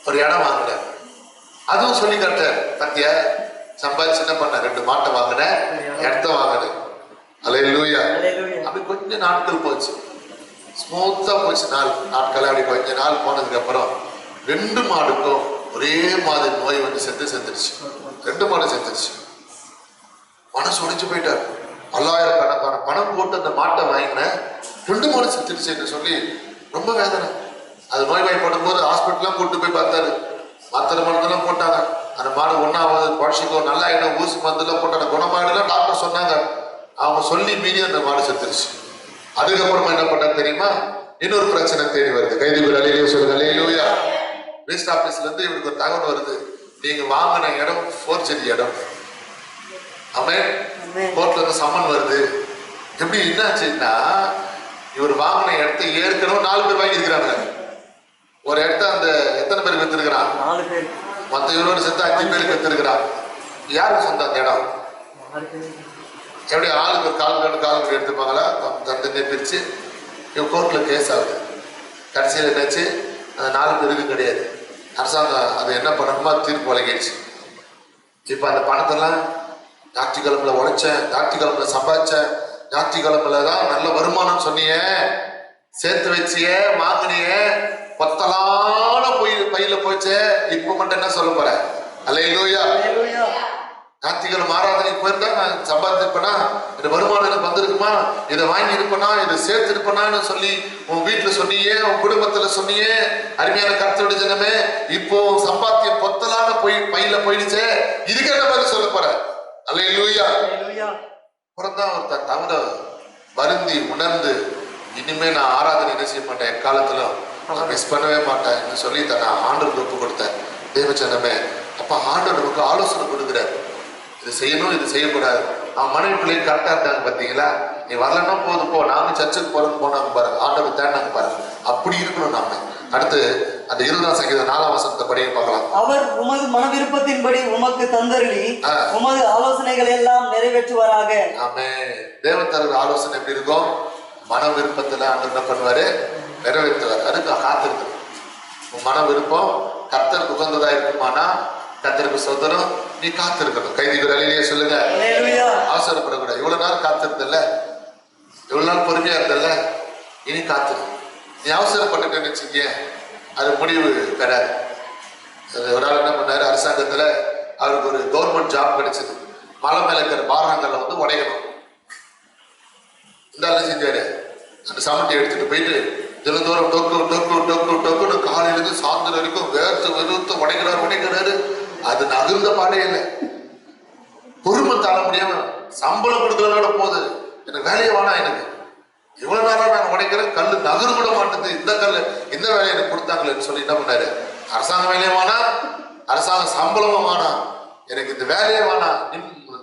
[SPEAKER 3] ஒரு இடம் வாங்கினார். அதுவும் சொல்லி காட்டார், பத்தியா சம்பாதிச்சு என்ன பண்ண, 2 மாட்டை வாங்கின, இடத்த வாங்கின. அல்லேலூயா. அப்படி கொஞ்சம் நாட்கள் போச்சு, ஸ்மூத்தா போச்சு. நாட்கள் அப்படி கொஞ்ச நாள் போனதுக்கு அப்புறம் 2 மாடுக்கும் ஒரே மாதிரி நோய் வந்து செத்துருச்சு. 2 மாடு செத்துருச்சு. மனசு உடைச்சு போயிட்டார். 1000கணக்கான பணம் போட்டு அந்த மாட்டை வாங்கின, 2 மாடு செத்துருச்சுன்னு சொல்லி ரொம்ப வேதனை. அது நோய்வாய்ப்படும் போது ஹாஸ்பிட்டல்லாம் கூட்டு போய் பார்த்தாரு. மாத்திரை மருந்தெல்லாம் போட்டாங்க. அந்த மாடு ஒன்னாவது குழச்சிக்கோ, நல்லா இடம், ஊசி மருந்தெல்லாம் போட்டாங்க. குணமாயிடலாம் டாக்டர் சொன்னாங்க. அவங்க சொல்லி மீறி அந்த மாடு செத்துருச்சு. அதுக்கப்புறமா என்ன பண்ணாங்க தெரியுமா? இன்னொரு பிரச்சனை தேடி வருது. கைதிகள் அலையிலேயே சொல்லுங்க, அல்லேலூயா. வேஸ்ட் ஆபீஸ்ல இருந்து இவருக்கு ஒரு தகவல் வருது, நீங்க வாங்கின இடம் ஃபோர்ஜரி இடம். ஆமென். கோர்ட்ல இருந்து சம்மன் வருது. எப்படி என்னாச்சுன்னா, இவர் வாங்கின இடத்தை ஏற்கனவே 4 பேர் வாங்கியிருக்கிறாங்க. ஒரு இடத்த அந்த எத்தனை பேருக்கு வித்துருக்கிறான்? 4 பேர். மற்ற இவரோடு சேர்த்து 5 பேருக்கு வித்துருக்கிறான். யாருக்கு சொந்த அந்த இடம்? எப்படி ஆளுக்கு ஒரு கால் எடுத்துப்பாங்களா? தந்தையை பிரிச்சு இவங்க கோர்ட்ல கேஸ் ஆகுது. கடைசியில் என்னாச்சு, அந்த 4 பேருக்கு கிடையாது. அரசாங்கம் அது என்ன பண்ணணுமா தீர்ப்பு வழங்கிடுச்சு. இப்ப அந்த பணத்தெல்லாம் ஞாயிற்றுக்கிழமையில உழைச்சேன், ஞாயிற்றுக்கிழமையில சம்பாதிச்சேன், ஞாயிற்றுக்கிழமையில தான் நல்ல வருமானம் சொன்னிய, சேர்த்து வச்சிய, வாங்கினிய, பொத்தலான பையில போச்சு. இப்ப மட்டும் என்ன சொல்ல போற? அல்லேலூயா. ஞாயிற்றுக்கிழமை ஆராதனைக்கு போயிருந்தா நான் சம்பாதிச்சிருப்பேனா, இந்த வருமானம் எனக்கு வந்திருக்குமா, இதை வாங்கி இருப்பேனா, இதை சேர்த்து இருப்பேனான்னு சொல்லி உன் வீட்டுல சொன்னியே, உன் குடும்பத்துல சொன்னியே. அருமையான கர்த்தருடைய ஜனமே, இப்போ சம்பாத்தியம் பொத்தலான பையில போயிடுச்சே, இதுக்கு என்ன பதில் சொல்ல போற? அல்லேலூயா. அப்புறம்தான் ஒருத்தர் தவிர வருந்தி உணர்ந்து, இனிமே நான் ஆராதனை என்ன செய்ய மாட்டேன், எக்காலத்துல நான் மிஸ் பண்ணவே மாட்டேன் சொல்லி தன்னை ஆண்டவருக்கு ஒப்பு கொடுத்தேன். தேவச்சனமே, அப்ப ஆண்டவர் நமக்கு ஆலோசனை கொடுக்குறாரு, இது செய்யணும், இது செய்யக்கூடாது. அவன் மனைவி பிள்ளைங்க கரெக்டா இருந்தாங்க பாத்தீங்களா? நீ வரலன்னா போது போ, நாங்க சர்ச்சுக்கு போறோம்னு போனாங்க பாருங்க, ஆண்டவர் தேடினாங்க பாருங்க. அப்படி இருக்கணும் நாம. அடுத்து அந்த 20ஆம் சங்கீதம் 4ஆம் வசனத்தை படிக்க பார்க்கலாம்.
[SPEAKER 5] அவர் உமது மன விருப்பத்தின்படி உமக்கு தந்தருளி உமது ஆலோசனைகள் எல்லாம் நிறைவேற்றுவாராக.
[SPEAKER 3] ஆமென். தேவன் தருகிற ஆலோசனை எப்படி இருக்கும்? மன விருப்பத்துல ஆண்டவர் என்ன பண்ணுவாரு? நிறைவேற்றுவார். அதுக்கு காத்திருக்கணும். உன் மன விருப்பம் கர்த்தருக்கு உகந்ததா இருக்குமானா, கர்த்தருக்கு சொந்தம், நீ காத்திருக்கணும். கைதிகள் அலையிலேயே சொல்லுங்க, அவசரப்படக்கூடாது. இவ்வளவு நாள் காத்திருந்தல்ல, இவ்வளவு நாள் பொறுமையா இருந்தல்ல, இனி காத்திரு. நீ அவசரப்பட்டுட்டேன்னு வச்சுக்க, அது முடிவு பெறாது. ஒரு ஆள் என்ன பண்ணாரு, அரசாங்கத்துல அவருக்கு ஒரு கவர்மெண்ட் ஜாப் கிடைச்சது. மலை மேல இருக்கிற பாறாங்கல்ல வந்து உடையணும். இந்த ஆள் செஞ்சாரு, அந்த சமட்டி எடுத்துட்டு போயிட்டு தினந்தோறும் டொக்கு டொக்கு டொக்கு டொக்குன்னு காலையிலிருந்து சாயந்தரம் வரைக்கும் வெறுத்து உடைக்கிறாரு. அது நகர்ந்த பாடே இல்லை. பொறுமை தாழ முடியாம, சம்பளம் கொடுக்கறதோட போகுது, எனக்கு வேலையை வேணா, எனக்கு இவ்வளவு நேரம் நான் உடைக்கிறேன், கல்லு நகரு கூட மாட்டேது, இந்த கல்லு இந்த வேலையை எனக்கு கொடுத்தாங்களேன்னு சொல்லி என்ன பண்ணாரு, அரசாங்க வேலையும் வேணாம், அரசாங்க சம்பளமும் வேணாம், எனக்கு இந்த வேலையே வேணாம்,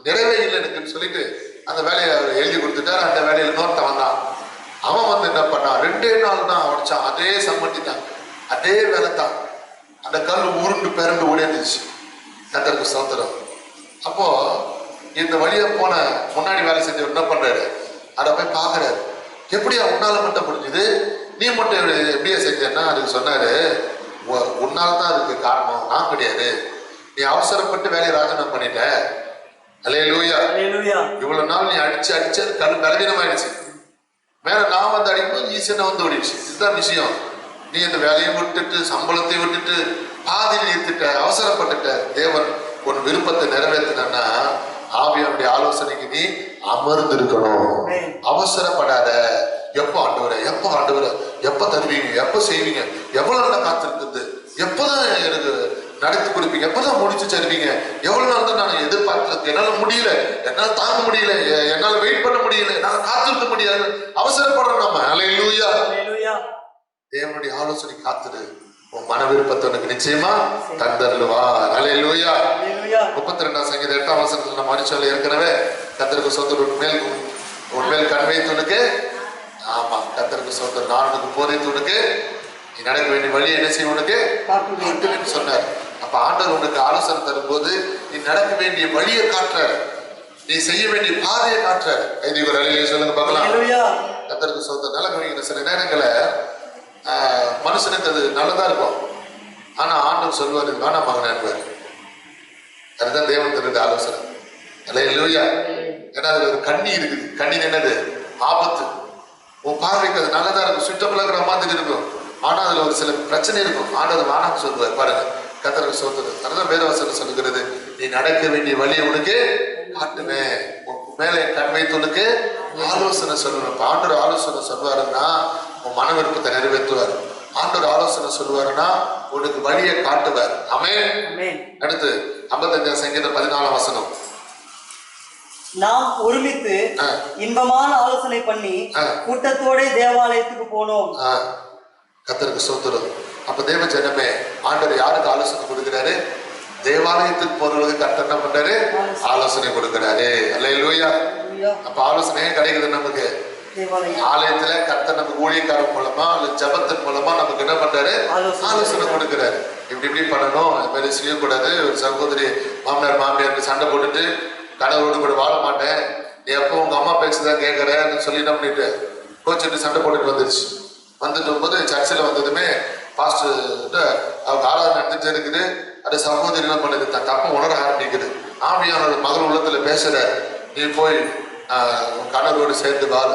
[SPEAKER 3] நிறைவே இல்லை எனக்குன்னு சொல்லிட்டு அந்த வேலையை அவர் எழுதி கொடுத்துட்டார். அந்த வேலையில நோட்ட வந்தான். அவன் வந்து என்ன பண்ணான், 2 நாள் தான் உடைச்சான். அதே சம்மட்டி தான், அதே வேலை தான். அந்த கல் உருண்டு பிறண்டு ஓடியாந்துச்சு. கர்த்தருக்கு ஸ்தோத்திரம். அப்போ இந்த வழியா போன முன்னாடி வேலை செஞ்சவர் என்ன பண்றாரு, அதை போய் பாக்குறாரு. எப்படியா உன்னால மட்டும் முடிஞ்சுது, நீ மட்டும் எப்படியா செஞ்சேன்னா அதுக்கு சொன்னாரு, உன்னால தான் அதுக்கு காரணம், நான் கிடையாது. நீ அவசரப்பட்டு வேலையை ராஜினாமா பண்ணிட்ட. அல்லேலூயா. இவ்வளவு நாள் நீ அடிச்சு அடிச்சு அது கல் பலவீனம் ஆயிடுச்சு. மேல நான் வந்து அடிக்கும்போது ஈஸியா வந்து ஓடிடுச்சு. இதுதான் விஷயம். நீ இந்த வேலையை விட்டுட்டு சம்பளத்தை விட்டுட்டு பாதியில் நிறுத்திட்ட, அவசரப்பட்டுட்ட. தேவன் உன் விருப்பத்தை நிறைவேற்றினா ஆவியானுடைய ஆலோசனைக்கு நீ அமர்ந்து இருக்கணும். அவசரப்படாத. எப்ப ஆண்டவரே, எப்ப ஆண்டவரே, எப்ப தருவீங்க, எப்ப செய்வீங்க, எவ்வளவு நாள் காத்திருக்குது, எப்பதான் எனக்கு நடத்தி கொடுப்பீங்க, எப்பதான் முடிச்சு தருவீங்க, எவ்வளவு நாள் தான் நான் எதிர்பார்த்திருக்கு, என்னால முடியல, என்னால தாங்க முடியல, என்னால வெயிட் பண்ண முடியல, என்னால காத்திருக்க முடியாது, அவசரப்படுறோம் நம்ம. அல்லேலூயா. தேவனுடைய ஆலோசனை காத்துடு. உன் மன விருப்பத்தை உனக்கு நிச்சயமா தந்தருவா. அல்லேலூயா. 32ஆம் சங்கீதம் 8ஆம் வசனத்துல நம்ம மனுஷால ஏற்கனவே கர்த்தருக்கு ஸ்தோத்திரம், உன்மேல் கண் வைத்து உனக்கு, ஆமா கர்த்தருக்கு ஸ்தோத்திரம், நான் உனக்கு போதித்து உனக்கு, நீ நடக்க வேண்டிய வழி என்ன செய்ய உனக்கு காட்டுவேன்னு சொன்னார். அப்ப ஆண்டவர் உனக்கு ஆலோசனை தரும்போது நீ நடக்க வேண்டிய வழியை காட்டுறாரு, நீ செய்ய வேண்டிய பாதையை காட்டுறாரு. கைதி ஒரு அலையிலே சொல்லுங்க பார்க்கலாம். கர்த்தருக்கு ஸ்தோத்திரம். நல்ல கவனிங்க. சில நேரங்களை மனுஷனுக்கு அது நல்லதா இருக்கும், ஆனா ஆண்டவர் சொல்வாரு வேணாம் மகன். அதுதான் தேவன் தருது ஆலோசனை. அல்லேலூயா. ஏன்னா அதுல ஒரு கண்ணி இருக்குது. கண்ணி என்னது, ஆபத்து. உன் பார்வைக்கு அது நல்லதா இருக்கும், சுற்றப்பட இருக்கிற மாதிரி இருக்கும், ஆனா அதுல ஒரு சில பிரச்சனை இருக்கும். ஆண்டவர் வேணாம்னு சொல்லுவார். பாருங்க, கர்த்தருக்கு ஸ்தோத்திரம். அதுதான் வேதவசனம் சொல்லுகிறது, நீ நடக்க வேண்டிய வழியை உனக்கு காட்டுவேன், மேலே கண் வைத்து உனக்கு ஆலோசனை சொல்லுவேன். ஆண்டவர் ஆலோசனை சொல்வாருன்னா உன் மன விருப்பத்தை நிறைவேற்றுவார். ஆண்டவர் ஆலோசனை சொல்லுவாருன்னா உனக்கு வழியை காட்டுவார். ஆமென். அடுத்து 55ஆம் சங்கீதம் 14ஆம் வசனம்.
[SPEAKER 5] நாம் ஒருமித்து இன்பமான ஆலோசனை பண்ணி கூட்டத்தோட தேவாலயத்துக்கு போனோம்.
[SPEAKER 3] கர்த்தருக்கு ஸ்தோத்திரம். அப்ப தேவ ஜனமே, ஆண்டவர் யாருக்கு ஆலோசனை கொடுக்கிறாரு? தேவாலயத்துக்கு போறவங்களுக்கு கர்த்தர் என்ன பண்றாரு? ஆலோசனை கொடுக்கிறாரு. அல்லேலூயா. அப்ப ஆலோசனையே கிடைக்குது நமக்கு ஆலயத்துல. கர்த்தர் நமக்கு ஊழியக்காரன் மூலமா அல்லது ஜபத்தின் மூலமா நமக்கு என்ன பண்றாரு? ஆலோசனை கொடுக்கிறாரு. இப்படி பண்ணணும், இந்த மாதிரி செய்யக்கூடாது. ஒரு சகோதரி மாமனார் மாமியாருக்கு சண்டை போட்டுட்டு கணவரோடு கூட வாழ மாட்டேன், நீ எப்போ உங்க அம்மா பேச்சுதான் கேட்கறன்னு சொல்லி என்ன பண்ணிட்டு கோச்சிட்டு சண்டை போட்டுட்டு வந்துருச்சு. வந்துட்டு போது சர்ச்சில் வந்ததுமே பாஸ்டர் அவங்க ஆராதனை நடந்துட்டு இருக்குது. அது சகோதரி என்ன பண்ணுது, தன் தப்ப உணர ஆரம்பிக்குது. ஆவியானவர் மகள் உள்ளத்துல பேசுற, நீ போய் உன் கணவரோடு சேர்ந்து வாழ,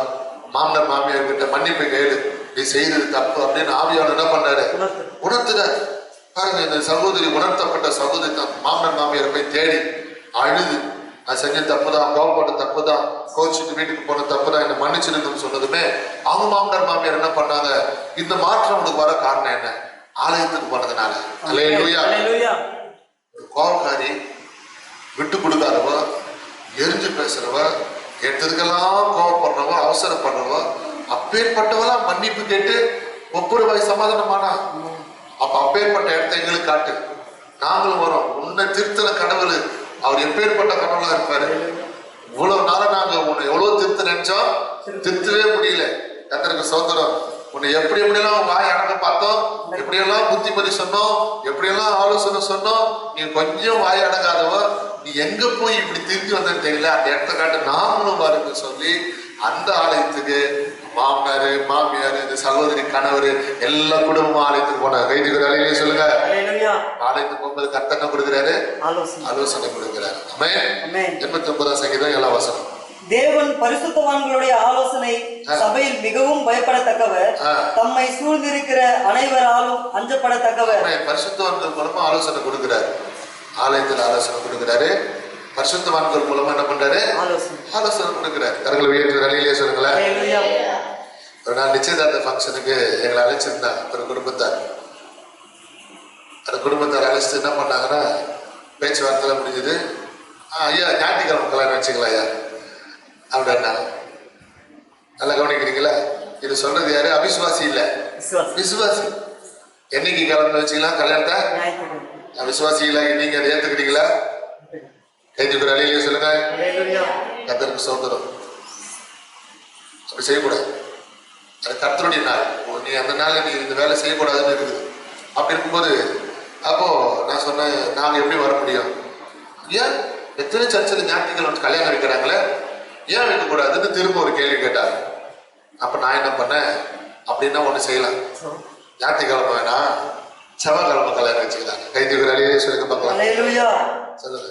[SPEAKER 3] மாமனார் மாமியார் கிட்ட மன்னிப்பு கேளு, நீ செய்தது தப்பு அப்படின்னு ஆவியானவர் என்ன பண்ணாரு? உணர்த்துறாரு. பாருங்க, இந்த சகோதரி உணர்த்தப்பட்ட சகோதரி தான் மாமனார் மாமியாரை போய் தேடி அழுது, நான் செஞ்ச தப்பு தான், கோவப்பட்ட தப்பு தான், கோச்சிட்டு வீட்டுக்கு போன தப்பு தான், என்னை மன்னிச்சிருக்குன்னு சொன்னதுமே அவங்க மாமனார் மாமியார் என்ன பண்ணாங்க, இந்த மாற்றம் உனக்கு வர காரணம் என்ன? ஆலயத்துக்கு போனதுனால. அல்லேலூயா. கோவக்காரி, விட்டு கொடுக்காதவ, எரிஞ்சு பேசுறவ, எடுத்ததுக்கெல்லாம் கோவப்படுறவ, அவசரப்படுறவ, அப்பேற்பட்டவெல்லாம் மன்னிப்பு கேட்டு ஒப்புரவாய் சமாதானமானா. அப்ப அப்பேற்பட்ட இடத்த எங்களுக்கு காட்டு, நாங்களும் வரோம். உன்னை திருத்தல கடவுள், அவர் எப்பேற்பட்ட கடவுளா இருப்பாரு. இவ்வளவு நாளம் நாங்க உன்னை எவ்வளவு திருத்த நினைச்சோம், திருத்தவே முடியல. கர்த்தருக்கு ஸ்தோத்திரம். உன்னை எப்படியெல்லாம் வாய் அடக்க பார்த்தோம், எப்படியெல்லாம் புத்திமதி சொன்னோம், எப்படியெல்லாம் ஆலோசனை சொன்னோம், நீ கொஞ்சம் வாய் அடங்காதவ, நீ எங்க போய் இப்படி திரும்பி வந்தேன்னு தெரியல, அந்த இடத்த காட்டு, நாமளும் பாருங்க சொல்லி அந்த ஆலயத்துக்கு மாமனாரு மாமியாரு இந்த சகோதரி கணவர் எல்லா குடும்பமும் ஆலயத்துக்கு போனாங்க. கைதிகள் அலையிலே சொல்லுங்க. ஆலயத்துக்கு போகும்போது கர்த்தர் என்ன கொடுக்கிறாரு? ஆலோசனை கொடுக்கிறாரு. ஆமென். 89ஆம் சங்கீதம் 7ஆம் வசனம்.
[SPEAKER 5] தேவன் பரிசுத்தவான்களுடைய ஆலோசனை சபையில் மிகவும் பயப்படத்தக்கவர், தம்மை சூழ்ந்திருக்கிற அனைவராலும் அஞ்சப்படத்தக்கவர்.
[SPEAKER 3] பரிசுத்தவான்கள் மூலமா ஆலோசனை கொடுக்கிறாரு. ஆலயத்தில் ஆலோசனை கொடுக்கிறாரு. பரிசுத்தவான்கள் மூலமா என்ன பண்றாரு? ஆலோசனை கொடுக்கிறாரு. கரங்களை உயர்த்தி நிலையிலே சொல்லுங்களேன். ஒரு நாள் நிச்சயதார்த்த ஃபங்க்ஷனுக்கு எங்களை அழைச்சிருந்தாங்க ஒரு குடும்பத்தார். அந்த குடும்பத்தார் அழைச்சிட்டு என்ன பண்ணாங்கன்னா, பேச்சுவார்த்தை முடிஞ்சது. ஐயா ஞாயிற்றுக்கிழமை கல்யாணம் வச்சுங்களா ஐயா அப்படின்னா, நல்லா கவனிக்கிறீங்களா? இது சொல்றது யாரு? அவிசுவாசி இல்ல, விசுவாசி. என்னைக்கு கிளம்பி வச்சுக்கலாம் கல்யாணத்தை? விசுவாசிகளா நீங்க அதை ஏத்துக்கிட்டீங்களா? கைதுக்குற அலையிலேயே சொல்லுங்க. கர்த்தருக்கு சோதரம். அப்படி செய்யக்கூடாது. அது கர்த்தருடைய நாள். நீ அந்த நாள் நீ இந்த வேலை செய்யக்கூடாதுன்னு இருக்குது. அப்படி இருக்கும்போது அப்போ நான் சொன்னேன், நாங்க எப்படி வர முடியும்? ஏன் எத்தனை சர்ச்சில் ஞாயிற்றுக்கிழமை கல்யாணம் வைக்கிறாங்களே, ஏன் வைக்கக்கூடாதுன்னு திரும்ப ஒரு கேள்வி கேட்டாங்க. அப்ப நான் என்ன பண்ணேன், அப்படின்னா ஒண்ணு செய்யலாம், ஞாயிற்றுக்கிழமை வேணாம், செவ்வாய்க்கிழமை கல்யாணம் வச்சுக்கிறாங்க. கைதுக்குற அலையிலேயே சொல்லுங்க பார்க்கலாம். சொல்லுங்க,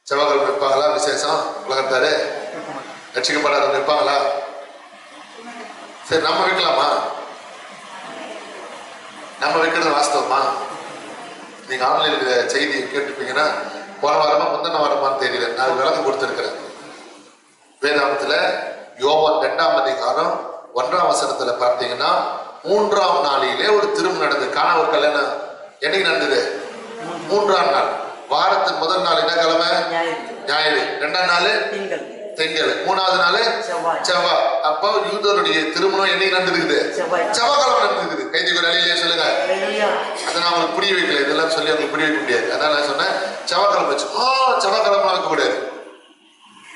[SPEAKER 3] செவ்வாய்க்கிழமை வைப்பாங்களா விசேஷம்? உலகத்தாரு ரட்சிக்கப்படாதவங்க வைப்பாங்களா? சரி, நம்ம வைக்கலாமா? நம்ம வைக்கிறது வாஸ்தவமா? நீங்க ஆன்லைன்ல செய்தி கேட்டுப்பீங்கன்னா, போன வாரமா முந்தின வாரமான்னு தெரியல, நான் விளக்கம் கொடுத்துருக்கிறேன். வேதாந்தத்துல யோவான் 2ஆம் அதிகாரம் 1ஆம் வசனத்துல பார்த்தீங்கன்னா, 3ஆம் நாளிலே ஒரு திருமணம் நடந்தது. காண ஒரு கல்யாணம் என்னைக்கு நடந்தது? 3ஆம் நாள். வாரத்தின் முதல் நாள் என்ன கிழமை? ஞாயிறு. 2ஆம் நாள் திங்கள். 3வது நாள் செவ்வாய். அப்போ யூதருடைய திருமணம் என்னைக்கு நடந்திருக்குது? செவ்வாய்க்கிழமை நடந்திருக்குது. கைதுக்குற அலையிலேயே சொல்லுங்க. அதை நான் உங்களுக்கு புரிய வைக்கல, இதெல்லாம் சொல்லி அவங்களுக்கு புரிய வைக்க முடியாது. அதான் நான் சொன்னேன், செவ்வாய்க்கிழமை வச்சு செவ்வாய்க்கிழமை வைக்க கூடாது.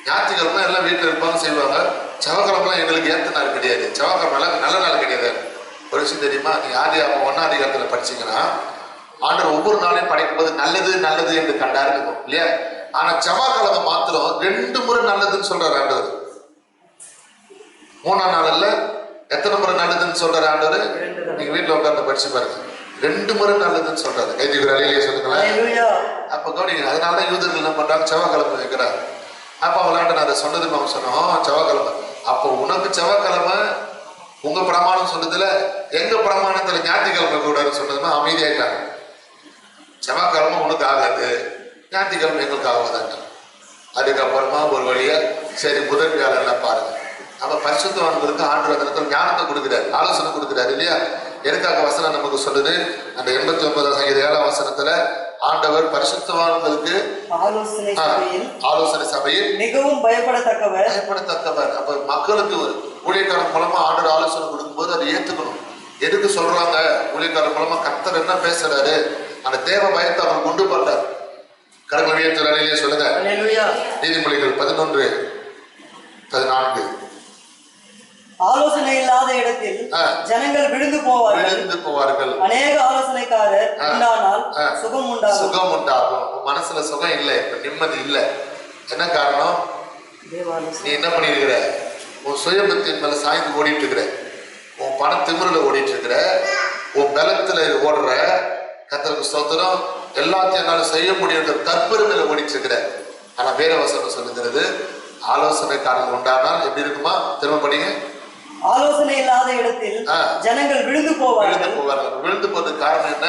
[SPEAKER 3] ஞாயிற்றுக்கிழமை எல்லாம் வீட்டில் இருப்பாங்க, செய்வாங்க. செவ்வாய்க்கிழமை எங்களுக்கு ஏற்ற நாள் கிடையாது. செவ்வாய்க்கிழமை நல்ல நாள் கிடையாது. ஒரு விஷயம் தெரியுமா? நீ ஆதி 1ஆம் அதிகாரத்தில் படிச்சீங்கன்னா, ஆண்டவர் ஒவ்வொரு நாளையும் படைக்கும் போது நல்லது நல்லது என்று கண்டாரு இருக்கும் இல்லையா? ஆனா செவ்வாய்க்கிழமை மாத்திரம் 2 முறை நல்லதுன்னு சொல்றாரு ஆண்டவர். 3ஆம் நாள்ல எத்தனை முறை நல்லதுன்னு சொல்றாரு ஆண்டவர்? நீங்க வீட்டுல உட்கார்ந்து படிச்சு பாருங்க. 2 முறை நல்லதுன்னு சொல்றாரு. கைதுக்குற அலையிலேயே சொல்லுங்களேன். அப்ப கவனிங்க, அதனாலதான் யூதர்கள் என்ன பண்றாங்க, செவ்வாய்க்கிழமை வைக்கிறாங்க. அப்ப அவங்களாண்ட நான் அதை சொன்னது நம்ம சொன்னோம், செவ்வாய்க்கிழமை. அப்போ உனக்கு செவ்வாய்க்கிழமை உங்க பிரமாணம் சொன்னதுல, எங்க பிரமாணத்துல ஞாயிற்றுக்கிழமை கூடாதுன்னு சொன்னதுன்னா அமைதியாயிட்டாங்க. செவ்வாய்க்கிழமை உனக்கு ஆகாது, ஞாயிற்றுக்கிழமை எங்களுக்கு ஆகாதாங்க. அதுக்கப்புறமா ஒரு வழியா சரி முதல் வியாழெல்லாம் பாருங்க. நம்ம பரிசுத்தவான்களுக்கு ஆண்டவர் அந்த ஞானத்தை கொடுக்குறாரு, ஆலோசனை கொடுக்குறாரு இல்லையா? எதுக்காக வசனம் நமக்கு சொல்லுது? அந்த 89ஆம் சங்கீதம் 7ஆம் வசனத்துல ஆண்டவர் பரிசுத்தவான்களுக்கு ஆலோசனை சபையில்
[SPEAKER 5] மிகவும் பயப்படத்தக்கவர்.
[SPEAKER 3] அப்ப மக்களுக்கு ஊழியக்காரன் மூலமா ஆண்டவர் ஆலோசனை கொடுக்கும்போது அதை ஏத்துக்கணும். எதுக்கு சொல்றாங்க? ஊழியக்காரன் மூலமா கர்த்தர் என்ன பேசுறாரு, அந்த தேவ பயத்தை அவர் கொண்டு பண்றார். கடமையே சொல்லுங்க. நீதிமொழிகள் 11:14.
[SPEAKER 5] ஆலோசனை இல்லாத இடத்தில் ஜனங்கள் விழுந்து போவார்கள். அநேக ஆலோசனைக்காரர் உண்டானால் சுகம்
[SPEAKER 3] உண்டாகும். மனசுல சுகம் இல்லை, நிம்மதி இல்லை. என்ன காரணம்? நீ என்ன பண்ணிருக்கிற? உன் சுயபத்தின் மேல சாய்ந்து ஓடிட்டு இருக்கிற, உன் பண திமிரில் ஓடிட்டு இருக்கிற, உன் பலத்துல ஓடுற. கர்த்தருக்கு ஸ்தோத்திரம். எல்லாத்தையும் என்னால செய்ய முடியுன்ற தற்பெருமையில ஓடிட்டு இருக்கிற. ஆனா வேற வசனம் சொல்லுகிறது, ஆலோசனைக்காரர்கள் உண்டானால் எப்படி இருக்குமா? திரும்ப படிங்க.
[SPEAKER 5] ஆலோசனை இல்லாத இடத்தில் ஜனங்கள் விழுந்து போவார்கள்.
[SPEAKER 3] விழுந்து போறதுக்கு காரணம் என்ன?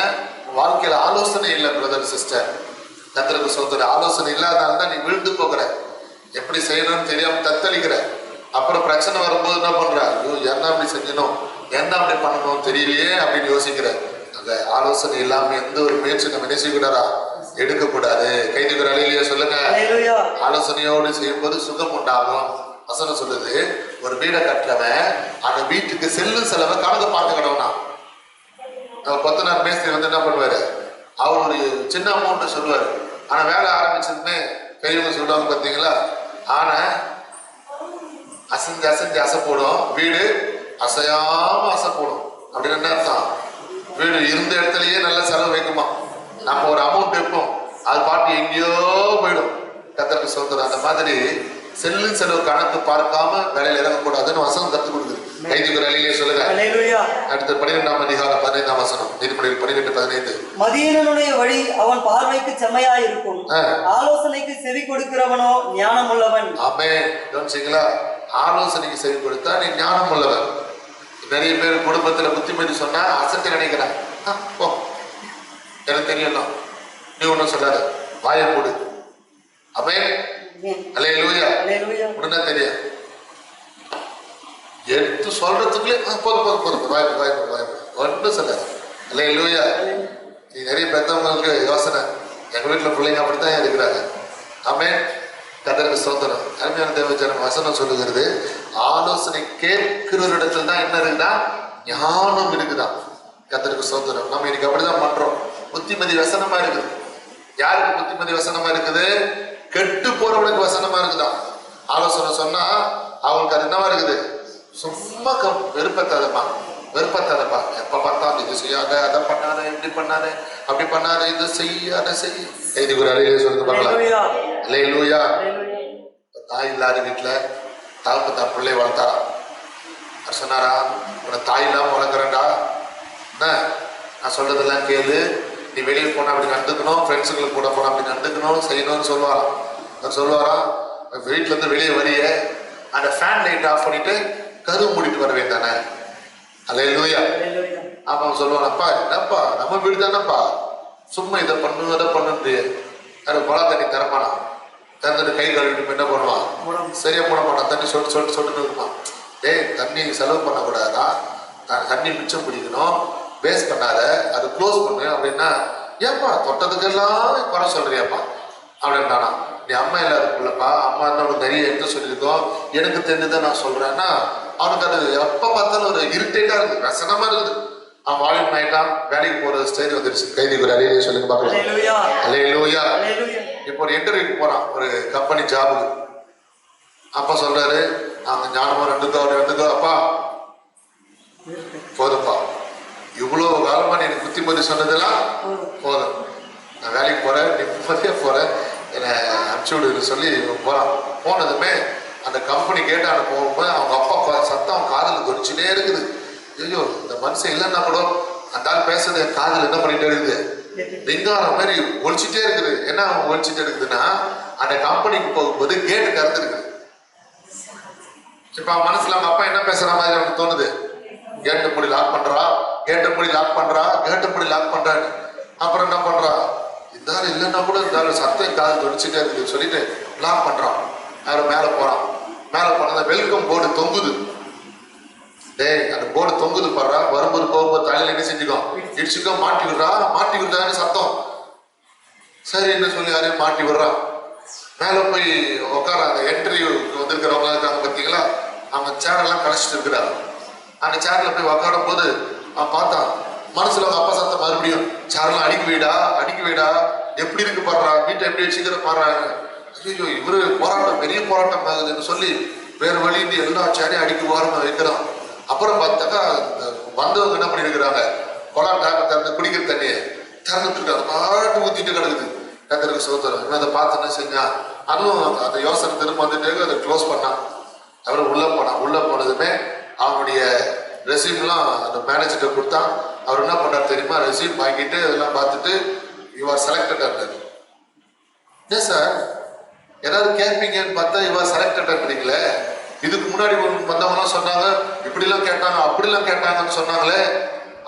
[SPEAKER 3] வாழ்க்கையில ஆலோசனை இல்லை பிரதர் சிஸ்டர். கர்த்தருக்கு ஸ்தோத்திரம். ஆலோசனை இல்லாதனால்தான் நீ விழுந்து போகிற. எப்படி செய்யணும்னு தெரியாம தத்தளிக்கிற. அப்புறம் பிரச்சனை வரும்போது என்ன பண்ற? ஐயோ என்ன அப்படி செஞ்சணும், என்ன அப்படி பண்ணணும் தெரியலையே அப்படின்னு யோசிக்கிற. அந்த ஆலோசனை இல்லாம எந்த ஒரு முயற்சி நம்ம என்ன செய்யக்கூடாதா? எடுக்கக்கூடாது. கைதுக்குற அலையிலேயே சொல்லுங்க. ஆலோசனையோடு செய்யும்போது சுகம் உண்டாகும். வசனம் சொல்லுது, ஒரு வீடை கட்டுறவன் அந்த வீட்டுக்கு செல்லு செலவை கணக்கு பார்த்துக்கிட்டவனா. கொத்தனார் மேஸ்திரி வந்து என்ன பண்ணுவாரு, அவர் ஒரு சின்ன அமௌண்ட் சொல்லுவாரு. ஆனா வேலை ஆரம்பிச்சதுமே பெரியவங்க சொல்லுவாங்க பார்த்தீங்களா, ஆனா அசைஞ்சு அசைஞ்சு அசை போடும், வீடு அசையாம அசை போடும். அப்படின்னு என்ன அர்த்தம்? வீடு இருந்த இடத்துலயே நல்ல செலவு வைக்குமா. நம்ம ஒரு அமௌண்ட் வைப்போம், அது பாட்டு எங்கேயோ போயிடும். கர்த்தருக்கு ஸ்தோத்திரம். அந்த மாதிரி செல்லு செலவு கணக்கு பார்க்காம வேலையில இறங்கக்கூடாதுன்னு வசனம் கற்றுக் கொடுக்குது. கைதுக்குற அலையிலேயே சொல்லுங்க. அடுத்த 12ஆம் அதிகாரம் 15ஆம் வசனம். நீதிமொழிகள் 12:15.
[SPEAKER 5] மதியனுடைய வழி அவன் பார்வைக்கு செம்மையாயிருக்கும், ஆலோசனைக்கு செவி கொடுக்கிறவனோ ஞானம் உள்ளவன்.
[SPEAKER 3] ஆமென். கவனிச்சீங்களா? ஆலோசனைக்கு செவி கொடுத்தா நீ ஞானம் உள்ளவன். நிறைய பேர் குடும்பத்துல புத்திமதி சொன்னா அசத்தை நினைக்கிறான். எனக்கு தெரியலாம், நீ ஒன்னும் சொல்லாத, வாயை போடு. ஆமென். அல்லேலூயா. உடனே தெரியும் எடுத்து சொல்றதுக்குள்ளே போதும் ஒன்றும் சொல்லாது. அல்லேலூயா. நீ நிறைய பெற்றவங்களுக்கு யோசனை, எங்க வீட்டுல பிள்ளைங்க அப்படித்தான் இருக்கிறாங்க. ஆமென். கர்த்தருக்கு ஸ்தோத்திரம். அருமையான தேவஜனம், வசனம் சொல்லுகிறது, ஆலோசனை கேட்கிறவரிடத்துல தான் என்ன இருக்குதா? ஞானம் இருக்குதான். கர்த்தருக்கு ஸ்தோத்திரம். நம்ம இன்னைக்கு அப்படிதான் பண்றோம். புத்திமதி வசனமா இருக்குது. யாருக்கு புத்திமதி வசனமா இருக்குது? கெட்டு போறவனுக்கு வசனமா இருக்குதான். ஆலோசனை சொன்னா அவங்களுக்கு அது என்னவா இருக்குது? சும்மா வெறுப்பத்தாதப்பா, வெறுப்பத்தாதப்பா. எப்ப பார்த்தாலும் இது செய்யாத, அதை பண்ணாத, இப்படி பண்ணாத, அப்படி பண்ணாத, இது செய்ய, அதை செய்ய. இது ஒரு அறையிலே சொல்லுங்க பார்க்கலாம். அல்லேலூயா. தாய் இல்லாத வீட்டுல தாக்கு தான் பிள்ளை வளர்த்தாரா? சொன்னாரா, உன தாய் இல்லாம வளர்க்குறேன்டா, என்ன நான் சொல்றதெல்லாம் கேளு, நீ வெளியே போனா அப்படி நடந்துக்கணும், ஃப்ரெண்ட்ஸுங்களுக்கு கூட போனா அப்படி நடந்துக்கணும், செய்யணும்னு சொல்லுவாராம். சொல்லுவாராம், வீட்டுல இருந்து வெளியே வரிய அந்த ஃபேன் லைட் ஆஃப் பண்ணிட்டு கரு மூடிட்டு வருவேன் தானே. அல்லேலூயா. அவன் சொல்லுவான், அப்பா என்னப்பா நம்ம வீடு தானேப்பா, சும்மா இதை பண்ணு அதை பண்ணுட்டு அது கொலா தண்ணி திறப்பானா, திறந்துட்டு கை கழுவிட்டு என்ன பண்ணுவான்? சரியா போட மாட்டான். தண்ணி சொட்டு சொட்டு சொட்டுன்னு இருப்பான். டேய், தண்ணி செலவு பண்ணக்கூடாதா, தண்ணி மிச்சம் பிடிக்கணும், வேஸ்ட் பண்ணாத, அது க்ளோஸ் பண்ணு அப்படின்னா, ஏப்பா தொட்டதுக்கெல்லாம் குறை சொல்றியாப்பா அப்படின்ட்டானா. நீ அம்மா இல்லாதப்பா, அம்மா தான் உனக்கு நிறைய எடுத்து சொல்லியிருக்கோம், எனக்கு தெரிஞ்சுதான் நான் சொல்றேன்னா அவனுக்கு அது எப்ப பார்த்தாலும் ஒரு இரிட்டேட்டா இருக்குது, வசனமா இருக்குது. அவன் வாலிபன் ஆயிட்டான், வேலைக்கு போற ஸ்டேஜ் வந்துருச்சு. கைதிக்கு ஒரு அலையிலே சொல்லுங்க பார்க்கலாம். அல்லேலூயா. இப்போ ஒரு இன்டர்வியூக்கு போறான், ஒரு கம்பெனி ஜாபுக்கு. அப்பா சொல்றாரு, நாங்க ஞானமா ரெண்டுக்கோ அப்பா போதும்ப்பா, இவ்வளவு காலமா நீ எனக்கு புத்திமதி சொன்னதெல்லாம் போதும், நான் வேலைக்கு போறேன், நிம்மதியா போறேன், என்னை அனுப்பிச்சு விடுன்னு சொல்லி போறான். போனதுமே அந்த கம்பெனி கேட்டான போகும்போது அவங்க அப்பா சத்தம் காதல் தொடிச்சுட்டே இருக்குது. ஐயோ, இந்த மனுஷன் இல்லைன்னா கூட அந்த ஆள் பேசுறது காதல் என்ன பண்ணிட்டே இருக்குது, லிங்காரம் மாதிரி ஒழிச்சுட்டே இருக்குது. என்ன ஒழிச்சுட்டே இருக்குதுன்னா, அந்த கம்பெனிக்கு போகும்போது கேட்டு கறந்துருக்குது. இப்ப மனசுல அவங்க அப்பா என்ன பேசுற மாதிரி அவனுக்கு தோணுது, கேட்டு மூடி லாக் பண்றா, கேட்டு மூடி லாக் பண்றா, கேட்டு மூடி லாக் பண்றான்னு. அப்புறம் என்ன பண்றா, இந்த ஆள் இல்லைன்னா கூட இந்த ஆள் சத்தம் காதல் தொடிச்சுட்டே இருக்குது சொல்லிட்டு லாக் பண்றான். அவன் மேல போறான். மேல போனா வெல்கம் போர்டு தொங்குது. டேய், அந்த போர்டு தொங்குது பாடுறா, வரும்போது போகும்போது தலையில என்ன செஞ்சுக்கோ, இடிச்சுக்கோ, மாட்டி விடுறான்னு சத்தம். சரி என்ன சொல்லி யாரையும் மாட்டி விடுறான். மேல போய் உட்காராங்க. என்ட்ரிக்கு வந்திருக்கிறவங்க இருக்காங்க பார்த்தீங்களா, அவங்க சேரெல்லாம் கழிச்சிட்டு இருக்கிறாங்க. அந்த சேர்ல போய் உட்காரும் போது அவன் பார்த்தான், மனசுல அவங்க அப்பா சத்தம் மறுபடியும், சேர்லாம் அடிக்க வைடா, எப்படி இருக்கு பாடுறா, வீட்டை எப்படி வச்சுக்கிற பாடுறாங்க. ஐயோ, இவரு போராட்டம், பெரிய போராட்டம் ஆகுதுன்னு சொல்லி வேற வழி எல்லா சேரையும் அடிக்க ஓரமா வைக்கிறான். அப்புறம் பார்த்தாக்கா வந்தவங்க என்ன பண்ணிருக்கிறாங்க, கொலா டேங்க திறந்து குடிக்கிற தண்ணியை திறந்துட்டு இருக்காங்க, பாட்டு ஊத்திட்டு கிடக்குது. கர்த்தருக்கு ஸ்தோத்திரம். இவன் அதை பார்த்து என்ன செஞ்சான், அதுவும் அந்த யோசனை திரும்ப வந்துட்டு அதை க்ளோஸ் பண்ணான். அவரும் உள்ள போனதுமே அவனுடைய ரெசியூம்லாம் அந்த மேனேஜர்கிட்ட கொடுத்தான். அவர் என்ன பண்ணார் தெரியுமா, ரெசியூம் வாங்கிட்டு அதெல்லாம் பார்த்துட்டு, யுவர் செலக்டட் இருந்தார். ஏன் சார் ஏதாவது கேட்பீங்கன்னு பார்த்தா யுவர் செலக்டட்ன்றீங்களே, இதுக்கு முன்னாடி வந்தவங்கலாம் சொன்னாங்க இப்படிலாம் கேட்டாங்க அப்படிலாம் கேட்டாங்கன்னு சொன்னாங்களே,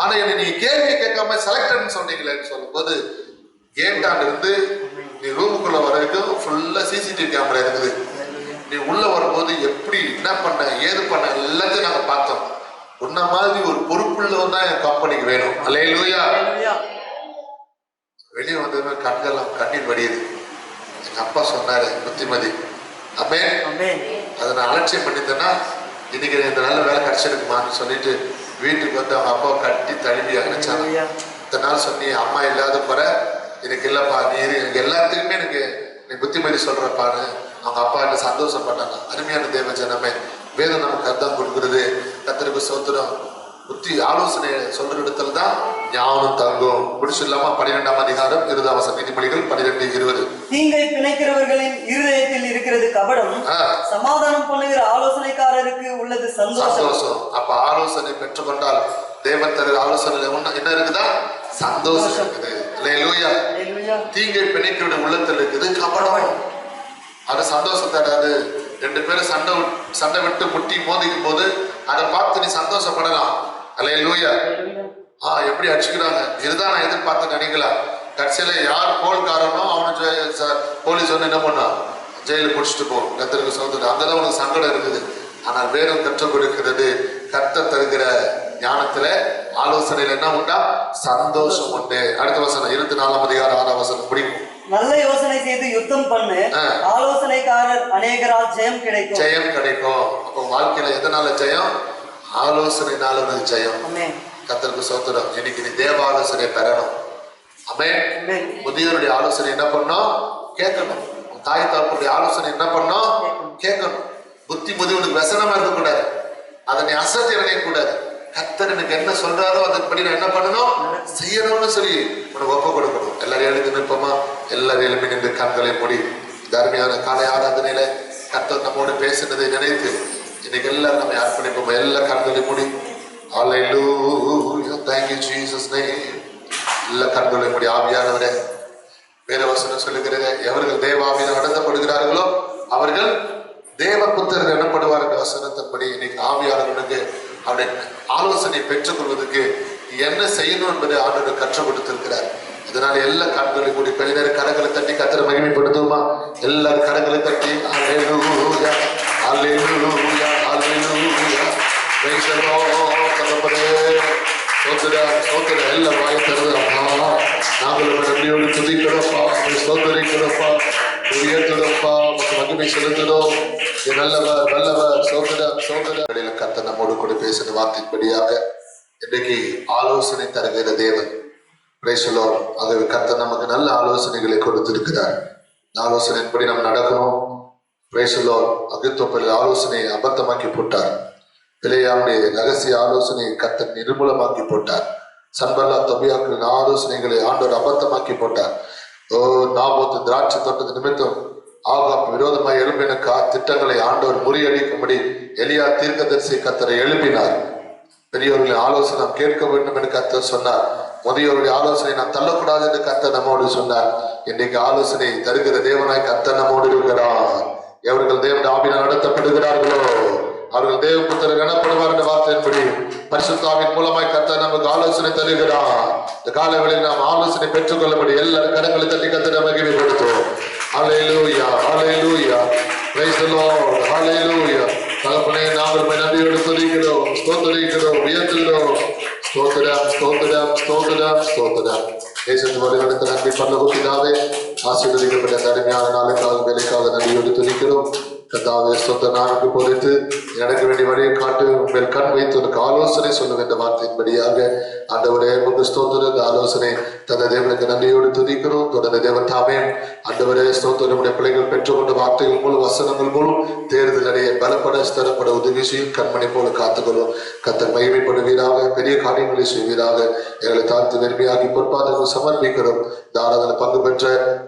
[SPEAKER 3] ஆனா என்ன நீங்க கேள்வியை கேட்காம செலக்டட்னு சொன்னீங்களேன்னு சொல்லும் போது, கேட்டாண்டு இருந்து நீ ரூமுக்குள்ள வர வரைக்கும் ஃபுல்லா சிசிடிவி கேமரா இருக்குது. நீ உள்ள வரும்போது எப்படி என்ன பண்ண ஏது பண்ண எல்லாத்தையும் நாங்க பார்த்தோம். உன்ன மாதிரி ஒரு பொறுப்புள்ளவன் தான் என் கம்பெனிக்கு வேணும். அல்லேலூயா. வெளியே வந்ததுமே கண்கள்லாம் கண்ணீர் வடியுது. எங்க அப்பா சொன்னாரு புத்திமதி, ஆமென். அதை நான் அலட்சியம் பண்ணிட்டேன்னா இன்னைக்கு இந்த நல்ல வேலை கிடைச்சிருக்குமான்னு சொல்லிட்டு வீட்டுக்கு வந்து அவங்க அப்பாவை கட்டி தழுவி அணைச்சாங்க. இத்தனை நாள் சொன்னி அம்மா இல்லாத குறை எனக்கு இல்லப்பா, நீ எனக்கு எல்லாத்துக்குமே எனக்கு நீ புத்திமதி சொல்றப்பான்னு அவங்க அப்பா என்ன சந்தோஷப்பட்டாங்க. அருமையான தேவ ஜனமே, வேதம் நமக்கு அர்த்தம் கொடுக்கிறது. கர்த்தருக்கு ஸ்தோத்திரம். புத்தி ஆலோசனை சொல்ற இடத்துல தான் ஞானம் தங்கும். முடிச்சிடலாமா? 12ஆம் அதிகாரம் 20 நீதிமொழிகள் 12:20.
[SPEAKER 5] தீங்கை பிணைக்கிறவர்களின் இருதயத்தில் இருக்கிறது கபடம், சமாதானம் பண்ணுகிற ஆலோசனைக்காரருக்கு உள்ளது சந்தோஷம்.
[SPEAKER 3] அப்ப ஆலோசனை பெற்றுக்கொண்டால் தேவன் தருகிற ஆலோசனை என்ன இருக்குதா? சந்தோஷம் இருக்குது. அல்லேலூயா. தீங்கை பிணைக்கிற உள்ளத்தில் இருக்குது கபடம். அது சந்தோஷம் தராது. ரெண்டு பேரும் சண்டை விட்டு முட்டி மோதிக்கும் போது அதை பார்த்து நீ சந்தோஷப்படலாம். அல்லேலூயா. எப்படி அடிச்சுக்கிறாங்க, இதுதான் நான் எதிர்பார்த்து நினைக்கலாம். கடைசியில யார் கோல்காரனோ அவனு போலீஸ் வந்து என்ன பண்ணா, ஜெயிலுக்கு பிடிச்சிட்டு போகும். கர்த்தருக்கு சோதனை. அங்கதான் உனக்கு சங்கடம் இருக்குது. ஆனால் வேதம் கற்றுக் கொடுக்கிறது, கர்த்தர் தருகிற ஞானத்துல ஆலோசனையில என்ன உண்டா? சந்தோஷம் உண்டு. அடுத்த வசனம் 24ஆம் அதிகாரம் 6ஆம் வசனம் பிடிக்கும்.
[SPEAKER 5] நல்ல யோசனை செய்து யுத்தம் பண்ணு, ஆலோசனைக்காரர் அநேகரால் ஜெயம் கிடைக்கும்.
[SPEAKER 3] ஜெயம் கிடைக்கும். அப்போ வாழ்க்கையில எதனால ஜெயம்? ஆலோசனைனால ஒரு ஜெயம். கர்த்தருக்கு ஸ்தோத்திரம். இன்னைக்கு நீ தேவ ஆலோசனை பெறணும். ஆமென். முதியோருடைய ஆலோசனை என்ன பண்ணோம்? கேட்கணும். தாய் தகப்பனுடைய ஆலோசனை என்ன பண்ணோம்? கேட்கணும். புத்தி முதியோருக்கு வசனமா இருக்கக்கூடாது, அதை நீ அசத்தி அடைய கூடாது. கர்த்தர் எனக்கு என்ன சொல்றாரோ அதன்படி நான் என்ன பண்ணணும்? செய்யணும்னு சொல்லி உனக்கு ஒப்பு கொடுக்கணும். எல்லாரும் எழுதி நிற்போமா? எல்லாரும் எழுப்பி நின்று கண்களை மூடி தர்மியான காலை ஆராதனையில கர்த்தர் நம்மோடு பேசினதை நினைத்து இன்னைக்கு எல்லாரும் நம்ம அர்ப்பணிப்போம். எல்லா கண்களை மூடி Hallelujah, thank you Jesus name. எல்லா கண்களை மூடி ஆவியானவரே, வேத வசனம் சொல்லுகிறது, எவர்கள் தேவ ஆவியினால் நடத்தப்படுகிறார்களோ அவர்கள் தேவ புத்திரர் எனப்படுவார் என்ற வசனத்தின்படி இன்னைக்கு ஆவியாளர்களுக்கு அவருடைய ஆலோசனை பெற்றுக் கொள்வதற்கு என்ன செய்யணும் என்பதை ஆண்டவர் கற்றுக் கொடுத்திருக்கிறார். இதனால எல்லா கண்களை கூடி கொஞ்ச நேரம் கரங்களை தட்டி கர்த்தரை மகிமைப்படுத்துவோமா? எல்லாரும் கரங்களை தட்டி அல்லேலூயா அல்லேலூயா அல்லேலூயா praise the Lord. தகப்பனே ஸ்தோத்திரம். எல்லா வாயை திறந்து அப்பா நாங்கள் நன்றியோடு துதிக்கிறோம்ப்பா, ஸ்தோத்திரிக்கிறோம்ப்பா, உயர்த்துறோம்ப்பா, மகிமை செலுத்துறோம். நல்லவர் வல்லவர். ஸ்தோத்திரம். கர்த்தர் நம்மோடு கூட பேசின வார்த்தைப்படியாக இன்றைக்கு ஆலோசனை தருகிற தேவன். praise the Lord. ஆகவே கர்த்தர் நமக்கு நல்ல ஆலோசனைகளை கொடுத்திருக்கிறார். ஆலோசனைப்படி நாம் நடக்கணும். praise the Lord. அகித்தோப்பேல் ஆலோசனையை அபத்தமாக்கி போட்டார். பிலேயாமுடைய ரகசிய ஆலோசனையை கர்த்தர் நிர்மூலமாக்கி போட்டார். சன்பல்லா தொபியாக்களின் ஆலோசனைகளை ஆண்டவர் அபத்தமாக்கி போட்டார். நாபோத்து திராட்சை தோட்டத்து நிமித்தம் ஆகாப் விரோதமாய் எழுப்பின திட்டங்களை ஆண்டவர் முறியடிக்கும்படி எலியா தீர்க்கதரிசி கர்த்தரை எழுப்பினார். பெரியவர்களின் ஆலோசனை நாம் கேட்க வேண்டும் என்று கர்த்தர் சொன்னார். முதியோருடைய ஆலோசனை நாம் தள்ளக்கூடாது என்று கர்த்தர் நம்மோடு சொன்னார். இன்றைக்கு ஆலோசனை தருகிற தேவனாய் கர்த்தர் நம்மோடு இருக்கிறார். எவர்கள் தேவனுடைய ஆவியினால் நடத்தப்படுகிறார்களோ அவர்கள் தேவ புத்திரர் எனப்படுவார் என்ற வார்த்தையின்படி பரிசுத்த ஆவியின் மூலமாய் கர்த்தர் நமக்கு ஆலோசனை தருகிறார். இந்த காலவெளியில் நாம் ஆலோசனை பெற்றுக் கொள்ளபடி எல்லாரும் கரங்களை தட்டி கர்த்தரை மகிமைப்படுத்துவோம். ஹல்லேலூயா ஹல்லேலூயா praise the Lord ஹல்லேலூயா. தகப்பனே நாங்கள் நன்றியோடு துதிக்கிறோம், ஸ்தோத்திரிக்கிறோம், உயர்த்துகிறோம். ஸ்தோத்திரம் ஸ்தோத்திரம் ஸ்தோத்திரம் ஸ்தோத்திரம். தேசத்து வழிநடத்த நன்றி பரலோகத்தினாவே. ஆசீர்வதிக்கப்பட்ட அருமையான நாளுக்காக வேலைக்காக நன்றியோடு துதிக்கிறோம். கர்த்தாவே ஸ்தோத்திர நாளுக்கு பொறுத்து நடக்க வேண்டிய வழியை காட்டு உங்கள் கண் வைத்து உனக்கு ஆலோசனை சொல்ல வேண்டிய வார்த்தையின்படியாக ஆண்டவரே உங்க ஸ்தோத்திர இந்த ஆலோசனை தந்த தேவனுக்கு நன்றியோடு துதிக்கிறோம். தொடர்ந்து தேவன் தாமே ஆண்டவரே ஸ்தோத்திர நம்முடைய பிள்ளைகள் பெற்றுக்கொண்ட வார்த்தைகள் மூலம் வசனங்கள் மூலம் தேர்தல் அடைய பலப்பட ஸ்தரப்பட உதவி செய்யும். கண்மணி போல காத்துக்கொள்ளும். கர்த்தர் மகிமைப்படுவீராக, பெரிய காரியங்களை செய்வீராக. எங்களை தாழ்த்து வெறுமையாகி பொற்பாதங்கள் சமர்ப்பிக்கிறோம். தாராள பங்கு பெற்ற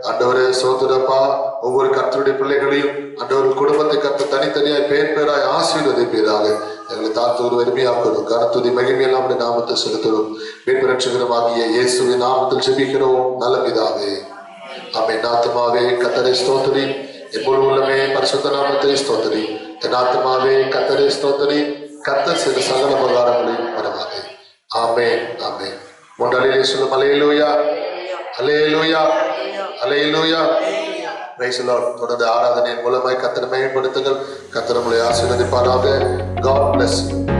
[SPEAKER 3] ஆண்டவரே ஸ்தோத்திரப்பா ஒவ்வொரு கர்த்தருடைய பிள்ளைகளையும் ஆண்டவர் குடும்பத்தை கர்த்தர் தனித்தனியாய் பேராய் ஆசீர்வதிப்பீராக. எங்களை தாழ்த்து வெறுமையாக்கிறோம். கனத்துதி மகிமையெல்லாம் நாமத்தை செலுத்துகிறோம். மீட்பு ரட்சகருமாகிய இயேசுவின் நாமத்தில் ஜெபிக்கிறோம் நல்ல பிதாவே. ஆமென். ஆத்துமாவே கர்த்தரை ஸ்தோத்திரி, என் முழு உள்ளமே பரிசுத்த நாமத்தை ஸ்தோத்திரி. என் ஆத்துமாவே கர்த்தரை ஸ்தோத்திரி, கர்த்தர் செய்த சகல உபகாரங்களையும் மறவாதே. ஆமென் ஆமென். முன்னாடியே சொல்லும் அல்லேலூயா அல்லேலூயா அல்லேலூயா. praise the Lord. தொடர்ந்து ஆராதனையின் மூலமாய் கர்த்தரை மகிமைப்படுத்துங்கள். கர்த்தர் உங்களை ஆசீர்வதிப்பாராக. God bless you.